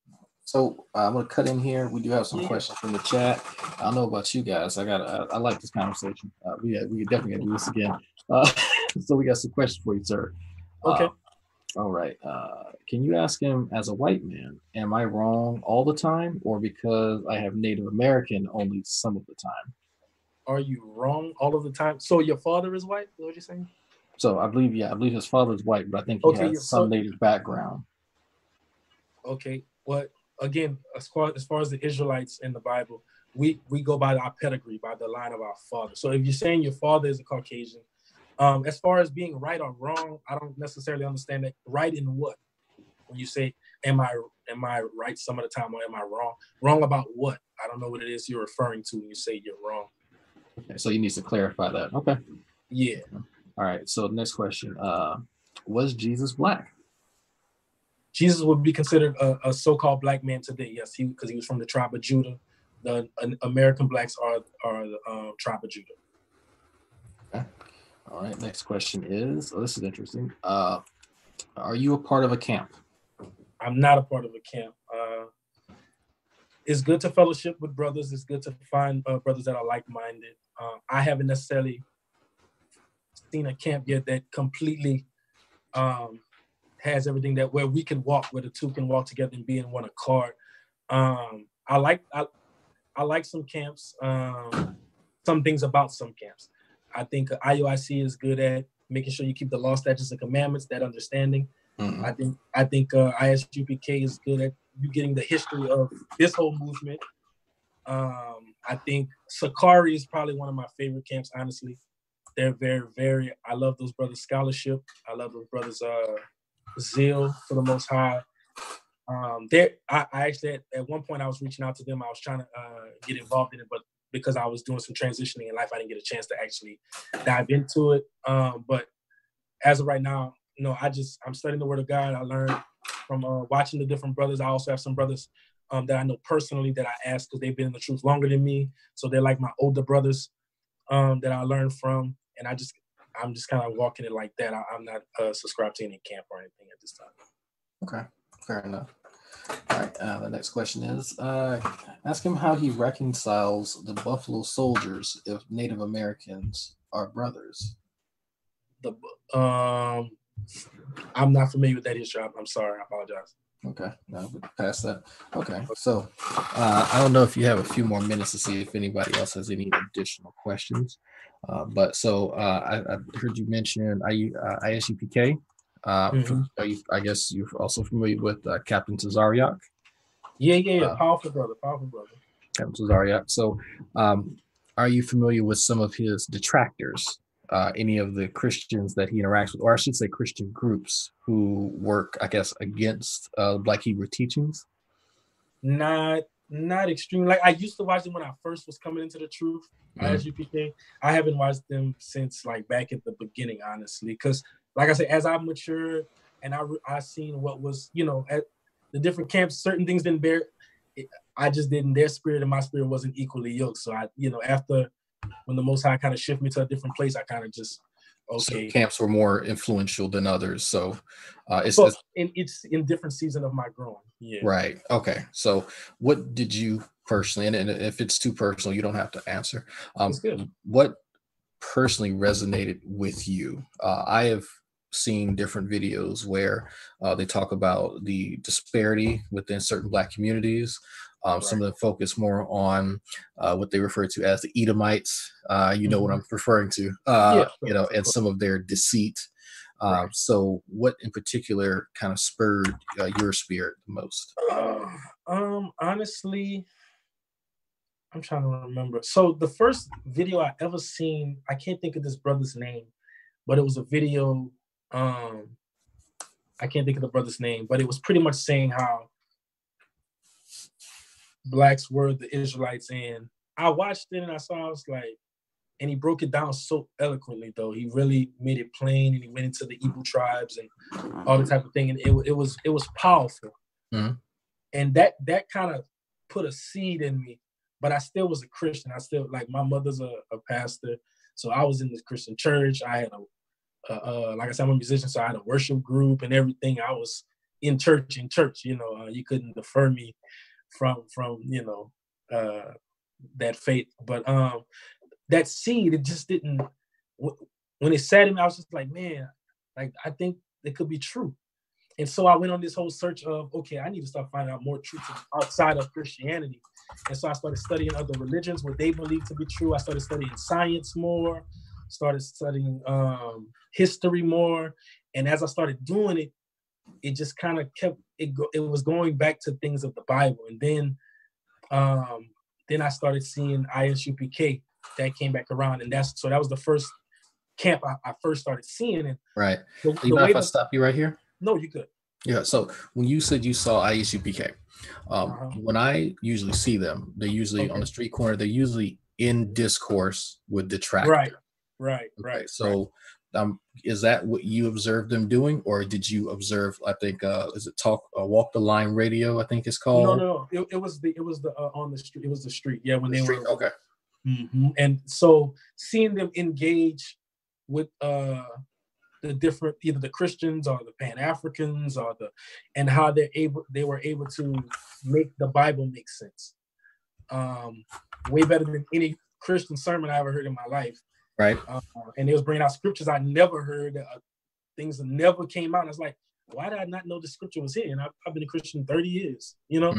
So I'm gonna cut in here. We do have some questions from the chat. I don't know about you guys. I like this conversation. We definitely gotta do this again. So we got some questions for you, sir. Okay. All right. Can you ask him, as a white man, am I wrong all the time, or because I have Native American only some of the time? Are you wrong all of the time? So your father is white? What are you saying? So I believe his father is white, but I think he has some Native background. Okay. Well, again, as far as the Israelites in the Bible, we go by our pedigree, by the line of our father. So if you're saying your father is a Caucasian, as far as being right or wrong, I don't necessarily understand that. Right in what? When you say, am I right some of the time, or am I wrong? Wrong about what? I don't know what it is you're referring to when you say you're wrong. Okay, so you need to clarify that. Okay. Yeah. All right. So next question. Was Jesus black? Jesus would be considered a so-called black man today. Yes, because he was from the tribe of Judah. The American blacks are the tribe of Judah. Okay. All right. Next question is, this is interesting. Are you a part of a camp? I'm not a part of a camp. It's good to fellowship with brothers. It's good to find brothers that are like-minded. I haven't necessarily seen a camp yet that completely has everything that where we can walk, where the two can walk together and be in one accord. I like some camps. Some things about some camps. I think IUIC is good at making sure you keep the law, statutes, and commandments. That understanding. Mm-hmm. I think ISUPK is good at you getting the history of this whole movement. I think Sakari is probably one of my favorite camps. Honestly, they're very, very. I love those brothers' scholarship. I love those brothers' zeal for the Most High. I actually at one point I was reaching out to them. I was trying to get involved in it, but because I was doing some transitioning in life, I didn't get a chance to actually dive into it. But as of right now, no, I'm studying the Word of God. I learned from watching the different brothers. I also have some brothers that I know personally that I ask because they've been in the truth longer than me. So they're like my older brothers that I learned from, and I'm just kind of walking it like that. I'm not subscribed to any camp or anything at this time. Okay, fair enough. All right, the next question is, ask him how he reconciles the Buffalo Soldiers if Native Americans are brothers. I'm not familiar with that history. I'm sorry. I apologize. Okay, no, past that. Okay, so I don't know if you have a few more minutes to see if anybody else has any additional questions. I heard you mention ISUPK. I guess you're also familiar with Captain Tazariak. Yeah. Powerful brother. Captain Tazariak. So, are you familiar with some of his detractors? Any of the Christians that he interacts with, or I should say Christian groups who work, I guess, against Black Hebrew teachings? Not extreme. Like I used to watch them when I first was coming into the truth. ISUPK. I haven't watched them since like back at the beginning, honestly, because like I said, as I matured and I seen what was, at the different camps, certain things didn't bear. I just didn't. Their spirit and my spirit wasn't equally yoked. So after when the Most High kind of shift me to a different place, I kind of just okay. So camps were more influential than others. So it's in different season of my growing. Yeah. Right. Okay. So what did you personally, and if it's too personal, you don't have to answer. What personally resonated with you? I have seen different videos where they talk about the disparity within certain Black communities. Some of them focus more on what they refer to as the Edomites. Know what I'm referring to, and some of their deceit. So what in particular kind of spurred your spirit the most? Honestly, I'm trying to remember. So the first video I ever seen, I can't think of this brother's name, but it was a video. I can't think of the brother's name, but it was pretty much saying how Blacks were the Israelites, and I watched it and I was like, and he broke it down so eloquently though. He really made it plain, and he went into the Igbo tribes and all the type of thing, and it was powerful. Mm-hmm. And that kind of put a seed in me. But I still was a Christian. I still, like, my mother's a pastor, so I was in this Christian church. I had like I said, I'm a musician, so I had a worship group and everything. I was in church. You know, you couldn't defer me from you know, that faith. But that seed, it just didn't. When it sat in me, I was just like, man, like, I think it could be true. And so I went on this whole search of, okay, I need to start finding out more truths outside of Christianity. And so I started studying other religions, what they believe to be true. I started studying science more, started studying history more. And as I started doing it, it just kind of kept, it was going back to things of the Bible. And then I started seeing ISUPK that came back around. And that was the first camp I first started seeing. And right. You mind if I stop you right here? No, you could. Yeah. So when you said you saw ISUPK, when I usually see them, they're usually on the street corner. They're usually in discourse with detractors. Right. So is that what you observed them doing, or did you observe? I think is it Walk the Line Radio? I think it's called. No. It was the on the street. It was the street. Yeah, when they were okay. Mm-hmm. And so seeing them engage with the different, either the Christians or the Pan-Africans and how they were able to make the Bible make sense. Way better than any Christian sermon I ever heard in my life. Right. And they was bringing out scriptures I never heard, things that never came out. And I was like, why did I not know the scripture was here? And I've been a Christian 30 years, you know?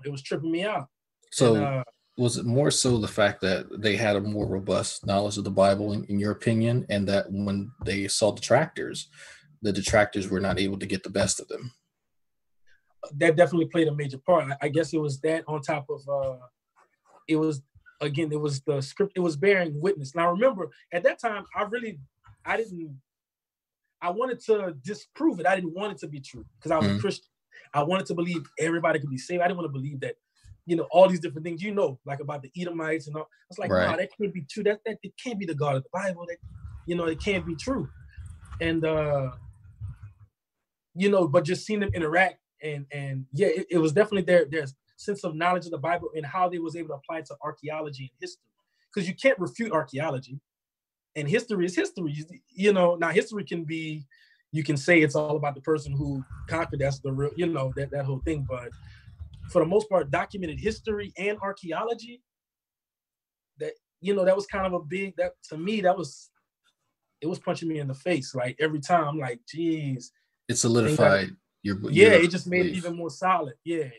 It was tripping me out. So and, was it more so the fact that they had a more robust knowledge of the Bible, in your opinion, and that when they saw the detractors were not able to get the best of them? That definitely played a major part. I guess it was that, on top of, it was the script, it was bearing witness. Now, remember, at that time, I wanted to disprove it. I didn't want it to be true because I was a Christian. I wanted to believe everybody could be saved. I didn't want to believe that, you know, all these different things, you know, like about the Edomites and all. I was like, no, that can't be true. That it can't be the God of the Bible. That, you know, it can't be true. And you know, but just seeing them interact and yeah, it was definitely their sense of knowledge of the Bible and how they was able to apply it to archaeology and history. Because you can't refute archaeology, and history is history. You know, now history can be, you can say it's all about the person who conquered. That's the real, you know, that whole thing. But for the most part, documented history and archaeology, that, you know, that was kind of a big, that to me, it was punching me in the face. Like every time, I'm like, geez. It solidified your it just made it even more solid. Yeah.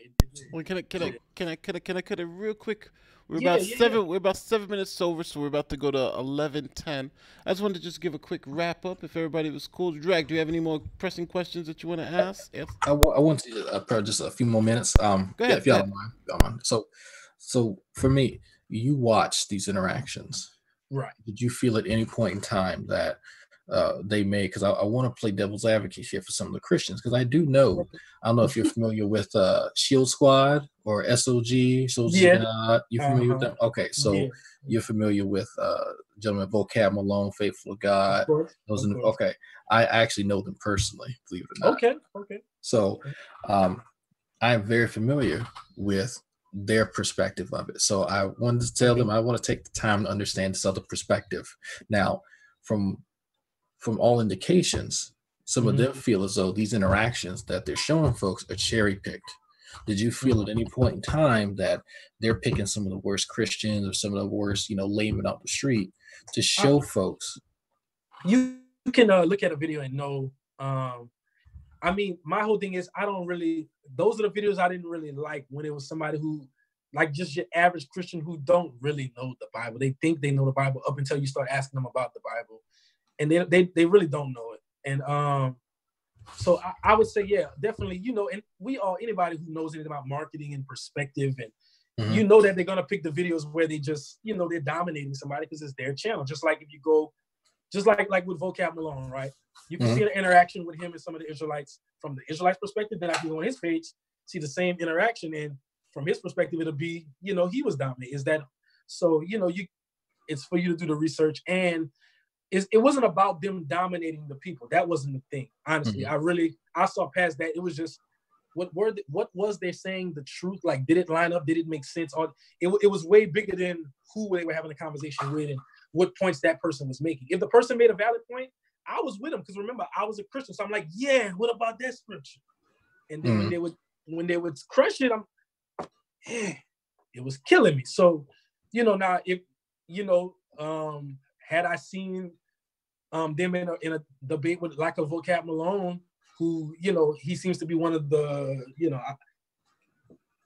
Well, can I cut it real quick? We're about 7 minutes over, so we're about to go to 11:10. I just wanted to just give a quick wrap up if everybody was cool. Drag, do you have any more pressing questions that you want to ask? Yes. I want to just a few more minutes. Go ahead. If y'all don't mind. So for me, you watch these interactions. Right. Did you feel at any point in time that they may, because I want to play devil's advocate here for some of the Christians, because I don't know if you're familiar with Shield Squad or SOG. God. You familiar with them? Okay, so you're familiar with gentleman Vocab Malone, Faithful of God. Okay, I actually know them personally, believe it or not. Okay. So I'm very familiar with their perspective of it. So I wanted to tell them I want to take the time to understand this other perspective. Now, from all indications, some of them feel as though these interactions that they're showing folks are cherry picked. Did you feel at any point in time that they're picking some of the worst Christians or some of the worst, you know, laymen off the street to show folks? You can look at a video and know. I mean, my whole thing is those are the videos I didn't really like, when it was somebody who, like, just your average Christian who don't really know the Bible. They think they know the Bible up until you start asking them about the Bible. And they really don't know it. And so I would say, yeah, definitely, you know, and anybody who knows anything about marketing and perspective, and you know that they're going to pick the videos where they just, you know, they're dominating somebody because it's their channel. Just like if you go, just like with Vocab Malone, right? You can see the interaction with him and some of the Israelites from the Israelites' perspective. Then I can go on his page, see the same interaction. And from his perspective, it'll be, you know, he was dominating. So, you know, it's for you to do the research. And it wasn't about them dominating the people. That wasn't the thing. Honestly, I saw past that. It was just what was they saying the truth? Like, did it line up? Did it make sense? Or it was way bigger than who they were having a conversation with and what points that person was making. If the person made a valid point, I was with them because remember I was a Christian, so I'm like, yeah, what about that scripture? And then when they would crush it, it was killing me. So, now if had I seen them in a debate with like a Vocab Malone, who he seems to be one of the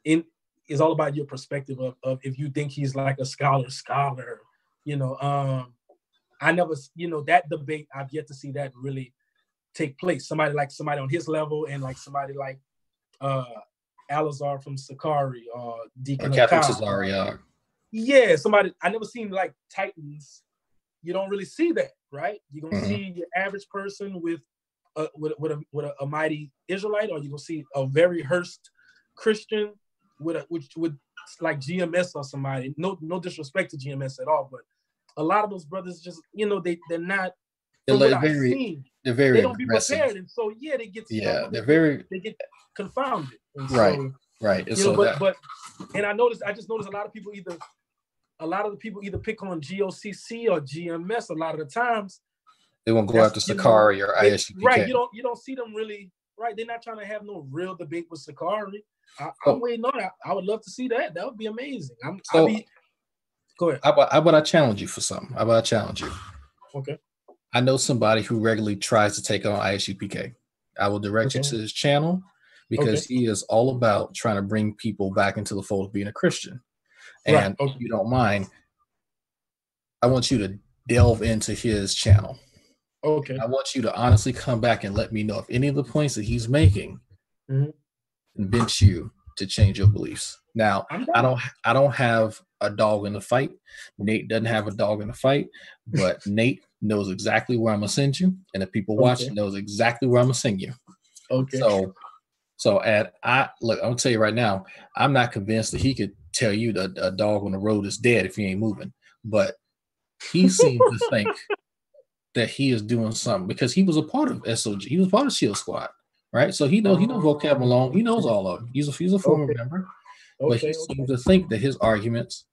it's all about your perspective of if you think he's like a scholar. I never that debate, I've yet to see that really take place. Somebody on his level and like somebody like Alazar from Sakari or Deacon or Captain Cesare. Yeah, somebody I never seen like Titans. You don't really see that, right? You're gonna see your average person with a mighty Israelite, or you're gonna see a very hearsed Christian with like GMS or somebody. No disrespect to GMS at all, but a lot of those brothers just they're not. From what I've seen, they're very they don't aggressive. be prepared, and so they get they get confounded. And right. And and I just noticed a lot of the people either pick on GOCC or GMS a lot of the times. They won't go after Sakari or ISUPK. Right, you don't see them really. Right, they're not trying to have no real debate with Sakari. I'm waiting on that. I would love to see that. That would be amazing. Go ahead. How about I challenge you for something? How about I challenge you? Okay. I know somebody who regularly tries to take on ISUPK. I will direct you to his channel because he is all about trying to bring people back into the fold of being a Christian. And if you don't mind, I want you to delve into his channel. Okay. I want you to honestly come back and let me know if any of the points that he's making convince you to change your beliefs. Now, I don't have a dog in the fight. Nate doesn't have a dog in the fight, but Nate knows exactly where I'm gonna send you, and the people watching knows exactly where I'm gonna send you. Okay. So I'm gonna tell you right now, I'm not convinced that he could tell you that a dog on the road is dead if he ain't moving, but he seems to think that he is doing something because he was a part of SOG. He was part of Shield Squad, right? So he knows Vocab Malone. He knows all of them. He's a former member, but he seems to think that his arguments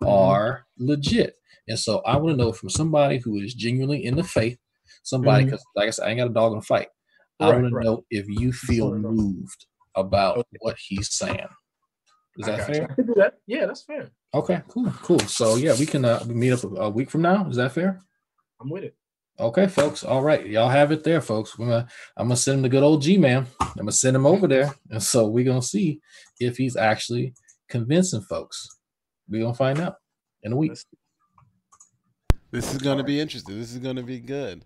are legit. And so I want to know from somebody who is genuinely in the faith, somebody, because like I said, I ain't got a dog in the fight. I want to know if you feel moved about what he's saying. Is that fair? I can do that. Yeah, that's fair. Okay, cool. So yeah, we can meet up a week from now. Is that fair? I'm with it. Okay, folks. All right, y'all have it there, folks. I'm gonna send him the good old G-Man. I'm gonna send him over there, and so we're gonna see if he's actually convincing folks. We're gonna find out in a week. This is gonna be interesting. This is gonna be good.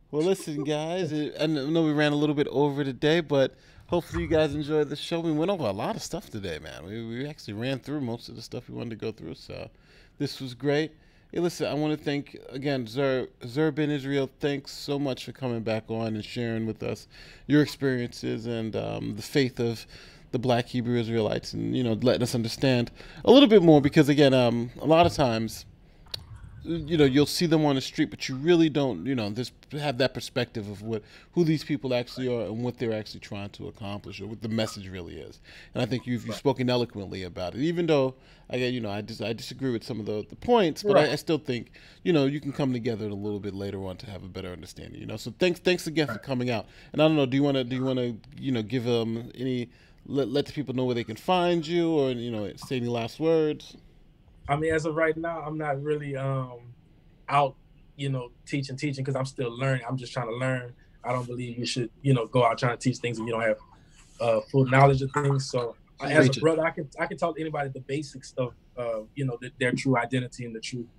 Well, listen, guys. I know we ran a little bit over today, but hopefully you guys enjoyed the show. We went over a lot of stuff today, man. We actually ran through most of the stuff we wanted to go through, so this was great. Hey, listen, I want to thank, again, Zer Ben Israel. Thanks so much for coming back on and sharing with us your experiences and the faith of the Black Hebrew Israelites and, letting us understand a little bit more because, again, a lot of times, you'll see them on the street, but you really don't, just have that perspective of who these people actually are and what they're actually trying to accomplish or what the message really is. And I think you've spoken eloquently about it, even though I disagree with some of the points, but I still think, you can come together a little bit later on to have a better understanding, So thanks again for coming out. And I don't know, do you want to, give them let the people know where they can find you or, say any last words? I mean, as of right now, I'm not really out, teaching because I'm still learning. I'm just trying to learn. I don't believe you should, go out trying to teach things if you don't have full knowledge of things. So as a brother, I can talk to anybody the basics of, their true identity and the truth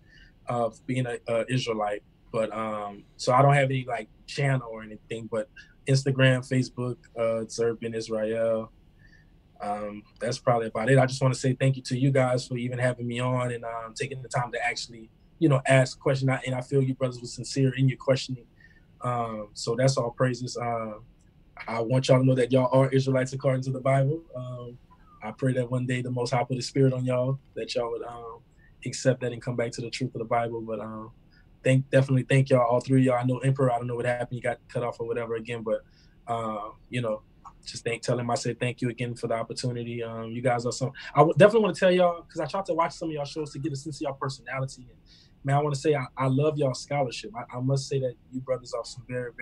of being an Israelite. But so I don't have any like channel or anything, but Instagram, Facebook, Zer Ben Israel. That's probably about it. I just want to say thank you to you guys for even having me on and taking the time to actually, ask questions. And I feel you brothers were sincere in your questioning. So that's all praises. I want y'all to know that y'all are Israelites according to the Bible. I pray that one day the Most High put His Spirit on y'all, that y'all would accept that and come back to the truth of the Bible. But definitely thank y'all, all three of y'all. I know Emperor, I don't know what happened. You got cut off or whatever again, but just tell him I said thank you again for the opportunity. You guys are some. I would definitely want to tell y'all, because I tried to watch some of y'all shows to get a sense of y'all personality. And man, I want to say I love y'all scholarship. I must say that you brothers are some very,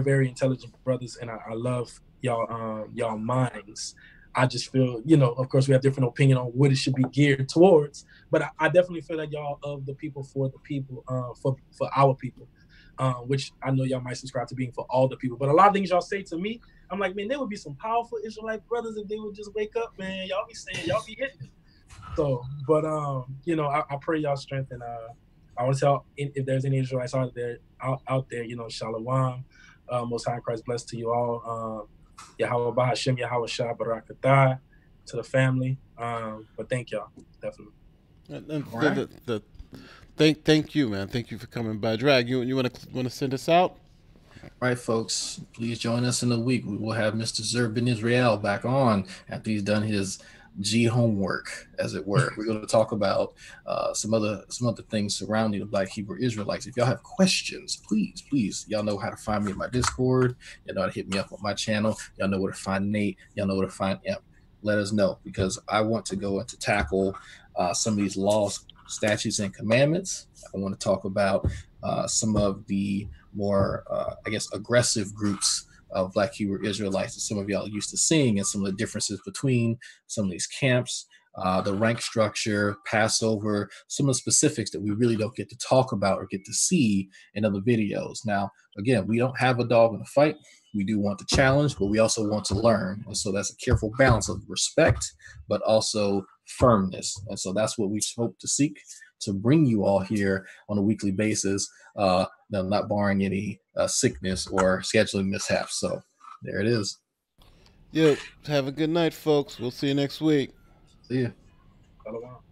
very intelligent brothers, and I love y'all minds. I just feel, of course, we have different opinion on what it should be geared towards, but I definitely feel that y'all of the people, for the people, for our people, which I know y'all might subscribe to being for all the people. But a lot of things y'all say to me, I'm like, man, there would be some powerful Israelite brothers if they would just wake up, man. Y'all be saying, y'all be hitting. So, but I pray y'all strength, and I want to tell if there's any Israelites out there, Shalom, Most High in Christ, blessed to you all. Yahweh Bahashem, Yahweh Shah Barakatah, to the family. But thank y'all, definitely. Thank you, man. Thank you for coming by. Drag, you want to send us out? All right, folks, please join us in a week. We will have Mr. Zerbin Israel back on after he's done his G homework, as it were. We're going to talk about some other things surrounding the Black Hebrew Israelites. If y'all have questions, please, y'all know how to find me in my Discord. Y'all know how to hit me up on my channel. Y'all know where to find Nate. Y'all know where to find Imp. Let us know, because I want to go and to tackle some of these laws, statutes, and commandments. I want to talk about some of the more, aggressive groups of Black Hebrew Israelites that some of y'all used to seeing, and some of the differences between some of these camps, the rank structure, Passover, some of the specifics that we really don't get to talk about or get to see in other videos. Now, again, we don't have a dog in the fight. We do want to challenge, but we also want to learn. And so that's a careful balance of respect, but also firmness. And so that's what we hope to seek to bring you all here on a weekly basis, not barring any sickness or scheduling mishaps. So there it is. Yep. Have a good night, folks. We'll see you next week. See ya. Shalom.